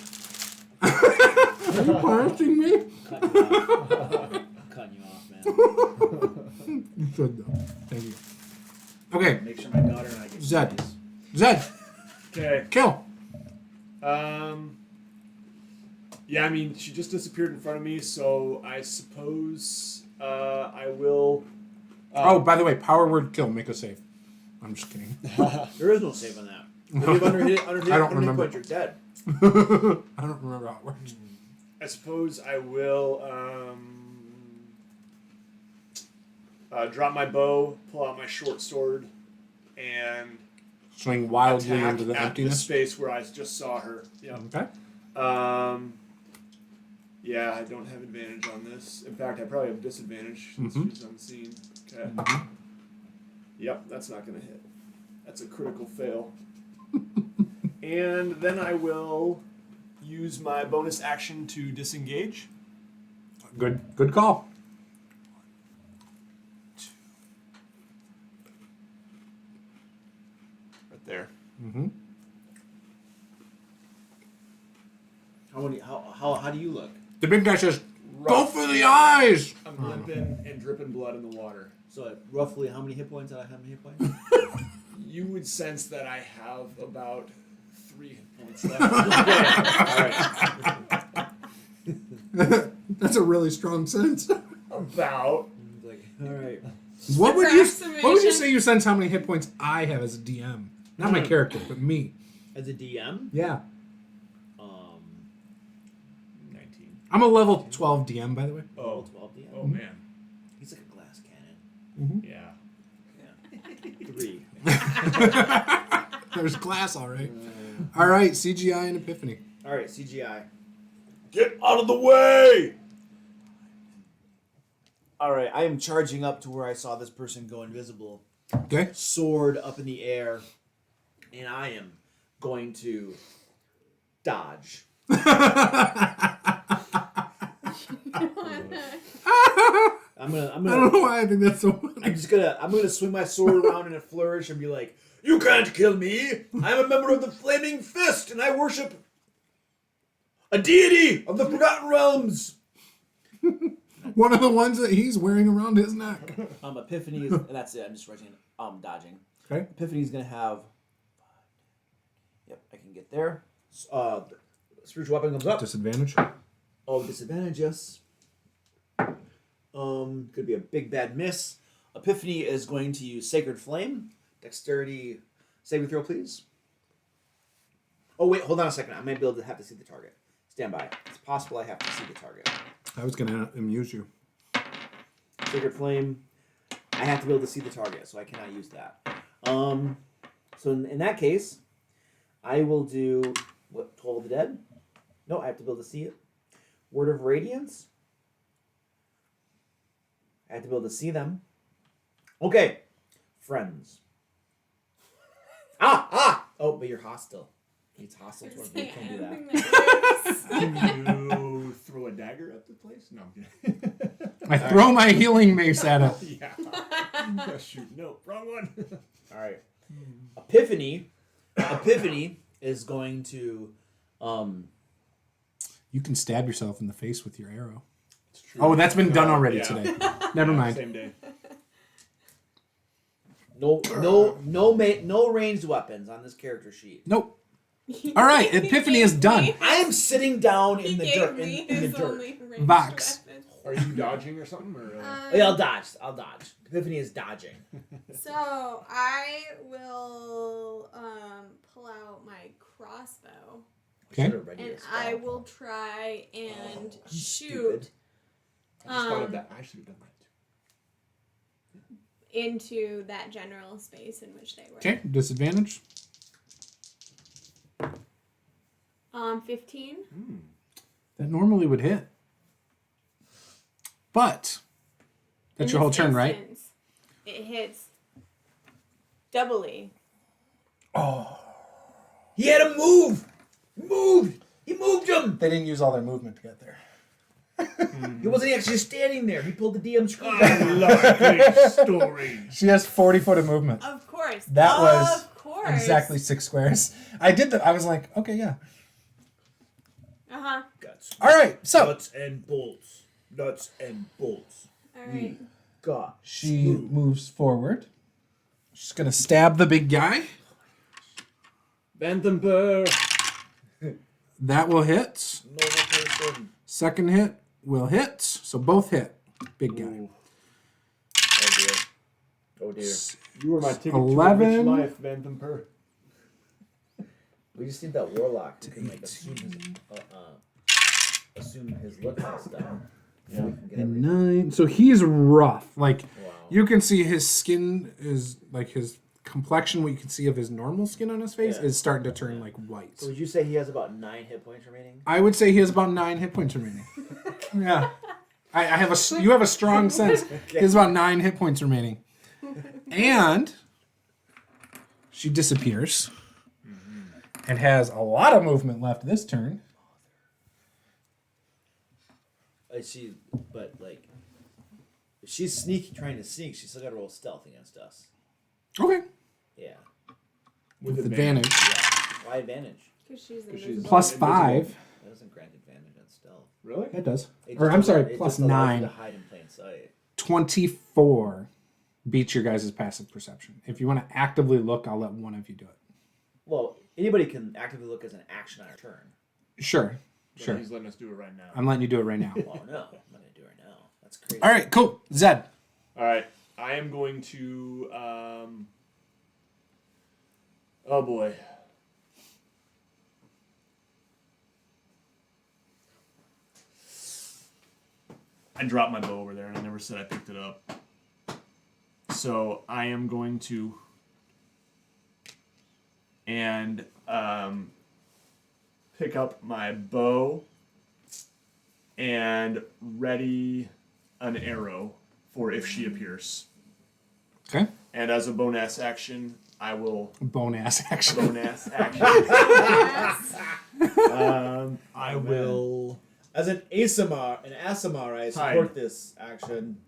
Are you punishing me? Cutting you off. I'm cutting you off, man. You should, though. Thank you. Okay. Make sure my daughter and I get Zed. these. Zed, Okay. kill. Yeah, I mean, she just disappeared in front of me, so I suppose I will. Oh, by the way, power word kill. Make a save. I'm just kidding. There is no save on that. If you have under hit, I don't remember. point, you're dead. I don't remember how it works. I suppose I will drop my bow, pull out my short sword, and Swing wildly attack into the at the emptiness. space where I just saw her. Yeah. Okay. Yeah, I don't have advantage on this. In fact, I probably have disadvantage since she's unseen. Okay. Yep, that's not going to hit. That's a critical fail. And then I will use my bonus action to disengage. Good call. Right there. Mm-hmm. How do you look? The big guy says, "Go Rough. for the eyes." I'm limping and dripping blood in the water. So roughly, how many hit points? How many hit points? You would sense that I have about 3 hit points left. All right. That's a really strong sense. About. Like, all right. What would you Approximation. say you sense how many hit points I have as a DM? Not my character, but me. As a DM, Yeah. 19. I'm a level 12 DM, by the way. Oh, 12 DM. oh man. He's like a glass cannon. Yeah. Yeah. 3. There's glass, all right. All right, CGI and Epiphany. All right, CGI. Get out of the way! All right, I am charging up to where I saw this person go invisible. Okay. Sword up in the air, and I am going to dodge. I'm I don't gonna know why I think that's so funny. I'm gonna swing my sword around in a flourish and be like, "You can't kill me! I'm a member of the Flaming Fist, and I worship a deity of the Forgotten Realms." One of the ones that he's wearing around his neck. Epiphany is, and that's it. I'm just writing. Dodging. Okay. Epiphany is gonna have. Yep, I can get there. Spiritual weapon comes up. Disadvantage. Oh, disadvantage, yes. Could be a big bad miss. Epiphany is going to use Sacred Flame. Dexterity saving throw, please. Oh wait, hold on a second. I might be able to have to see the target. Stand by. It's possible I have to see the target. I was going to amuse you. Sacred Flame. I have to be able to see the target, so I cannot use that. So in that case, I will do what? Toll of the Dead. No, I have to be able to see it. Word of Radiance. I have to be able to see them. Okay. Friends. Oh, but you're hostile. It's hostile towards me. You can't do that. Can you throw a dagger at the place? No, I'm kidding. I throw my healing mace at it. Yeah. Shoot, no, wrong one. All right. Epiphany is going to You can stab yourself in the face with your arrow. It's true. Oh, that's been done already Yeah. today. Never mind. Same day. no ranged weapons on this character sheet. Nope. All right, Epiphany is done. I am sitting down He in the gave dirt. me In the his dirt. only ranged Vox. weapon. Are you dodging or something? Or, Oh, yeah, I'll dodge. Epiphany is dodging. So I will pull out my crossbow Okay. Should've read you and a spell. I will try and shoot Stupid. I just thought of that. I should have done that too. into that general space in which they were. Okay, disadvantage. 15. That normally would hit. But that's In your whole this turn, right? instance, it hits doubly. He had to move. He moved him. They didn't use all their movement to get there. He wasn't actually standing there. He pulled the DM screw. Lovely story. She has 40 foot of movement. Of course. That was of course. exactly 6 squares. I was like, okay, yeah. Uh-huh. Guts. All right, so Nuts and bolts. Nuts and bolts. All right. God. she moves forward. She's going to stab the big guy. Vandenberg. That will hit. Normal person. Second hit will hit. So both hit. Big guy. Ooh, Oh dear. Oh dear. you were my ticket 11. to a rich life, Vandenberg. We just need that warlock who can like assume his looks and stuff. Yeah. We can get And everything. 9. So he's rough. Like, Wow. you can see his skin is, like, his complexion, what you can see of his normal skin on his face, Yeah. is starting to turn, like, white. So would you say he has about 9 hit points remaining? I would say he has about 9 hit points remaining. Yeah. I have you have a strong sense. He has about 9 hit points remaining. And she disappears and has a lot of movement left this turn. But like, if she's sneaky, trying to sneak, she's still got to roll stealth against us. Okay. Yeah. With advantage. Why advantage? Because she's she's invisible. Plus Invisible. 5. That doesn't grant advantage on stealth. Really? It does. It Or just I'm sorry, it plus just allows you 9. to hide in plain sight. 24 beats your guys' passive perception. If you want to actively look, I'll let one of you do it. Well, anybody can actively look as an action on a turn. Sure. But Sure. he's letting us do it right now. I'm letting you do it right now. Oh no, I'm not gonna do it right now. That's crazy. All right, cool. Zed. All right, I am going to. Oh boy. I dropped my bow over there, and I never said I picked it up. So I am going to. And pick up my bow and ready an arrow for if she appears. Okay. And as a bonus action, I will Bone ass action. bonus action. I will, as an ASMR, I support Hide. this action.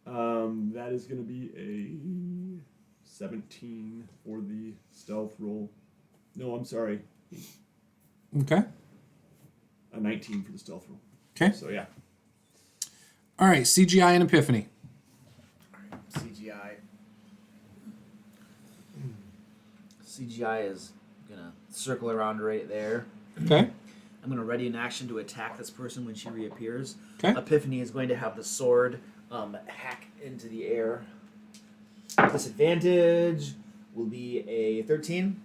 That is going to be a 17 for the stealth roll. No, I'm sorry, Okay. a 19 for the stealth roll. Okay. So yeah. All right, CGI and Epiphany. CGI. CGI is gonna circle around right there. Okay. I'm gonna ready an action to attack this person when she reappears. Okay. Epiphany is going to have the sword hack into the air. Disadvantage will be a 13.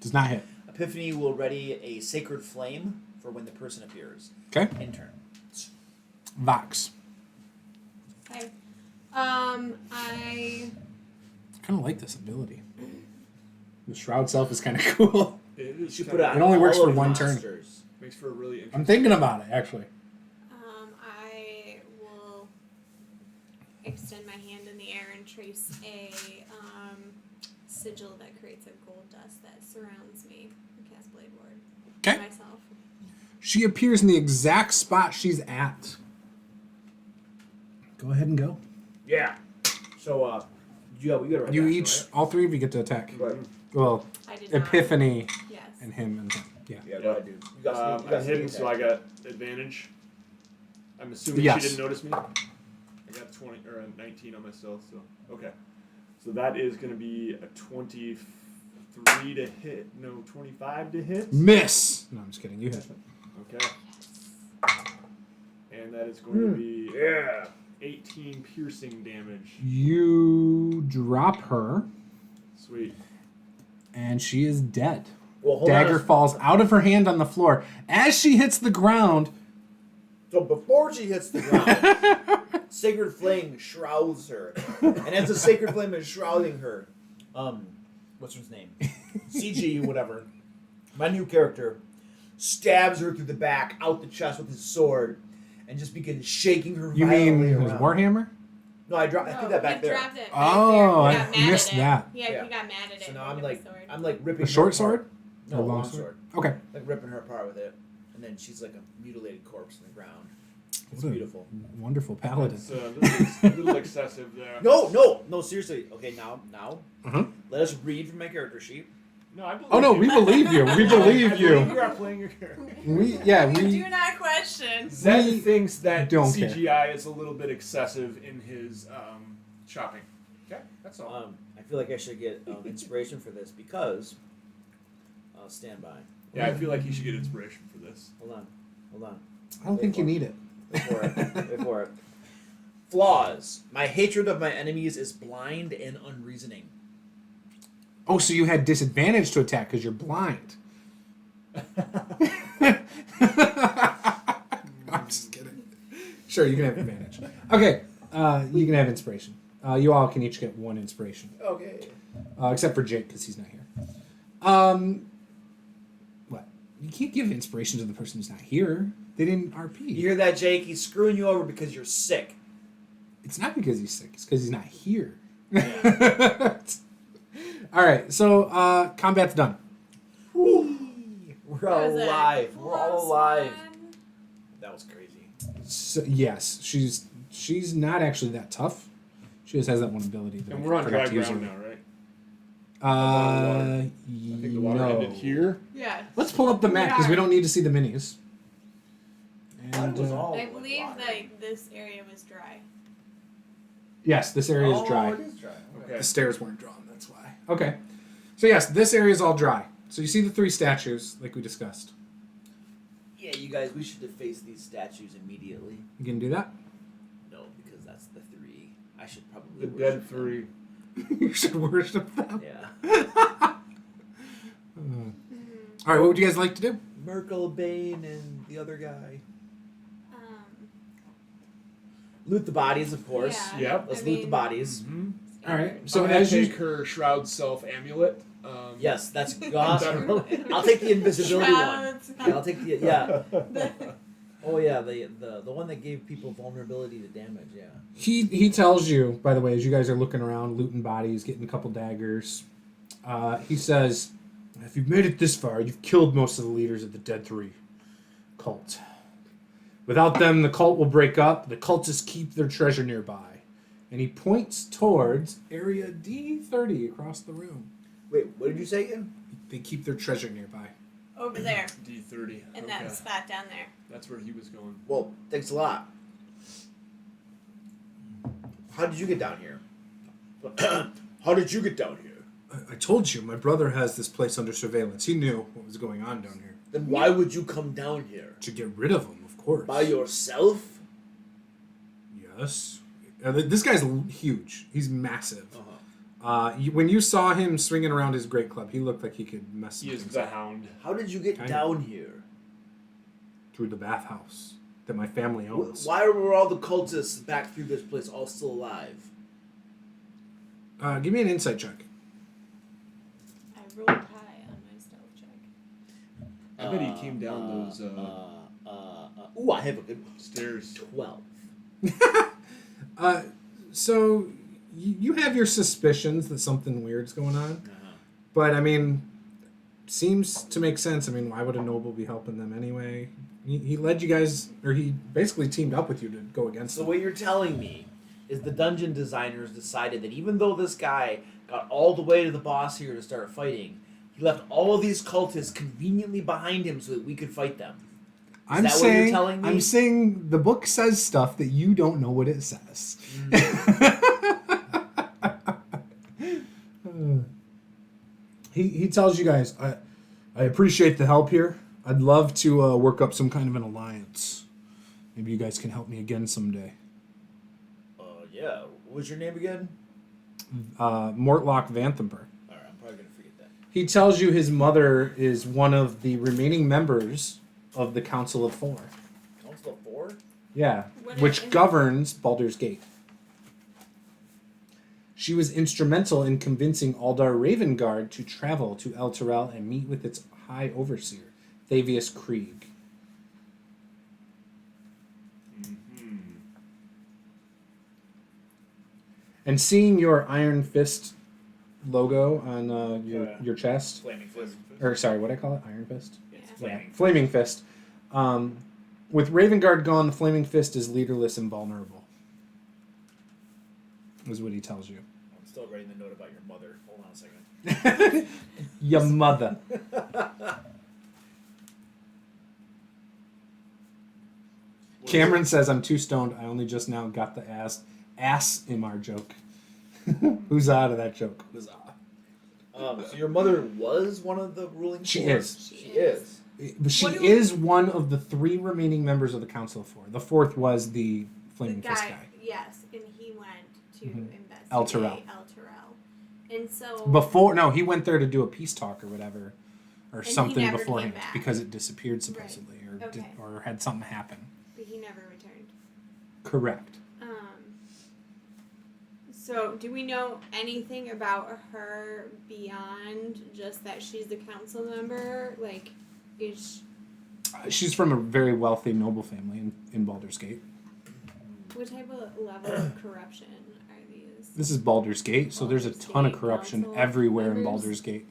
Does not hit. Epiphany will ready a sacred flame for when the person appears. Okay. In turn. Vox. Okay. I Kind of like this ability. The Shroud Self is kind of cool. It is You kinda- put out It only works all for of one turn. monsters. makes for a really interesting. I'm thinking about it, actually. I will extend my hand in the air and trace a sigil that creates a gold dust that surrounds me and cast Blade Ward. Okay. Myself. She appears in the exact spot she's at. Go ahead and go. Yeah. So, you got a You reaction, each, all three of you get to attack. Right? Well, I did not. Epiphany Yes. and him and him. Yeah. Yeah, go ahead, dude. You got I'm hidden, so I got advantage. I'm assuming Yes. she didn't notice me. I got 20 or a 19 on my stealth, so okay. So that is going to be a 23 to hit. No, 25 to hit. Miss! No, I'm just kidding. You hit. Okay. And that is going to be 18 piercing damage. You drop her, Sweet. and she is dead. Well, hold Dagger on. falls out of her hand on the floor. As she hits the ground, So before she hits the ground, sacred flame shrouds her, and as the sacred flame is shrouding her, what's his name? CG, whatever. My new character stabs her through the back, out the chest with his sword, and just begins shaking her. You mean violently his around. Warhammer? No, I threw that back he there. dropped it Oh, right I there. He got mad missed at it. that. Yeah, Yeah. he got mad at it. So now with the sword. I'm like ripping The her short apart. sword? No, Or long sword. Okay. Like ripping her apart with it, and then she's like a mutilated corpse on the ground. It's What a beautiful. Wonderful paladin. It's a little excessive there. No, seriously. Okay, now, Uh-huh. let us read from my character sheet. No, I believe Oh no, you. we believe you. We I believe believe you. you are playing your character. We do not question. Zed We thinks that don't CGI is a little bit excessive in his shopping. Okay, that's all. I feel like I should get inspiration for this because. Stand by. Yeah, I feel like he should get inspiration for this. Hold on. I don't think you need it. Wait for it. Flaws. My hatred of my enemies is blind and unreasoning. Oh, so you had disadvantage to attack because you're blind. I'm just kidding. Sure, you can have advantage. Okay, you can have inspiration. You all can each get one inspiration. Okay. Except for Jake, because he's not here. What? You can't give inspiration to the person who's not here. They didn't RP. You hear that, Jake? He's screwing you over because you're sick. It's not because he's sick. It's because he's not here. All right, so combat's done. We're all alive. We're all alive. One. That was crazy. So, yes, she's not actually that tough. She just has that one ability. That And we're on I forgot dry to use ground her. now, right? I I think the water ended here. Yeah. Let's pull up the map because we don't need to see the minis. That And was all I like believe water. that this area was dry. yes, this area is dry. It is dry. Okay. The stairs weren't drawn, that's why. Okay. So yes, this area is all dry. So you see the three statues, like we discussed. Yeah, you guys, we should deface these statues immediately. You can do that? No, because that's the three. I should probably The worship dead them. three. You should worship them. Yeah. All right, what would you guys like to do? Merkel, Bane, and the other guy. Um, Loot the bodies, of course. Yeah. Yep. Let's I loot the mean- bodies. Mm-hmm. All right. So So I'm gonna as take you her shroud self amulet. Yes, that's awesome. I'll take the invisibility Shrouds. one. Yeah, I'll take the Oh yeah, the one that gave people vulnerability to damage. Yeah. he tells you, by the way, as you guys are looking around, looting bodies, getting a couple daggers, he says, if you've made it this far, you've killed most of the leaders of the Dead Three cult. Without them, the cult will break up. The cultists keep their treasure nearby. And he points towards area D30 across the room. Wait, what did you say again? They keep their treasure nearby. Over there, D30. in Okay. that spot down there. That's where he was going. Well, thanks a lot. How did you get down here? How did you get down here? I told you, my brother has this place under surveillance. He knew what was going on down here. Then why would you come down here? To get rid of him, of course. By yourself? Yes. This guy's huge. He's massive. Uh-huh. When you saw him swinging around his great club, he looked like he could mess He with is things the up. hound. How did you get Kinda. down here? Through the bathhouse that my family owns. Why were all the cultists back through this place all still alive? Give me an insight check. I rolled high on my stealth check. I bet he came down those Ooh, I have a good one. stairs. 12. So you have your suspicions that something weird's going on, Uh-huh. but I mean, seems to make sense. I mean, why would a noble be helping them anyway? He led you guys, or he basically teamed up with you to go against So them. what you're telling me is the dungeon designers decided that even though this guy got all the way to the boss here to start fighting, he left all of these cultists conveniently behind him so that we could fight them. I'm that what you're saying, telling me? I'm saying the book says stuff that you don't know what it says. He tells you guys, I appreciate the help here. I'd love to work up some kind of an alliance. Maybe you guys can help me again someday. Yeah. What's your name again? Mortlock Vanthamper. Alright, I'm probably gonna forget that. He tells you his mother is one of the remaining members of the Council of Four. Council of 4? Yeah, What which is- governs Baldur's Gate. She was instrumental in convincing Aldar Ravengard to travel to El Terrell and meet with its High Overseer, Thavius Krieg. Mhm. And seeing your Iron Fist logo on your chest, Flaming fist. or sorry, what do I call it? Iron Fist? Yeah. Flaming Fist. With Ravengard gone, the Flaming Fist is leaderless and vulnerable. Is what he tells you. I'm still writing the note about your mother. Hold on a second. Your mother. Cameron says, I'm too stoned. I only just now got the ass MR joke. Who's out of that joke? Huzzah. So your mother was one of the ruling She four? is. She is. But she What do is one of the 3 remaining members of the Council of 4. The 4th was the The Flaming Fist guy, guy. yes, and he went to Mhm. investigate El Terrell. And so He went there to do a peace talk or whatever, or he something never beforehand came back. because it disappeared supposedly, Okay. or had something happen. but he never returned. Correct. So do we know anything about her beyond just that she's the council member? Like, is She's from a very wealthy noble family in Baldur's Gate. what type of level of corruption are these? This is Baldur's Gate, so there's a Baldur's ton of Gate corruption Council everywhere in members? Baldur's Gate.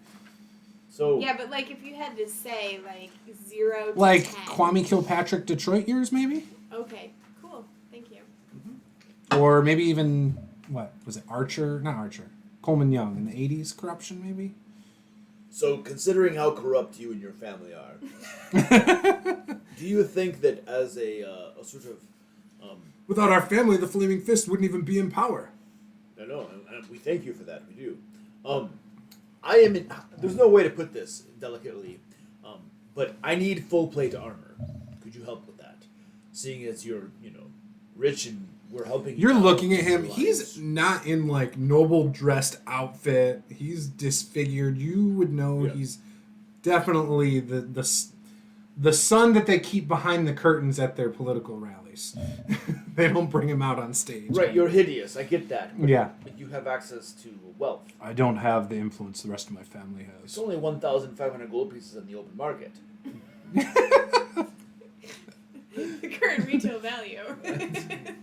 So Yeah, but like if you had to say like 0 to Like 10. Kwame Kilpatrick Detroit years, maybe? Okay, cool. Thank you. Or maybe even, what was it, Archer? Not Archer. Coleman Young in the 80s corruption, maybe? So, considering how corrupt you and your family are, do you think that as a sort of Without our family, the Flaming Fist wouldn't even be in power. no, and we thank you for that. We do. I am in. There's no way to put this delicately, but I need full plate armor. Could you help with that? Seeing as you're, rich and we're helping. You're you out looking at with him. your He's lives. not in like noble dressed outfit. He's disfigured. You would know Yeah. he's definitely the son that they keep behind the curtains at their political rallies. They don't bring him out on stage. Right. You're hideous. I get that. Yeah. But you have access to wealth. I don't have the influence the rest of my family It's has. only 1,500 gold pieces in the open market. The current retail value.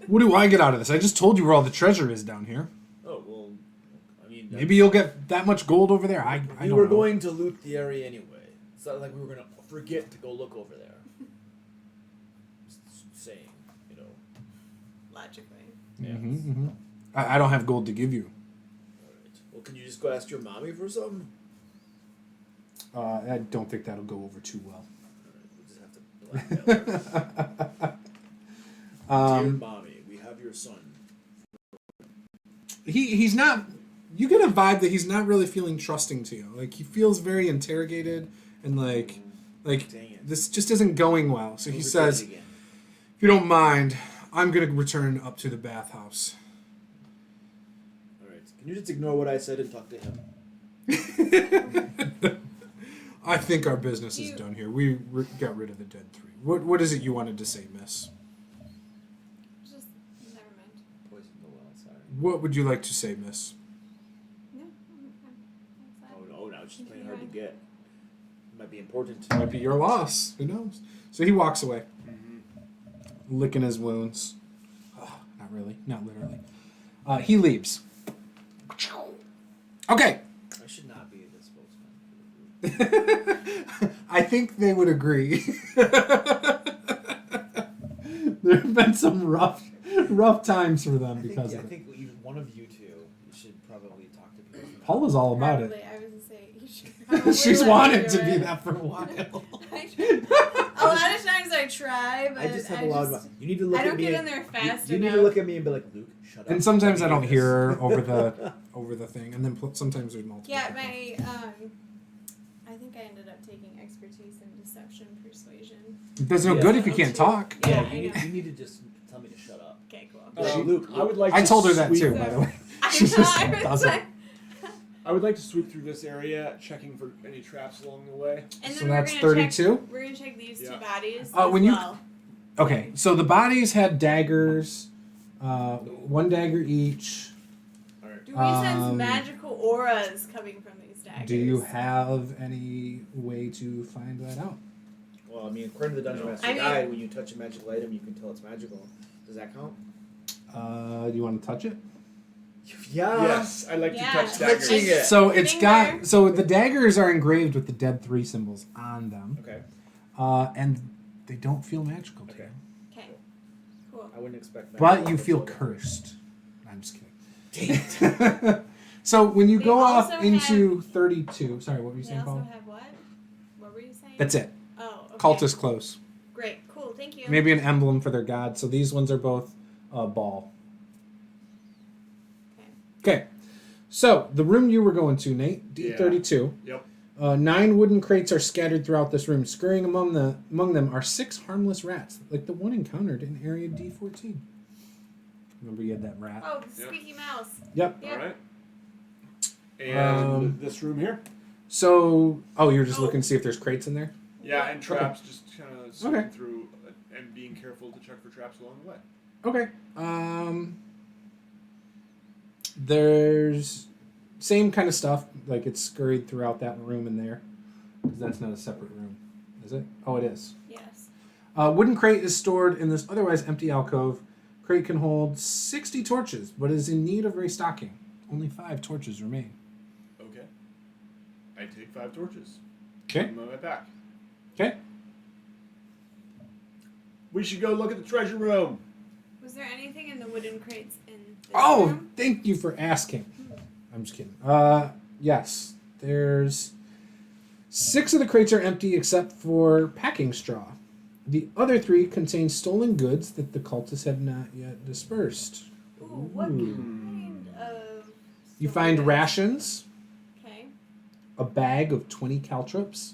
What do I get out of this? I just told you where all the treasure is down here. Oh well. I mean, Maybe you'll get that much gold over there. I we don't were know. going to loot the area anyway. It's not like we were going to forget to go look over there. Just saying, Logically. Mhm, mhm. I don't have gold to give you. All right. Well, can you just go ask your mommy for some? I don't think that'll go over too well. All right. We'll just have to blackmail her. Dear mommy, we have your son. He's not. You get a vibe that he's not really feeling trusting to you. Like he feels very interrogated and like Dang it. this just isn't going well. So he Overdo it says, again. "If you don't mind, I'm gonna return up to the bathhouse." All right. Can you just ignore what I said and talk to him? I think our business is You- done here. We got rid of the dead 3. What is it you wanted to say, Miss? Just never mind. Poison the well. Sorry. What would you like to say, Miss? No, I'm fine. Oh no! Now it's just plain hard to get. It might be important. Might be your loss. Who knows? So he walks away, licking his wounds. Oh, not really. Not literally. He leaves. Okay. I should not be the spokesman. I think they would agree. There have been some rough times for them because I of it. think even one of you two should probably talk to people. from- Paula's all about it. Probably, I was gonna say you should probably She's let wanted me to do be it. that for a while. A lot of times I try, but I just have a loud mouth. You need to look I at don't me. get in there fast You need enough. to look at me and be like, Luke, shut up. And sometimes I Let me don't do hear this." her over the thing, and then sometimes there's multiple. Yeah, people. my I think I ended up taking expertise in deception persuasion. It does no Yeah, good if you I'm can't too- talk. Yeah, Yeah, I you know. need to just tell me to shut up. Okay, cool. Luke, I would like. I to told her that sweep- too, by the way. I She know, just I was doesn't. like- I would like to sweep through this area, checking for any traps along the way. And So then that's we're gonna 32? Check, we're gonna check these Yeah. two bodies When as you- well. Okay, so the bodies had daggers, 1 dagger each. All right. Do we sense Um, magical auras coming from these daggers? Do you have any way to find that out? Well, I mean, according to the Dungeon Master I mean- Guide, when you touch a magical item, you can tell it's magical. Does that count? Do you want to touch it? Yeah. Yes, I like Yeah. to touch daggers. Touching it. So it's Finger. got the daggers are engraved with the dead 3 symbols on them, Okay. and they don't feel magical to Okay. you. Okay. Cool. I wouldn't expect. But magical you feel items. cursed. I'm just Dang it. kidding. So when you They go off also into 32, sorry, what were you They saying, also Paul? have what? What were you saying? That's it. Oh, okay. Cultist close. Great. Cool. Thank you. Maybe an emblem for their god. So these ones are both ball. Okay. So the room you were going to, Nate, D32. Yep. 9 wooden crates are scattered throughout this room. Scurrying among them are 6 harmless rats, like the one encountered in area D14. Remember you had that rat? Oh, the Yep. squeaky mouse. Yep. Yep. All right. And Um, this room here. So, you're just looking to see if there's crates in there? Yeah, and traps. Just kind of sweeping Okay. through and being careful to check for traps along the way. Okay. There's same kind of stuff, like it's scurried throughout that room in there, because that's not a separate room, is it? Oh, it is. Yes. Wooden crate is stored in this otherwise empty alcove. Crate can hold 60 torches, but is in need of restocking. Only 5 torches remain. Okay. I take 5 torches. Okay. Put them on my back. Okay. We should go look at the treasure room. Was there anything in the wooden crates in this Oh, room? thank you for asking. I'm just kidding. Yes. There's 6 of the crates are empty except for packing straw. The other 3 contain stolen goods that the cultists have not yet dispersed. Ooh, what kind of... You find stolen goods? rations, Okay. a bag of 20 caltrops,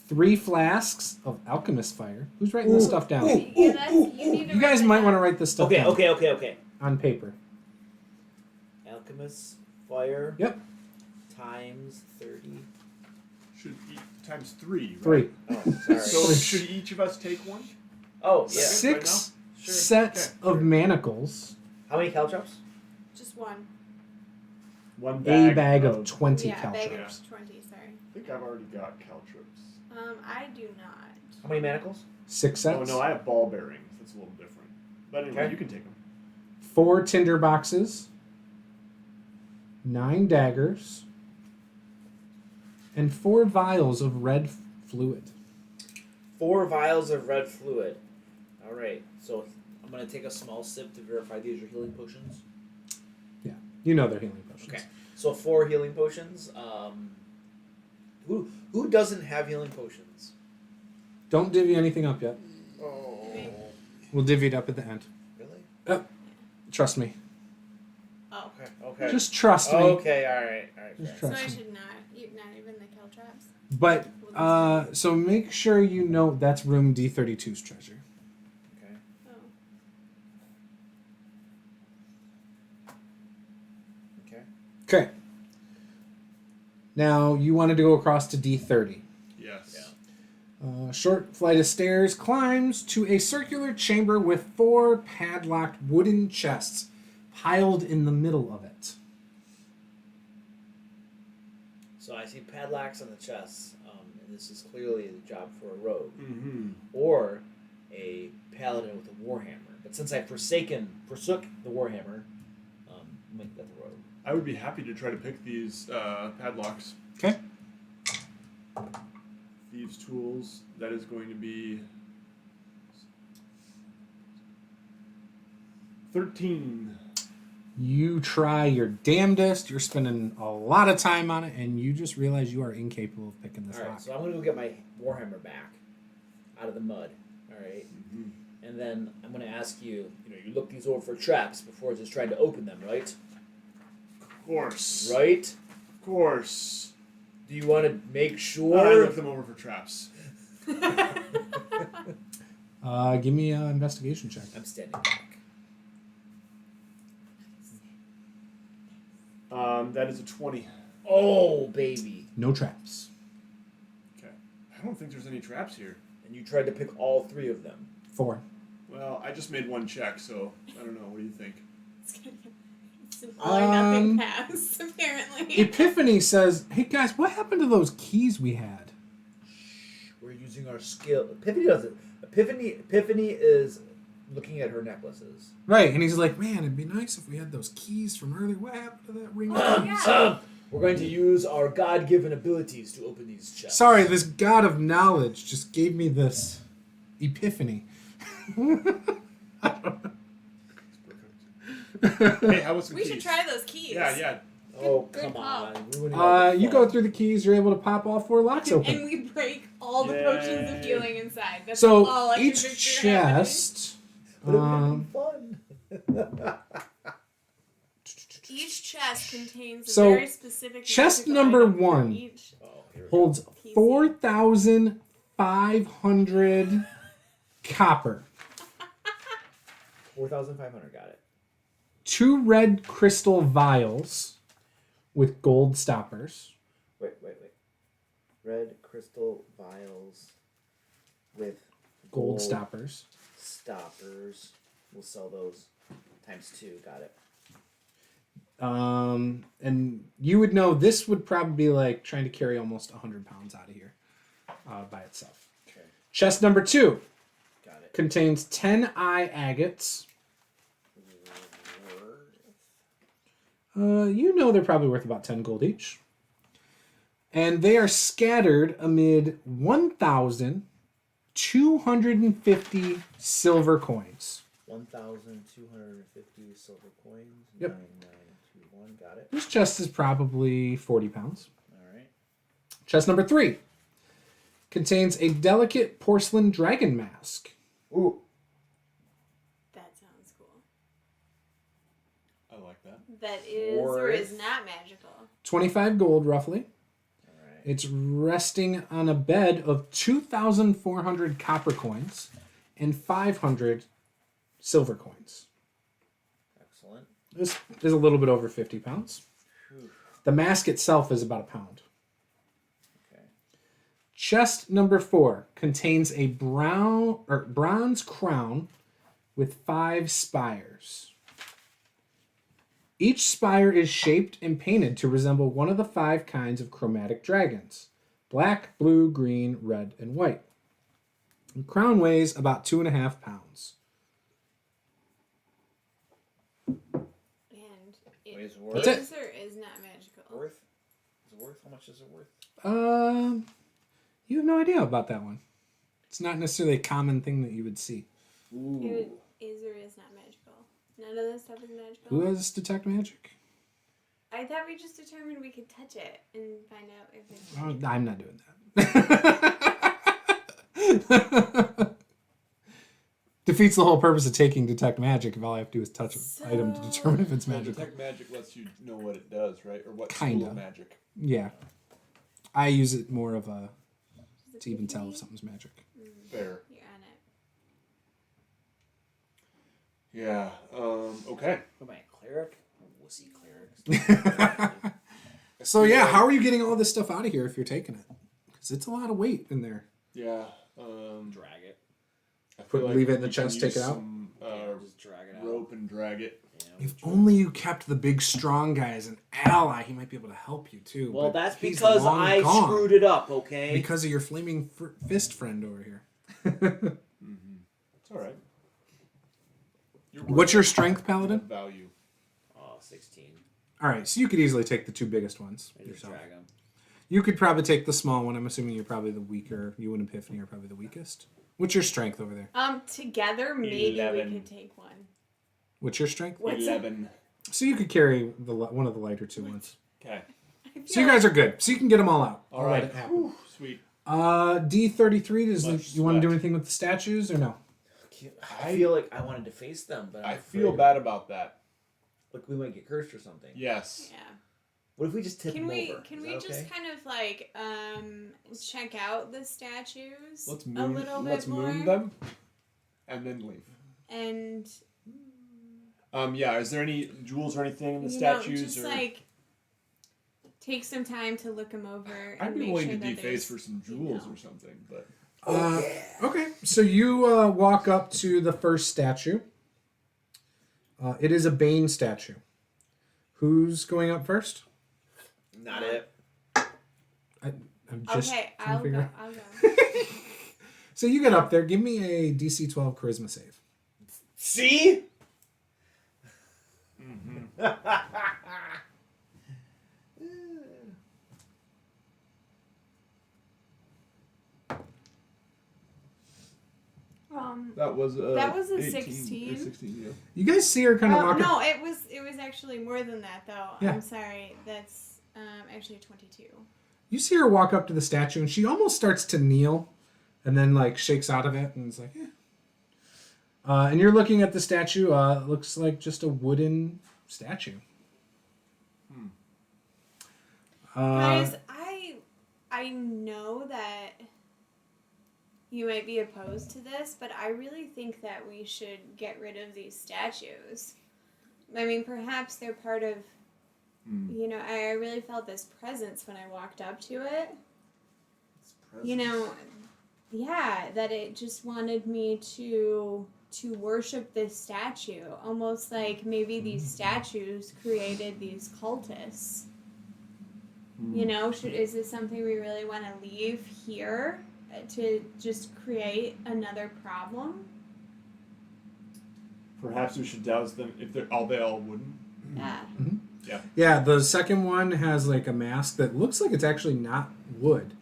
3 flasks of alchemist fire. Who's writing this stuff down? Yeah, that's, you need to You guys write might that want to down. write this stuff Okay. down Okay. on paper. Alchemist fire. Yep. Times 30. Should eat times 3. Right? 3. Oh, sorry. So should each of us take one? oh, yeah. Second. 6 Sure. sets Okay, of manacles, How many caltrops? Just one. One a bag, bag of 20 Yeah, bag caltrops. of 20, sorry. I think I've already got caltrops. I do not. How many manacles? 6 sets. Oh no, I have ball bearings. That's a little different. But anyway, Okay. you can take them. 4 tinder boxes, 9 daggers, and 4 vials of red fluid. 4 vials of red fluid. All right. So I'm gonna take a small sip to verify these are healing potions. You know they're healing potions. Okay. So 4 healing potions. Who doesn't have healing potions? Don't divvy anything up yet. Oh. We'll divvy it up at the end. Really? Trust me. Oh. Okay. Just trust me. Okay. All right. Just So trust I me. should not even the caltrops? But so make sure you know that's room D32's treasure. Okay. Oh. Okay. Okay. Now you wanted to go across to D30. Yes. Yeah. Short flight of stairs climbs to a circular chamber with 4 padlocked wooden chests piled in the middle of it. So I see padlocks on the chests, and this is clearly the job for a rogue Mm-hmm. or a paladin with a warhammer. But since I forsook the warhammer, I'm gonna get the rogue. I would be happy to try to pick these padlocks. Okay. Thieves' tools. That is going to be 13. You try your damnedest. You're spending a lot of time on it, and you just realize you are incapable of picking this All right, lock. so I'm gonna go get my warhammer back out of the mud. All right, Mm-hmm. and then I'm gonna ask you. You look these over for traps before just trying to open them, right? Of course. Right? Of course. Do you want to make I sure? look them over for traps. Give me an investigation check. I'm standing back. That is a 20. Oh, baby. No traps. Okay. I don't think there's any traps here. and you tried to pick all 3 of them. 4. Well, I just made 1 check, so I don't know. What do you think? It's an all or nothing pass, apparently. Epiphany says, "Hey guys, what happened to those keys we had?" We're using our skill. Epiphany doesn't. Epiphany is looking at her necklaces. Right, and he's like, "Man, it'd be nice if we had those keys from earlier. What happened to that ring?" Oh, yeah. We're going to use our God-given abilities to open these chests. Sorry, this god of knowledge just gave me this epiphany. Hey, how was some We keys? should try those keys. Yeah. Oh, Good come call. on. Ruining all the You fun. go through the keys, you're able to pop all 4 locks open. And we break all the potions of healing inside. That's So all I each can picture happening. chest, But it would have been fun. Each chest contains a So, very specific chest magical number item for 1 each. Oh, here we go. holds 4,500 copper, 4,500. Got it. 2 red crystal vials with gold stoppers, Wait. Red crystal vials with gold stoppers, stoppers. We'll sell those ×2. Got it. and you would know this would probably be like trying to carry almost 100 pounds out of here by itself. Okay. Chest number 2 Got it. contains 10 eye agates. You know they're probably worth about 10 gold each. And they are scattered amid 1,250 silver coins. 1,250 silver coins. Yep. 9921. Got it. This chest is probably 40 pounds. All right. Chest number 3 contains a delicate porcelain dragon mask. Ooh. That sounds cool. I like that. That is or is not magical. 25 gold, roughly. All right. It's resting on a bed of 2,400 copper coins and 500 silver coins. Excellent. This is a little bit over 50 pounds. Whew. The mask itself is about a pound. Okay. Chest number 4 contains a bronze crown with 5 spires. Each spire is shaped and painted to resemble one of the 5 kinds of chromatic dragons: black, blue, green, red, and white. The crown weighs about 2.5 pounds. And it Wait, is it That's it. is or is not magical. Worth? Is it worth? How much is it worth? You have no idea about that one. It's not necessarily a common thing that you would see. Ooh. It is or is not magical. None of this stuff is magical. Who has detect magic? I thought we just determined we could touch it and find out if it's Oh, magical. I'm not doing that. Defeats the whole purpose of taking detect magic if all I have to do is touch an item to determine if it's Well, magical. detect magic lets you know what it does, right? Or what Kinda. school of magic. Yeah. I use it more of a Is it to even tell me? if something's magic. Fair. You're on it. Yeah. Okay. Who am I, a cleric? Wussy clerics. So yeah, how are you getting all this stuff out of here if you're taking it? Because it's a lot of weight in there. Yeah. Drag it. I feel leave it in the we can chest, take use it out? some, Just drag it out. rope and drag it. Yeah, If only you kept the big strong guy as an ally, he might be able to help you too. well, but that's he's because long I gone screwed it up, okay? because of your flaming fist friend over here. It's all right. You're What's your worth strength, it. Paladin? Value. Oh, 16. All right, so you could easily take the 2 biggest ones I just yourself. drag them. You could probably take the small one. I'm assuming you're probably the weaker. You and Epiphany are probably the weakest. What's your strength over there? Together maybe 11. we could take one. What's your strength? What's 11. So you could carry one of the lighter 2 ones. Okay. So you guys are good. So you can get them all out. All I'll right. let it happen. Whew, sweet. D33. Much You want to do sweat. anything with the statues or no? I feel like I wanted to face them, but I I'm feel afraid. bad about that. Like we might get cursed or something. Yes. Yeah. What if we just tip Can them we over? can Is we that just okay? kind of like check out the statues Let's a moon. little Let's bit more moon them, and then leave. and Yeah. Is there any jewels or anything in the you statues? know, just or like take some time to look them over I'd and be make willing sure to that deface there's, for some you jewels know. or something, but Okay, so you walk up to the first statue. It is a Bane statue. Who's going up first? Not it. I'm just Okay, trying to I'll figure go. out. I'll go. So you get up there. Give me a DC 12 charisma save. See? That was a 18 16. or 16, yeah. You guys see her kind of walking. No, it was actually more than that though. Yeah. I'm sorry. That's actually 22. You see her walk up to the statue, and she almost starts to kneel, and then like shakes out of it, and is like, "Eh." And you're looking at the statue. It looks like just a wooden statue. Guys, I know that you might be opposed to this, but I really think that we should get rid of these statues. I mean, perhaps they're part of, you know, I really felt this presence when I walked up to it. You know, yeah, that it just wanted me to worship this statue. Almost like maybe these statues created these cultists. You know, is this something we really want to leave here to just create another problem? Perhaps we should douse them if they all wooden. Yeah. Yeah, the second one has like a mask that looks like it's actually not wood.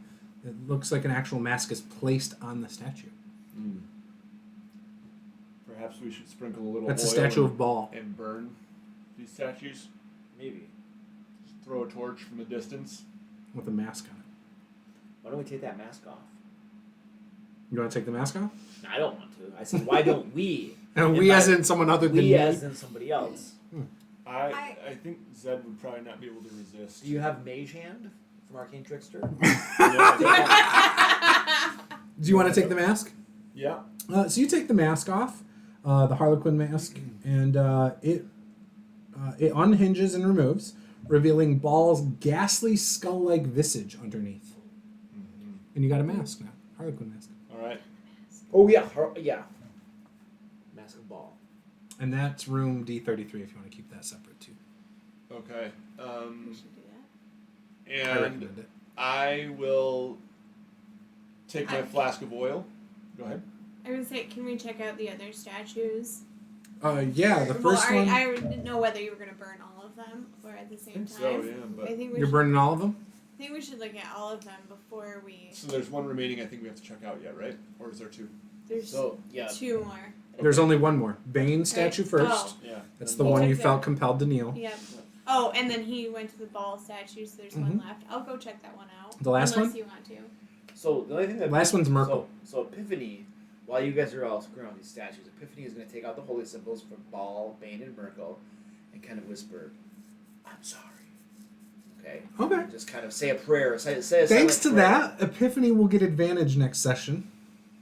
It looks like an actual mask is placed on the statue. Perhaps we should sprinkle a little That's a oil statue and, of Baal. and burn these statues. Maybe. Just throw a torch from a distance. With a mask on it. Why don't we take that mask off? You want to take the mask off? No, I don't want to. I said, why don't we? And And we by- as in someone other than We me. as in somebody else. I think Zed would probably not be able to resist. Do you have Mage Hand from Arcane Trickster? Do you want to take the mask? Yeah. So you take the mask off, the Harlequin mask, and it unhinges and removes, revealing Baal's ghastly skull-like visage underneath. And you got a mask now, Harlequin mask. All right. Oh, yeah. Yeah. Mask of Baal. And that's room D33 if you want to keep that separate too. Okay. We should do that. I And recommend it. I will take my flask of oil. Go ahead. I would say, can we check out the other statues? Yeah, the first one. I didn't know whether you were going to burn all of them or at the same time. So yeah, but I think we You're should, burning all of them? I think we should look at all of them before we. so there's one remaining. I think we have to check out yet, right? Or is there two? There's So, yeah. 2 more. There's only one more. Bane statue first. Oh. Yeah. That's then- the one check you that. felt compelled to kneel. Yep. Oh, and then he went to the Baal statue, so there's one Mhm. left. I'll go check that one out. The last unless one? you want to. So, the only thing that... Last one's Merkel. So Epiphany, while you guys are all screwing around these statues, Epiphany is going to take out the holy symbols from Baal, Bane, and Merkel and kind of whisper, I'm sorry. Okay? Okay. Just kind of say a prayer. Say a Thanks to silent prayer. that, Epiphany will get advantage next session.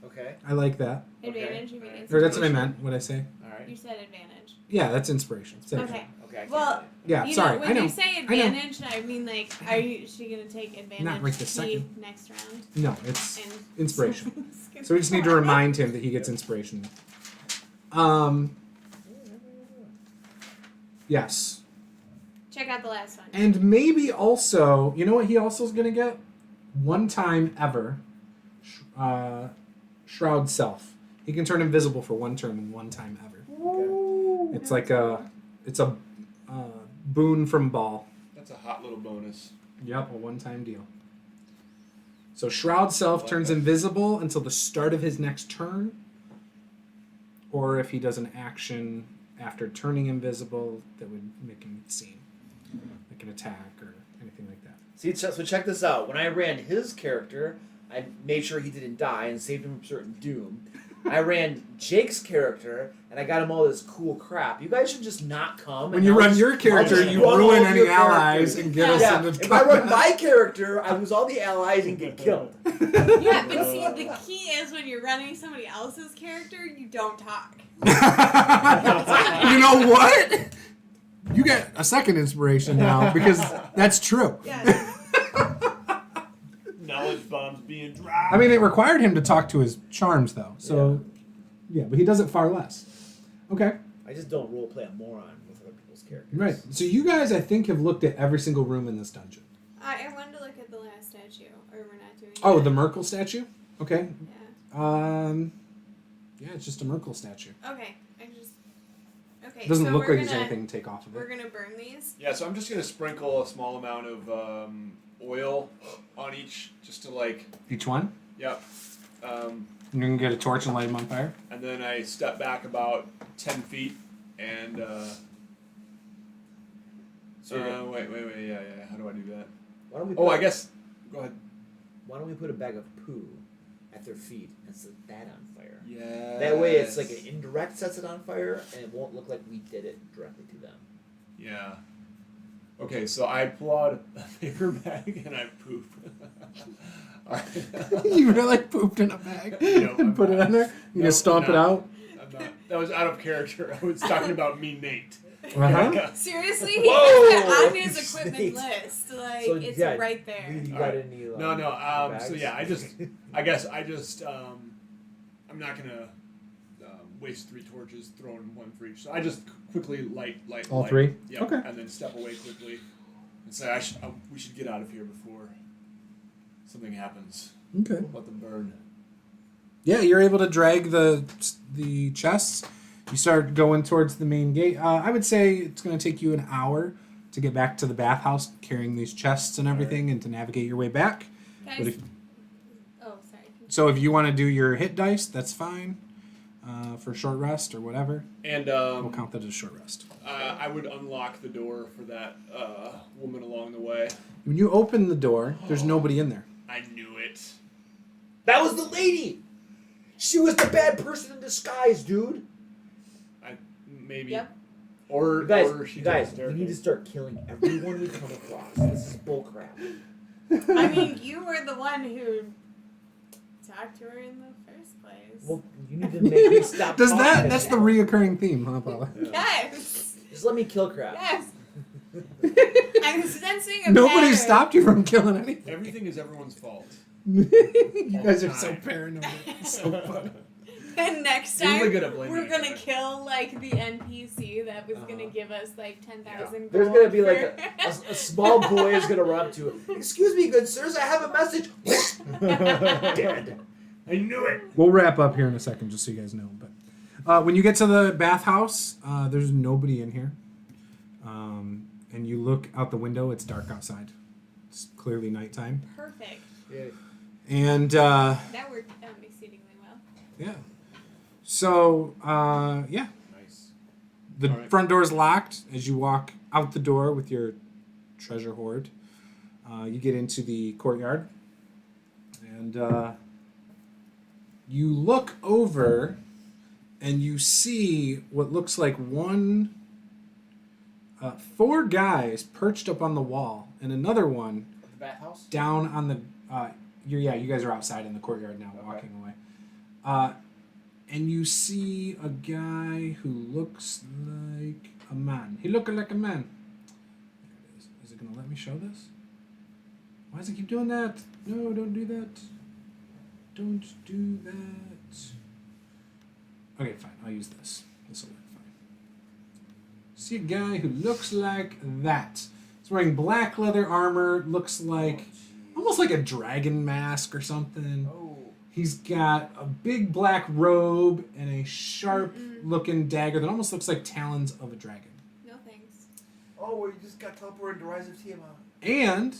Okay? I like that. Advantage, you mean Alright. Or that's what I inspiration? meant. What I say? Alright. You said advantage. Yeah, that's inspiration. Same thing. Okay. Okay, I can't Well, do it. Yeah, you sorry. know, when I know. you say advantage, I mean like, is she gonna take advantage Not right this second. next round? No, it's And inspiration. So we just need to remind him that he gets inspiration. Yes. Check out the last one. And maybe also, you know what he also is going to get? One time ever, Shroud Self. He can turn invisible for one turn, one time ever. It's like it's a boon from Baal. That's a hot little bonus. Yep, a one-time deal. So Shroud Self like turns that. invisible until the start of his next turn. Or if he does an action after turning invisible that would make him seen. Like an attack or anything like that. See, so check this out. When I ran his character, I made sure he didn't die and saved him from certain doom. I ran Jake's character, and I got him all this cool crap. You guys should just not come. When and you I'll run just- your character, I'll just you run all ruin of any your allies characters. and get us Yeah, into if I run combat. my character, I lose all the allies and get killed. Yeah, but see, the key is when you're running somebody else's character, you don't talk. You know what? You get a second inspiration now because that's true. Yeah. Knowledge bombs being you drop. I mean, it required him to talk to his charms, though. So, yeah, but he does it far less. Okay. I just don't roleplay a moron with other people's characters. Right. So you guys, I think, have looked at every single room in this dungeon. I wanted to look at the last statue, or we're not doing Oh, that. the Merkel statue? Okay. Yeah. Yeah, it's just a Merkel statue. Okay. Okay. It doesn't so look we're like there's gonna- anything to take off of We're it. gonna burn these. Yeah, so I'm just gonna sprinkle a small amount of oil on each, just to like, Each one? yep. You can get a torch and light them on fire? And then I step back about 10 feet and wait, yeah. How do I do that? Why don't we? Oh, I guess. Go ahead. Why don't we put a bag of poo at their feet and set that on fire? Yeah. That way, it's like an indirect sets it on fire, and it won't look like we did it directly to them. Yeah. Okay, so I pull out a paper bag and I poop. Alright. You really pooped in a bag No, and put it on there? You No, just stomp it no. out? I'm not. That was out of character. I was talking about me, Nate. Uh-huh. Seriously, he Whoa! has that on his equipment Snakes. list. Like, So, it's yeah, right there. You All got right. any? No. bags? So yeah, I guess I just I'm not gonna waste 3 torches, throwing one for each. So I just quickly light. All 3? Yeah. Okay. And then step away quickly and say we should get out of here before something happens. Okay. Let them burn. Yeah, you're able to drag the chests. You start going towards the main gate. I would say it's going to take you an hour to get back to the bathhouse, carrying these chests and everything, and to navigate your way back. Guys, But if, oh, sorry. so if you want to do your hit dice, that's fine. For short rest or whatever, And we'll count that as a short rest. I would unlock the door for that woman along the way. When you open the door, there's nobody in there. I knew it. That was the lady. She was the bad person in disguise, dude. Maybe. Yep. Or You guys, or she you guys, took we the need to start killing everyone we come across. This is bullcrap. I mean, you were the one who talked to her in the first place. Well, you need to make me stop. Does talking. that's the reoccurring theme, huh, Paula? Yes. Just let me kill crap. Yes. I'm sensing a Nobody pattern. stopped you from killing anything. Everything is everyone's fault. You guys are so Time. paranoid. It's so funny. And next You're really time, good at blaming we're each gonna other. kill like the NPC that was gonna give us like 10,000. There's gold gonna be like for- a small boy is gonna run up to it. Excuse me, good sirs, I have a message. Dead. I knew it. We'll wrap up here in a second, just so you guys know. But when you get to the bathhouse, there's nobody in here. And you look out the window; it's dark outside. It's clearly nighttime. Perfect. Yeah. And That worked exceedingly well. yeah, so yeah, Nice. the All right. front door is locked. As you walk out the door with your treasure hoard, you get into the courtyard, and you look over, and you see what looks like 4 guys perched up on the wall, and another one The bathhouse? down on the. You guys are outside in the courtyard now, Okay. walking away. And you see a guy who looks like a man. He looks like a man. There it is. Is it gonna let me show this? Why does it keep doing that? No, don't do that. Don't do that. Okay, fine. I'll use this. This will work fine. See a guy who looks like that. He's wearing black leather armor. Looks like almost like a dragon mask or something. Oh. He's got a big black robe and a sharp-looking dagger that almost looks like talons of a dragon. No thanks. Oh, well, you just got teleported to Rise of Tiamat. And,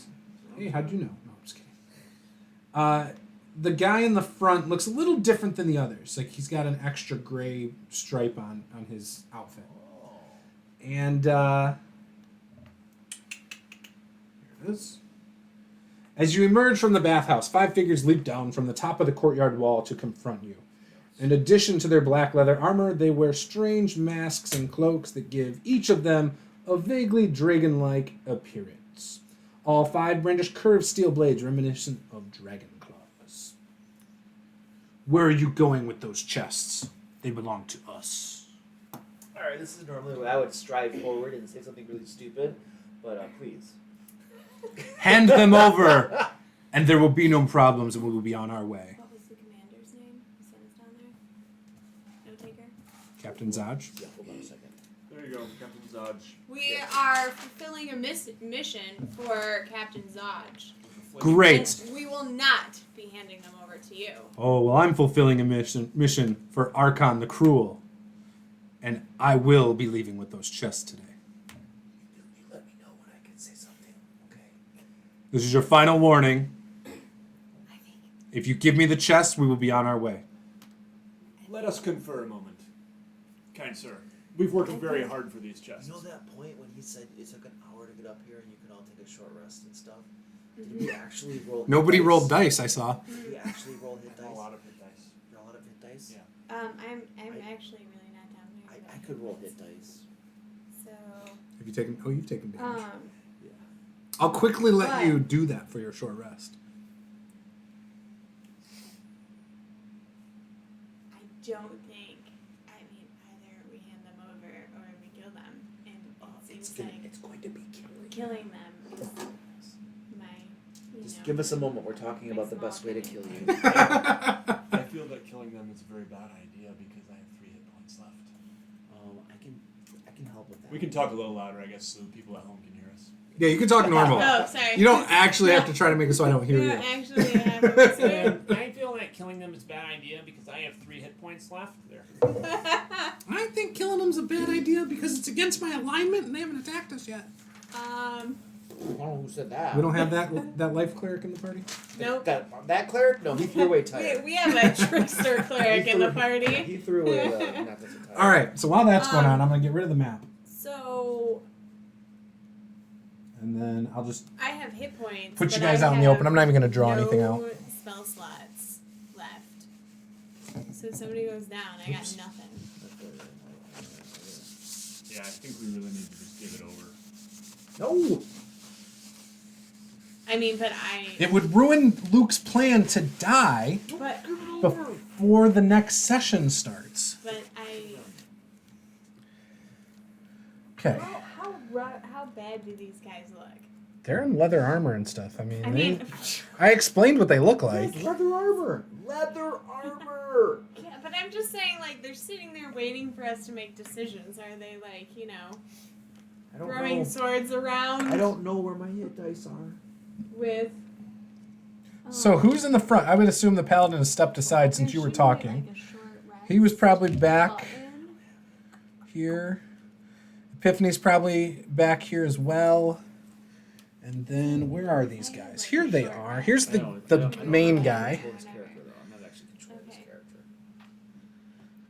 hey, how'd you know? No, I'm just kidding. The guy in the front looks a little different than the others. Like, he's got an extra gray stripe on his outfit. And, here it is. As you emerge from the bathhouse, 5 figures leap down from the top of the courtyard wall to confront you. In addition to their black leather armor, they wear strange masks and cloaks that give each of them a vaguely dragon-like appearance. All 5 brandish curved steel blades reminiscent of dragon claws. Where are you going with those chests? They belong to us. Alright, this is normally what I would stride forward and say something really stupid, but please. Hand them over! and there will be no problems, and we will be on our way. What was the commander's name? Who sent us down there? No taker. Captain Zaj. Yeah, hold on a second. There you go, Captain Zaj. We are fulfilling a mission for Captain Zaj. Great. And we will not be handing them over to you. Oh, well, I'm fulfilling a mission for Archon the Cruel. And I will be leaving with those chests today. You let me know when I can say something, okay? This is your final warning. I think. If you give me the chest, we will be on our way. Let us confer a moment. Kind sir, we've worked very hard for these chests. You know that point when he said it took an hour to get up here and you can all take a short rest and stuff? Did we actually roll hit Nobody dice? rolled dice, I saw. Did we actually roll hit dice? A lot of hit dice. You're all out of hit dice? Yeah. I'm actually really not down there. I could roll hit dice. So, Have you taken? Oh, you've taken damage. Yeah. I'll quickly let but- you do that for your short rest. I don't think. I mean, either we hand them over or we kill them, and it seems like It's going to be killing. killing them is my. Just give us a moment. We're talking about the best way to kill you. I feel that killing them is a very bad idea because I have 3 hit points left. I can help with that. We can talk a little louder, I guess, so the people at home can hear us. Yeah, you can talk normal. Oh, sorry. You don't actually have to try to make it so I don't hear You you. don't actually have to say I feel like killing them is a bad idea because I have 3 hit points left. There. I think killing them's a bad idea because it's against my alignment and they haven't attacked us yet. I don't know who said that. We don't have that life cleric in the party? Nope. That cleric? No, he threw away Tyre. We have a trickster cleric in the party. He threw away the Knuckles of Tyre. Alright, so while that's going on, I'm going to get rid of the map. So And then I'll just I have hit points. put you but guys I out in the have open. I'm not even going to draw no anything out. spell slots left. So if somebody goes down, I got nothing. Yeah, I think we really need to just give it over. No! I mean, but I. It would ruin Luke's plan to die But before the next session starts. I. Okay. How bad do these guys look? They're in leather armor and stuff. I mean, I mean, I explained what they look like. Yes, leather armor! Leather armor! yeah, but I'm just saying, like, they're sitting there waiting for us to make decisions. Are they, like, I don't throwing know. swords around I don't know where my hit dice are. with. So who's in the front? I would assume the paladin has stepped aside since you were talking. He was probably back here. Epiphany's probably back here as well. And then where are these guys? Here they are. Here's the main guy. Control this character, though. I'm not actually controlling this Okay. character.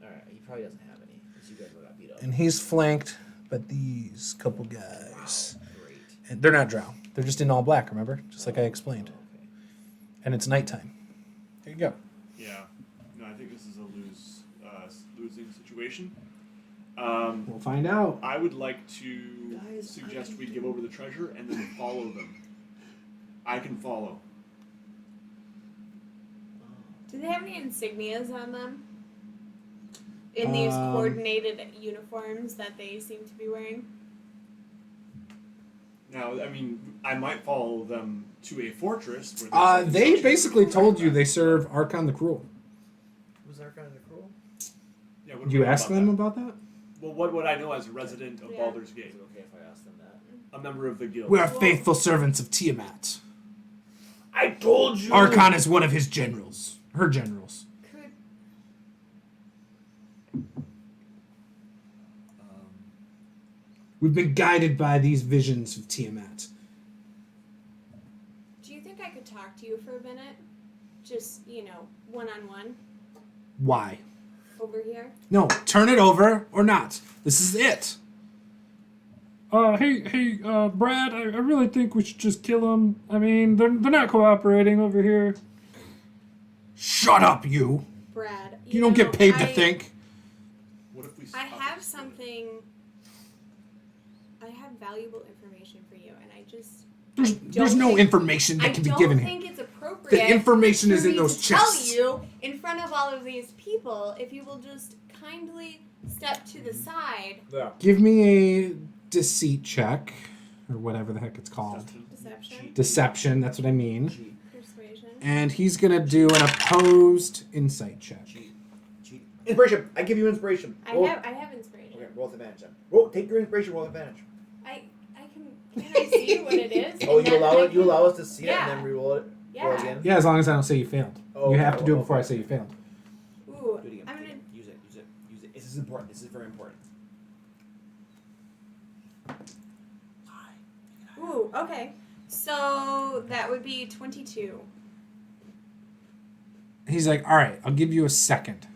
Alright, he probably doesn't have any, because you guys got beat up. And he's flanked by these couple guys. Great. And they're not drow. They're just in all black, remember? Just like I explained. Okay. And it's nighttime. There you go. Yeah. No, I think this is a losing situation. We'll find out. I would like to Guys, suggest I we can give do- over the treasure and then follow them. I can follow. Do they have any insignias on them? In these coordinated uniforms that they seem to be wearing? Now, I mean, I might follow them to a fortress. Where there's They like basically told you they serve Archon the Cruel. Who's Archon the Cruel? Yeah, what Did do you we know ask about them that? about that? Well, what would I know as a resident of Yeah. Baldur's Is Gate? it okay if I ask them that? A member of the guild. We are faithful servants of Tiamat. I told you! Archon is one of his generals. Her generals. Could We've been guided by these visions of Tiamat. do you think I could talk to you for a minute? Just, one-on-one Why? over here? No, turn it over or not. This is it. Hey, Brad, I really think we should just kill them. I mean, they're not cooperating over here. Shut up, you. Brad, You don't get paid to think. What if we? I stop have this something. I have valuable information for you, and I just. There's no information that can be given I here. don't think it's appropriate. The information for is in me those to chests. Tell you in front of all of these people if you will just kindly step to the side. Yeah. Give me a deceit check, or whatever the heck it's called. Deception. Deception. Deception, that's what I mean. Cheat. Perception. And he's going to do an opposed insight check. Cheat. Inspiration. I give you inspiration. I Roll- have inspiration. Okay, roll with advantage then. Roll. Take your inspiration. Roll with advantage. Can I see what it is? Oh, And you then allow I it. You can- allow us to see it Yeah. and then re-roll it. Yeah. Roll again. Yeah, as long as I don't say you failed. Oh, you have to do it okay. before I say you failed. Ooh, Do it again. I'm do it gonna. again. Use it. Use it. Use it. This is important. This is very important. Ooh, okay. So that would be 22. He's like, all right, I'll give you a second.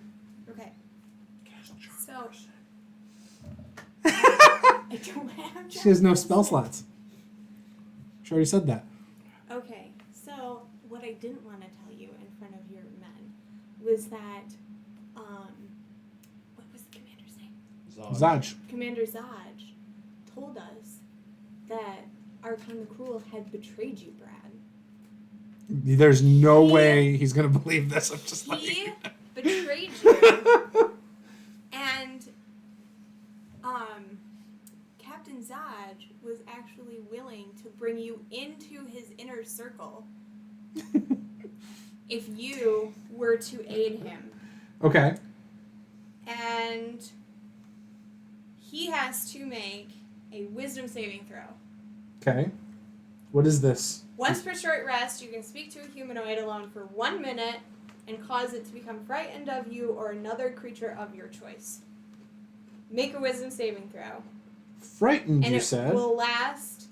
Okay. So. I don't have. She has no spell slots. She already said that. Okay, so what I didn't want to tell you in front of your men was that, what was the commander's name? Zaj. Commander Zaj told us that Archon the Cruel had betrayed you, Brad. There's no way he's going to believe this. I'm just He like... betrayed you, and Captain Zaj was actually willing to bring you into his inner circle if you were to aid him. Okay. And he has to make a wisdom saving throw. Okay. What is this? Once per short rest, you can speak to a humanoid alone for 1 minute and cause it to become frightened of you or another creature of your choice. Make a wisdom saving throw. Frightened, And you it said? will last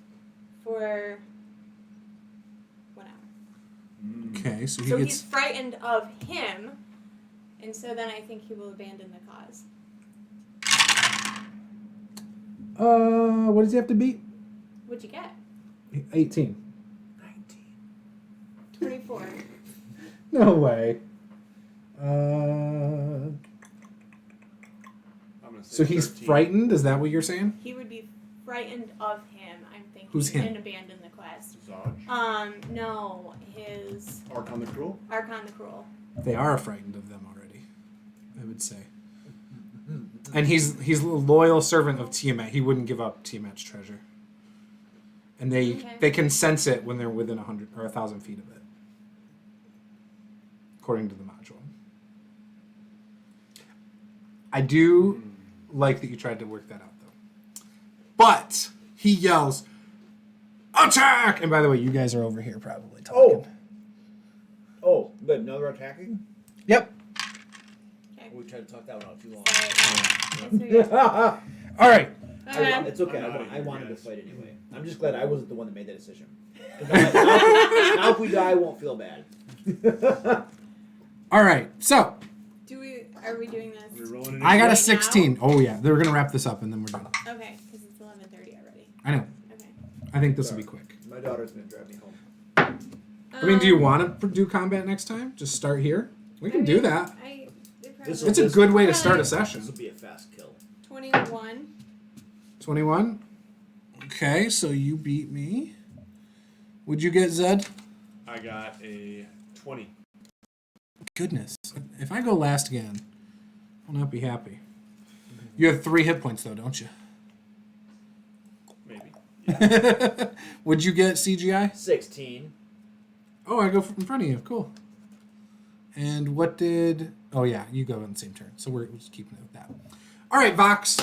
for 1 hour. Okay, so he So gets... he's frightened of him, and so then I think he will abandon the cause. What does he have to beat? What'd you get? 18. 24. No way. I'm gonna say So he's 13. frightened? Is that what you're saying? He would be frightened of him, I'm thinking, Who's him? and abandon the quest. Zaj. No, his Archon the Cruel. Archon the Cruel. They are frightened of them already, I would say. And he's a loyal servant of Tiamat. He wouldn't give up Tiamat's treasure. And they can sense it when they're within 100 or 1,000 feet of it, according to the module. I do like that you tried to work that out, though. But he yells, "Attack!" And by the way, you guys are over here probably talking. Oh, but now they're attacking? Yep. Okay. We tried to talk that one out too long. Sorry. That's what you got. All right. It's okay. I'm not I eager, wanted to guys. fight anyway. I'm just glad I wasn't the one that made that decision. 'Cause now if we die, I won't feel bad. All right. So Are we doing We're this? rolling it. I got a Right 16. Oh yeah, they're gonna wrap this up and then we're done. Okay, because it's 11:30 already. I know. Okay. I think this will be quick. My daughter's gonna drive me home. I mean, do you want to do combat next time? Just start here. We can do that. It's a good way to start a session. This will be a fast kill. 21. 21. Okay, so you beat me. Would you get Zed? I got a 20. Goodness. If I go last again, I'll not be happy. You have 3 hit points though, don't you? Maybe. Would you get CGI? 16. Oh, I go in front of you. Cool. And what did... Oh, yeah, you go on the same turn. So we're just keeping it with that. All right, Vox.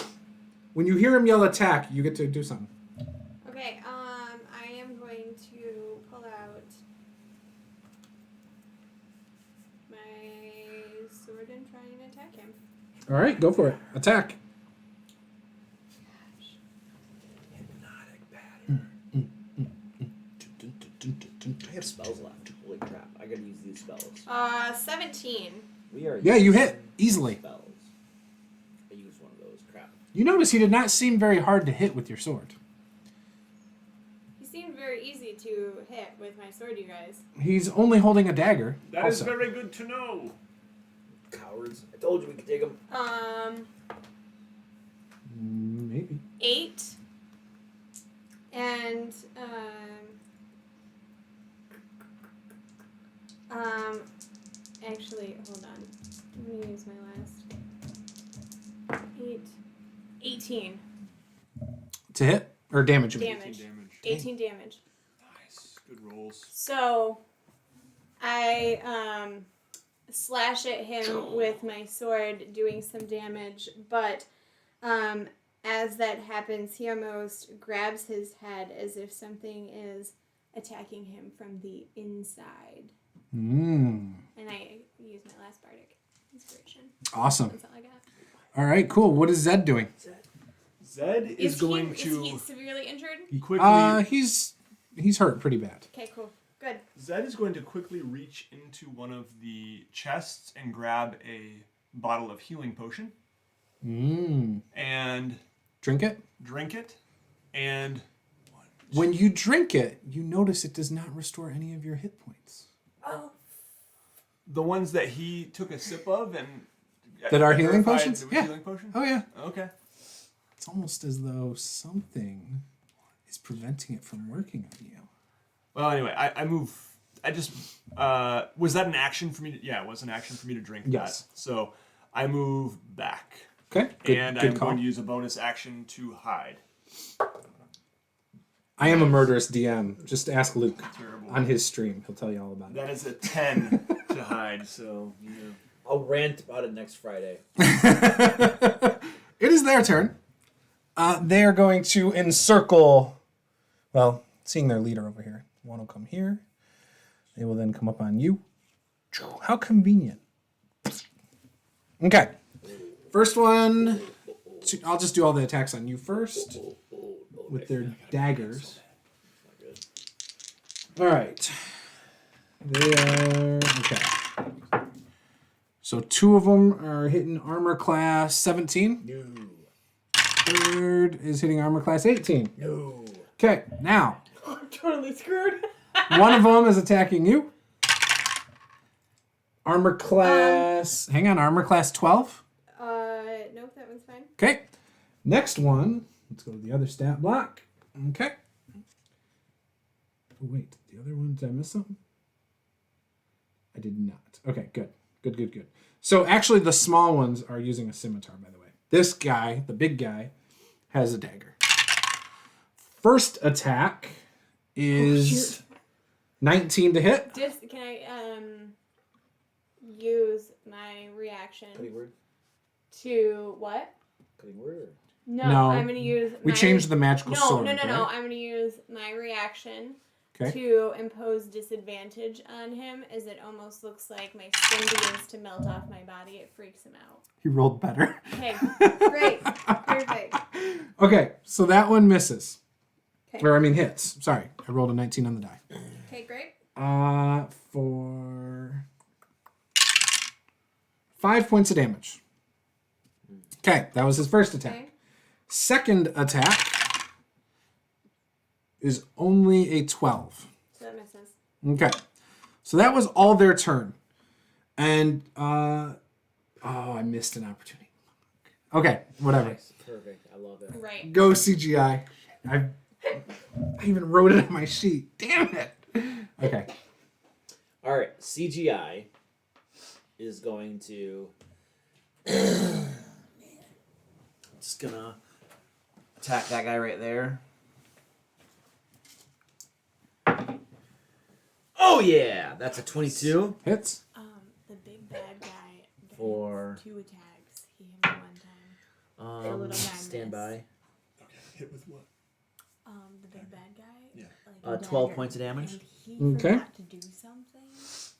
When you hear him yell attack, you get to do something. Okay, I am going to pull out my sword and try and attack him. All right, go for it. Attack. I have spells left. Holy crap. I gotta use these spells. 17. We are Yeah, you using hit easily. spells. I used one of those. Crap. You notice he did not seem very hard to hit with your sword. He seemed very easy to hit with my sword, you guys. He's only holding a dagger. That is also. very good to know. Cowards. I told you we could take them. Maybe. 8. And, actually, hold on. I'm gonna use my last. 18 To hit? Or damage? damage. 18 damage. 18 damage. Nice. Good rolls. So, I slash at him with my sword, doing some damage, but as that happens, he almost grabs his head as if something is attacking him from the inside. Mm. And I use my last bardic inspiration. Awesome. That's all I got. All right, cool. What is Zed doing? Zed is going Is to he severely injured? quickly. He's hurt pretty bad. Okay, cool. Good. Zed is going to quickly reach into one of the chests and grab a bottle of healing potion Mm. and Drink it. drink it. And When you drink it, you notice it does not restore any of your hit points. Oh. the ones that he took a sip of and That are healing verified potions? it was Yeah. Healing potion? Oh yeah. Okay. It's almost as though something is preventing it from working on you. Well, anyway, I move. I just was that an action for me? Yeah, it was an action for me to drink Yes. that. So I move back, Okay. Good, and good I'm call. going to use a bonus action to hide. I am a murderous DM. Just ask Luke Terrible. on his stream. He'll tell you all about it. That is a 10 to hide. So yeah. I'll rant about it next Friday. It is their turn. They are going to encircle. Well, seeing their leader over here. One will come here. They will then come up on you. How convenient. Okay. First one. I'll just do all the attacks on you first. With their daggers. All right. They are. Okay. So 2 of them are hitting armor class 17. No. Third is hitting armor class 18. No. Okay, now I'm totally screwed. one of them is attacking you. Armor class. Hang on, armor class 12. Nope, that one's fine. Okay. Next one. Let's go to the other stat block. Okay. Oh, wait, the other one, did I miss something? I did not. Okay, good. Good. So actually, the small ones are using a scimitar, by the way. This guy, the big guy, has a dagger. First attack is 19 to hit. Can I use my reaction Cutting word? to what? Cutting word? No, I'm gonna use. We changed the magical No, sword. no. right? I'm gonna use my reaction Okay. to impose disadvantage on him, as it almost looks like my skin begins to melt off my body. It freaks him out. He rolled better. Okay, great, perfect. Okay, so that one misses. Okay. Or I mean hits. Sorry, I rolled a 19 on the die. Okay, great. For 5 points of damage. Okay, that was his first attack. Okay. Second attack is only a 12. So that misses. Okay, so that was all their turn, and I missed an opportunity. Okay, whatever. Nice. Perfect. I love it. Right. Go CGI. I even wrote it on my sheet. Damn it. Okay. All right. CGI is going to. Just gonna attack that guy right there. Oh yeah, that's a 22 Hits. The big bad guy gets for 2 attacks. He hit me one time. The little guy stand missed. by. Hit with what? The big bad guy. Yeah. Like, 12 dagger. points of damage. And he Okay. forgot to do something.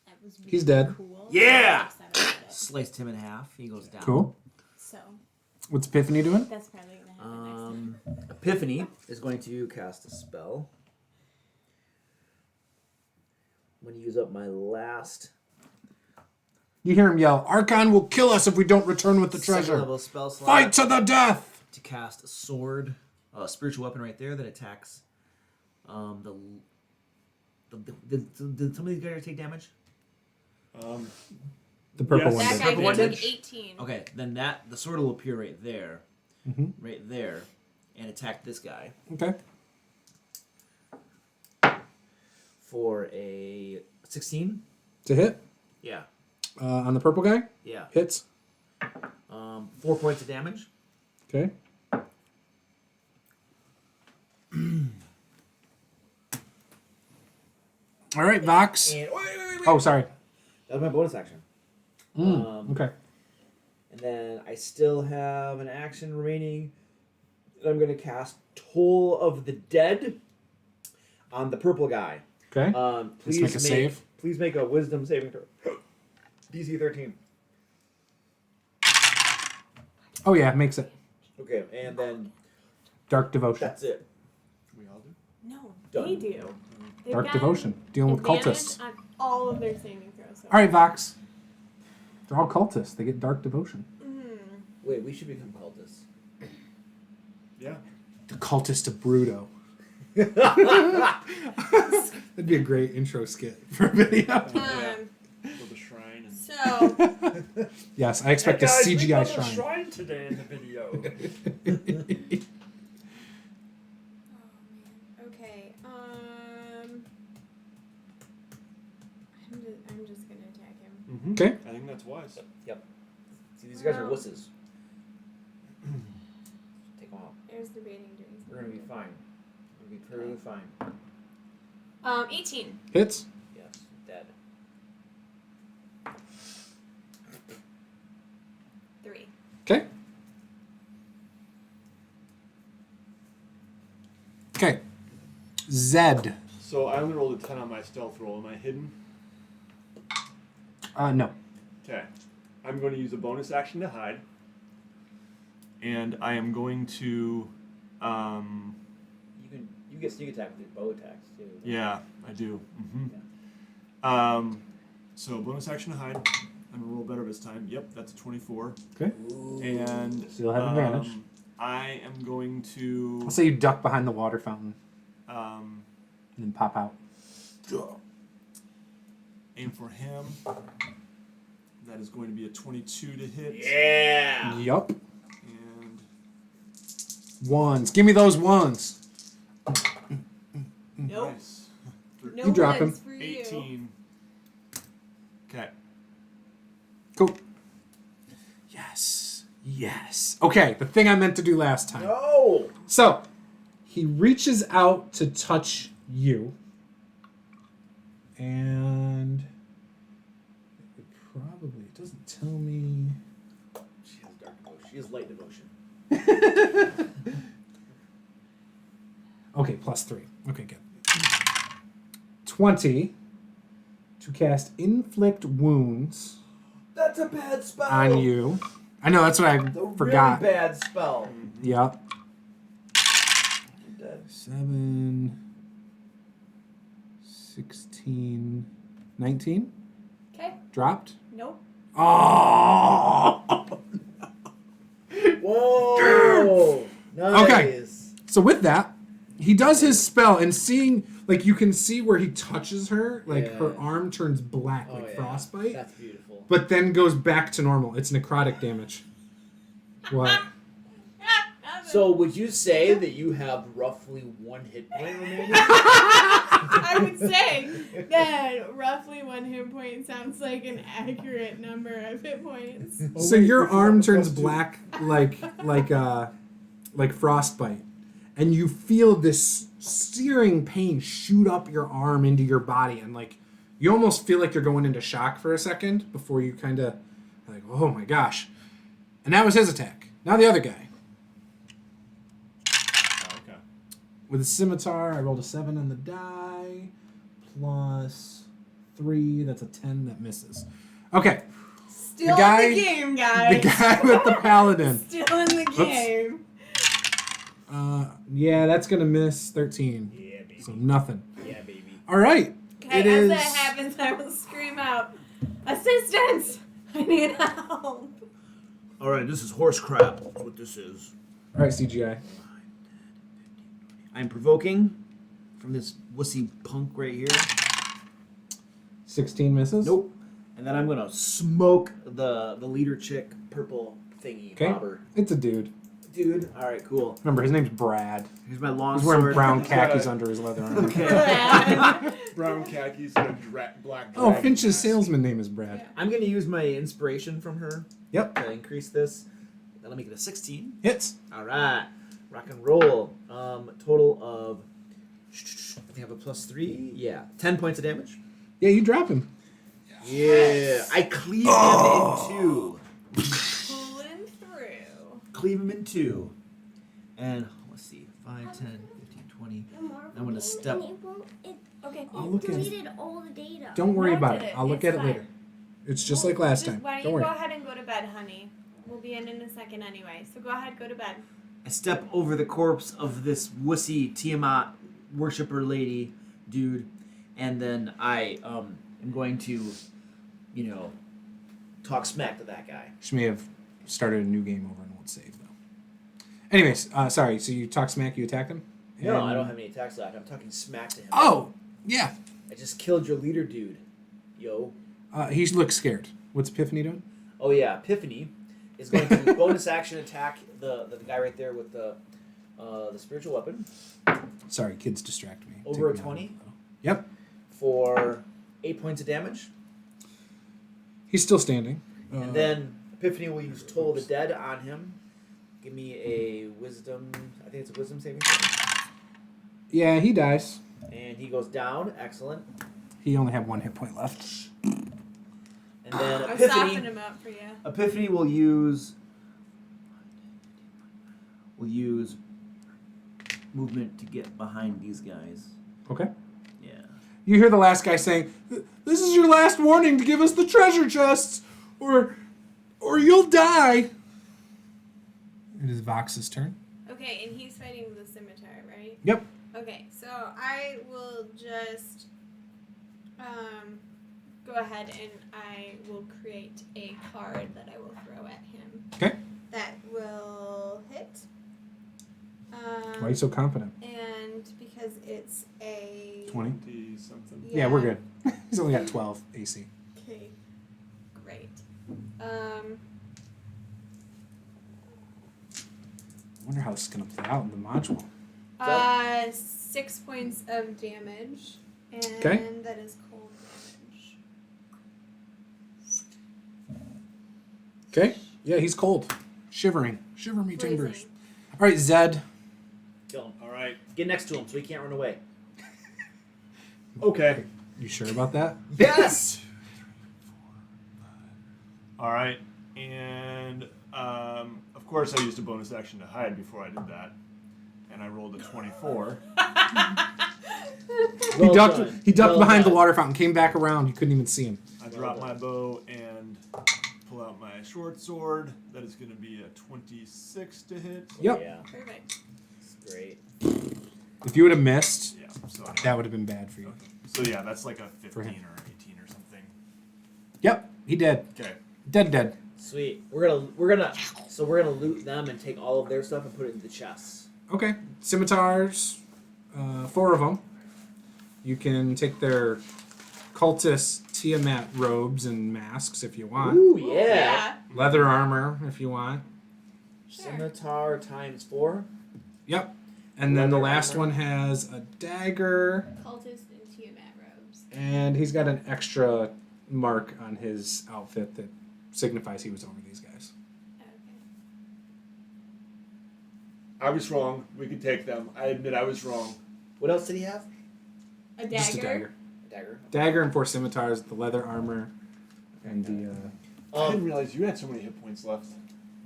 That was really He's dead. Cool. Yeah! I'm upset about it. Sliced him in half. He goes down. Cool. So What's Epiphany doing? that's probably gonna happen next time. Epiphany is going to cast a spell. I'm going to use up my last You hear him yell, Archon will kill us if we don't return with the second treasure. level spell slot Fight to the death! to cast a sword, a spiritual weapon right there that attacks did some of these guys take damage? The purple Yes. one That did. guy Purple one took did? 18. Okay, then the sword will appear right there, Mhm. right there, and attack this guy Okay. for a 16. To hit. Yeah, On the purple guy. yeah. Hits. 4 points of damage. Okay. All right, Vox. And Oh, sorry. That was my bonus action. Okay. And then I still have an action remaining. I'm going to cast Toll of the Dead on the purple guy. Okay. Please make a save. Please make a Wisdom saving throw. DC 13. Oh yeah, makes it. Okay, and then Dark Devotion. that's it. We all do. No, Done. they do. They've Dark gotten Devotion. Dealing with advantage cultists. on all of their saving throws. So All right, Vox. They're all cultists. They get Dark Devotion. Wait, we should become cultists. Yeah. The cultist of Bruto. That'd be a great intro skit for a video. Build a shrine. And... So, Yes, I expect a Guys, we CGI built a shrine. shrine today in the video. okay. I'm just gonna attack him. Mm-hmm. Okay. I think that's wise. See, these guys are Wow. wusses. Take them out. There's debating doing something. We're going to be fine. We're going to be perfectly fine. 18. Hits. Yes, dead. 3. Okay. Okay. Zed. So I only rolled a 10 on my stealth roll. Am I hidden? No. Okay. I'm going to use a bonus action to hide. And I am going to... You get sneak attack with your bow attacks, too. Yeah, I do. Mm-hmm. So bonus action to hide. I'm going to roll better this time. Yep, that's a 24. Okay. And... Still have advantage. I am going to... I'll say you duck behind the water fountain Um, and then pop out. aim for him. That is going to be a 22 to hit. Yeah! Yup. And Ones. Give me those ones. Nope. nice. No You drop ones him. for you. 18. Okay. Cool. Yes. Yes. Okay, the thing I meant to do last time. No! So, he reaches out to touch you. And it doesn't tell me. She has dark devotion. She has light devotion. Okay, +3. Okay, good. 20 to cast Inflict Wounds That's a bad spell! on you. I know, that's what I It's a forgot. really bad spell. Yep. I'm dead. 7, 16, 19. Okay. Dropped. Nope. Oh! Whoa! Nice. Okay. So with that, he does his spell, and seeing, like, you can see where he touches her, like, Yeah. her arm turns black, Oh, like yeah. frostbite, That's beautiful. but then goes back to normal. It's necrotic damage. What? So would you say that you have roughly 1 hit point remaining? I would say that roughly 1 hit point sounds like an accurate number of hit points. So your arm turns black, like frostbite, and you feel this searing pain shoot up your arm into your body, and like you almost feel like you're going into shock for a second before you kind of like, oh my gosh. And that was his attack. Now the other guy. Okay. With a scimitar, I rolled a 7 on the die, +3. That's a 10 that misses. Okay, Still guy- in the game, guys. the guy with the paladin. Still in the game. Yeah, that's gonna miss 13. Yeah, baby. So nothing. Yeah, baby. All right. Okay, It as is. that happens, I will scream out, "Assistance! I need help!" All right, this is horse crap. That's what this is. All right, CGI. I'm provoking from this wussy punk right here. 16 misses. Nope. And then I'm gonna smoke the leader chick purple thingy Okay. bobber. It's a dude. Dude, alright, cool. Remember, his name's Brad. Here's my long He's wearing sword. brown khakis under his leather armor. Okay. Brown khakis and a black Oh, dragon Finch's mask. salesman name is Brad. Yeah. I'm gonna use my inspiration from her Yep. to increase this. That'll make it a 16. Hits. Alright. Rock and roll. Total of I think I have a +3. Yeah. 10 points of damage. Yeah, you drop him. Yeah, I cleave him in two. Pulling through. Cleave him in two. And let's see, 5, 10, 15, 20. I'm gonna step. Okay, I'll it look at it. deleted all the data. Don't worry No, about did it. it. I'll look It's at it fine. later. It's just like last time. Why don't Don't you worry. go ahead and go to bed, honey? We'll be in a second anyway. So go ahead, go to bed. I step over the corpse of this wussy Tiamat worshiper lady dude, and then I am going to, talk smack to that guy. She may have started a new game over and won't save though. Anyways, sorry. So you talk smack, you attacked him? No, And- I don't have any attacks left. I'm talking smack to him. Oh, yeah. I just killed your leader dude. Yo. He looks scared. What's Epiphany doing? Oh yeah, Epiphany is going to bonus action attack the guy right there with the spiritual weapon Sorry, kids distract me. Over Take a me out 20? of the- Yep. for 8 points of damage. He's still standing. And then Epiphany will use Toll of the Dead on him. Give me a wisdom. I think it's a wisdom saving throw. Yeah, he dies. And he goes down. Excellent. He only had 1 hit point left. And then I'm softening Epiphany. him up for you. Epiphany will use movement to get behind these guys. Okay. Yeah. You hear the last guy saying, "This is your last warning to give us the treasure chests, or you'll die." It is Vox's turn. Okay, and he's fighting the scimitar, right? Yep. Okay, so I will just go ahead and I will create a card that I will throw at him. Okay. That will hit. Why are you so confident? And because it's a 20? 20 something. Yeah, we're good. He's only got 12 AC. Okay, great. I wonder how this is going to play out in the module. 6 points of damage, and Okay. that is cold damage. Okay. Yeah, he's cold. Shivering. Shiver me timbers. Freezing. All right, Zed. Kill him. All right. Get next to him so he can't run away. Okay. You sure about that? Yes. All right. And of course, I used a bonus action to hide before I did that, and I rolled a 24. He ducked done. behind Well the done. water fountain, came back around. You couldn't even see him. I drop my bow and pull out my short sword. That is going to be a 26 to hit. Yep. Yeah. Perfect. It's great. If you would have missed, Yeah. So that would have been bad for you. So yeah, that's like a 15 For or him. 18 or something. Yep, he did. Okay. Dead. Sweet. We're gonna loot them and take all of their stuff and put it into the chests. Okay. Scimitars, 4 of them. You can take their cultist Tiamat robes and masks if you want. Ooh yeah. Leather armor if you want. Sure. Scimitar times 4. Yep. And then the Leather last armor. one has a dagger, Cultist and Tiamat robes. and he's got an extra mark on his outfit that signifies he was over these guys. Okay. I was wrong. We could take them. I admit I was wrong. What else did he have? A dagger. Just a dagger. A dagger. Dagger and 4 scimitars, the leather armor, and the. I didn't realize you had so many hit points left.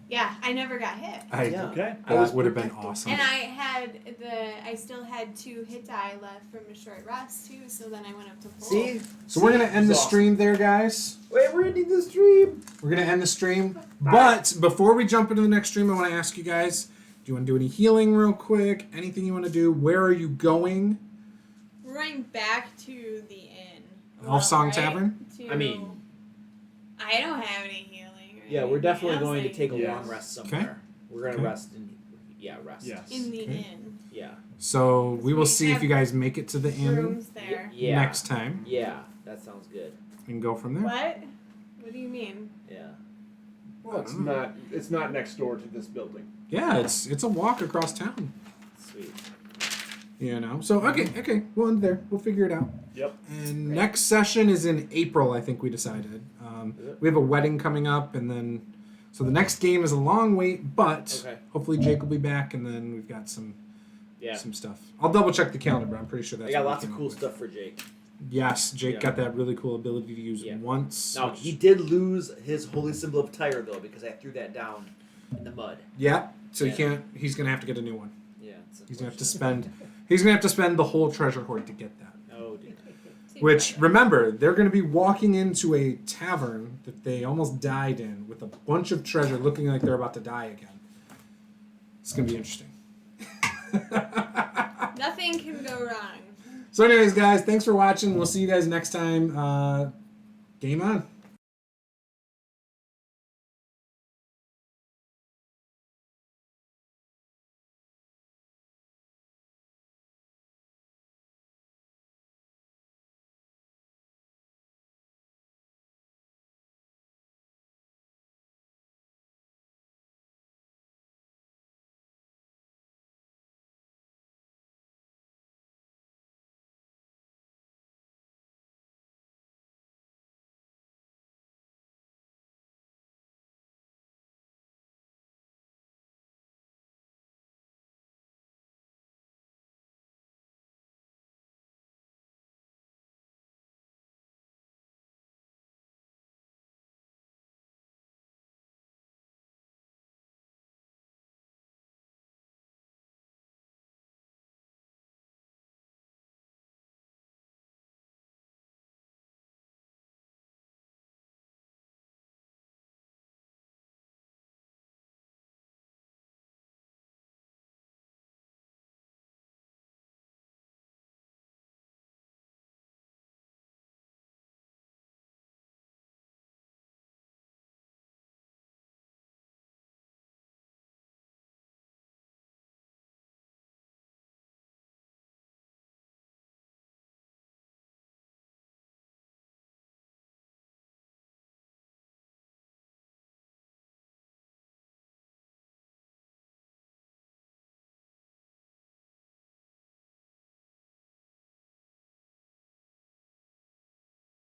Yeah, I never got hit. Yeah. Okay. That would have been awesome. And I still had 2 hit die left from a short rest too, so then I went up to full. See? So we're gonna end the Awesome. stream there, guys. Wait, we're ending the stream. We're gonna end the stream, but before we jump into the next stream, I want to ask you guys: do you want to do any healing real quick? Anything you want to do? Where are you going? We're going back to the inn. Elf Song right? Tavern? To, I mean- I don't have any healing. Or Yeah, we're anything definitely else going to I take a can long do. rest somewhere. We're gonna Okay. rest rest. Yes. In the Okay. inn. Yeah. So we will We see if have you guys make it to the inn Rooms there. Yeah. next time Yeah, that sounds good. and go from there. What? What do you mean? Yeah. Well, it's not next door to this building. Yeah, it's a walk across town. Sweet. You know. So okay, we'll end there. We'll figure it out. Yep. And Great. next session is in April, I think we decided. Is it? We have a wedding coming up, and then so the next game is a long wait, but Okay. hopefully Jake will be back, and then we've got some Yeah. stuff. I'll double check the calendar, but I'm pretty sure that's. I got what we lots of came cool up with. stuff for Jake. Yes, Jake Yeah. got that really cool ability to use Yeah. once. Now which- he did lose his holy symbol of Tyre though because I threw that down in the mud. Yeah, so Yeah. he can't. He's gonna have to get a new one. Yeah, it's He's gonna have to unfortunate. spend. He's gonna have to spend the whole treasure hoard to get that. Oh dear. Which, remember, they're going to be walking into a tavern that they almost died in with a bunch of treasure looking like they're about to die again. It's going to be interesting. Nothing can go wrong. So anyways, guys, thanks for watching. We'll see you guys next time. Game on.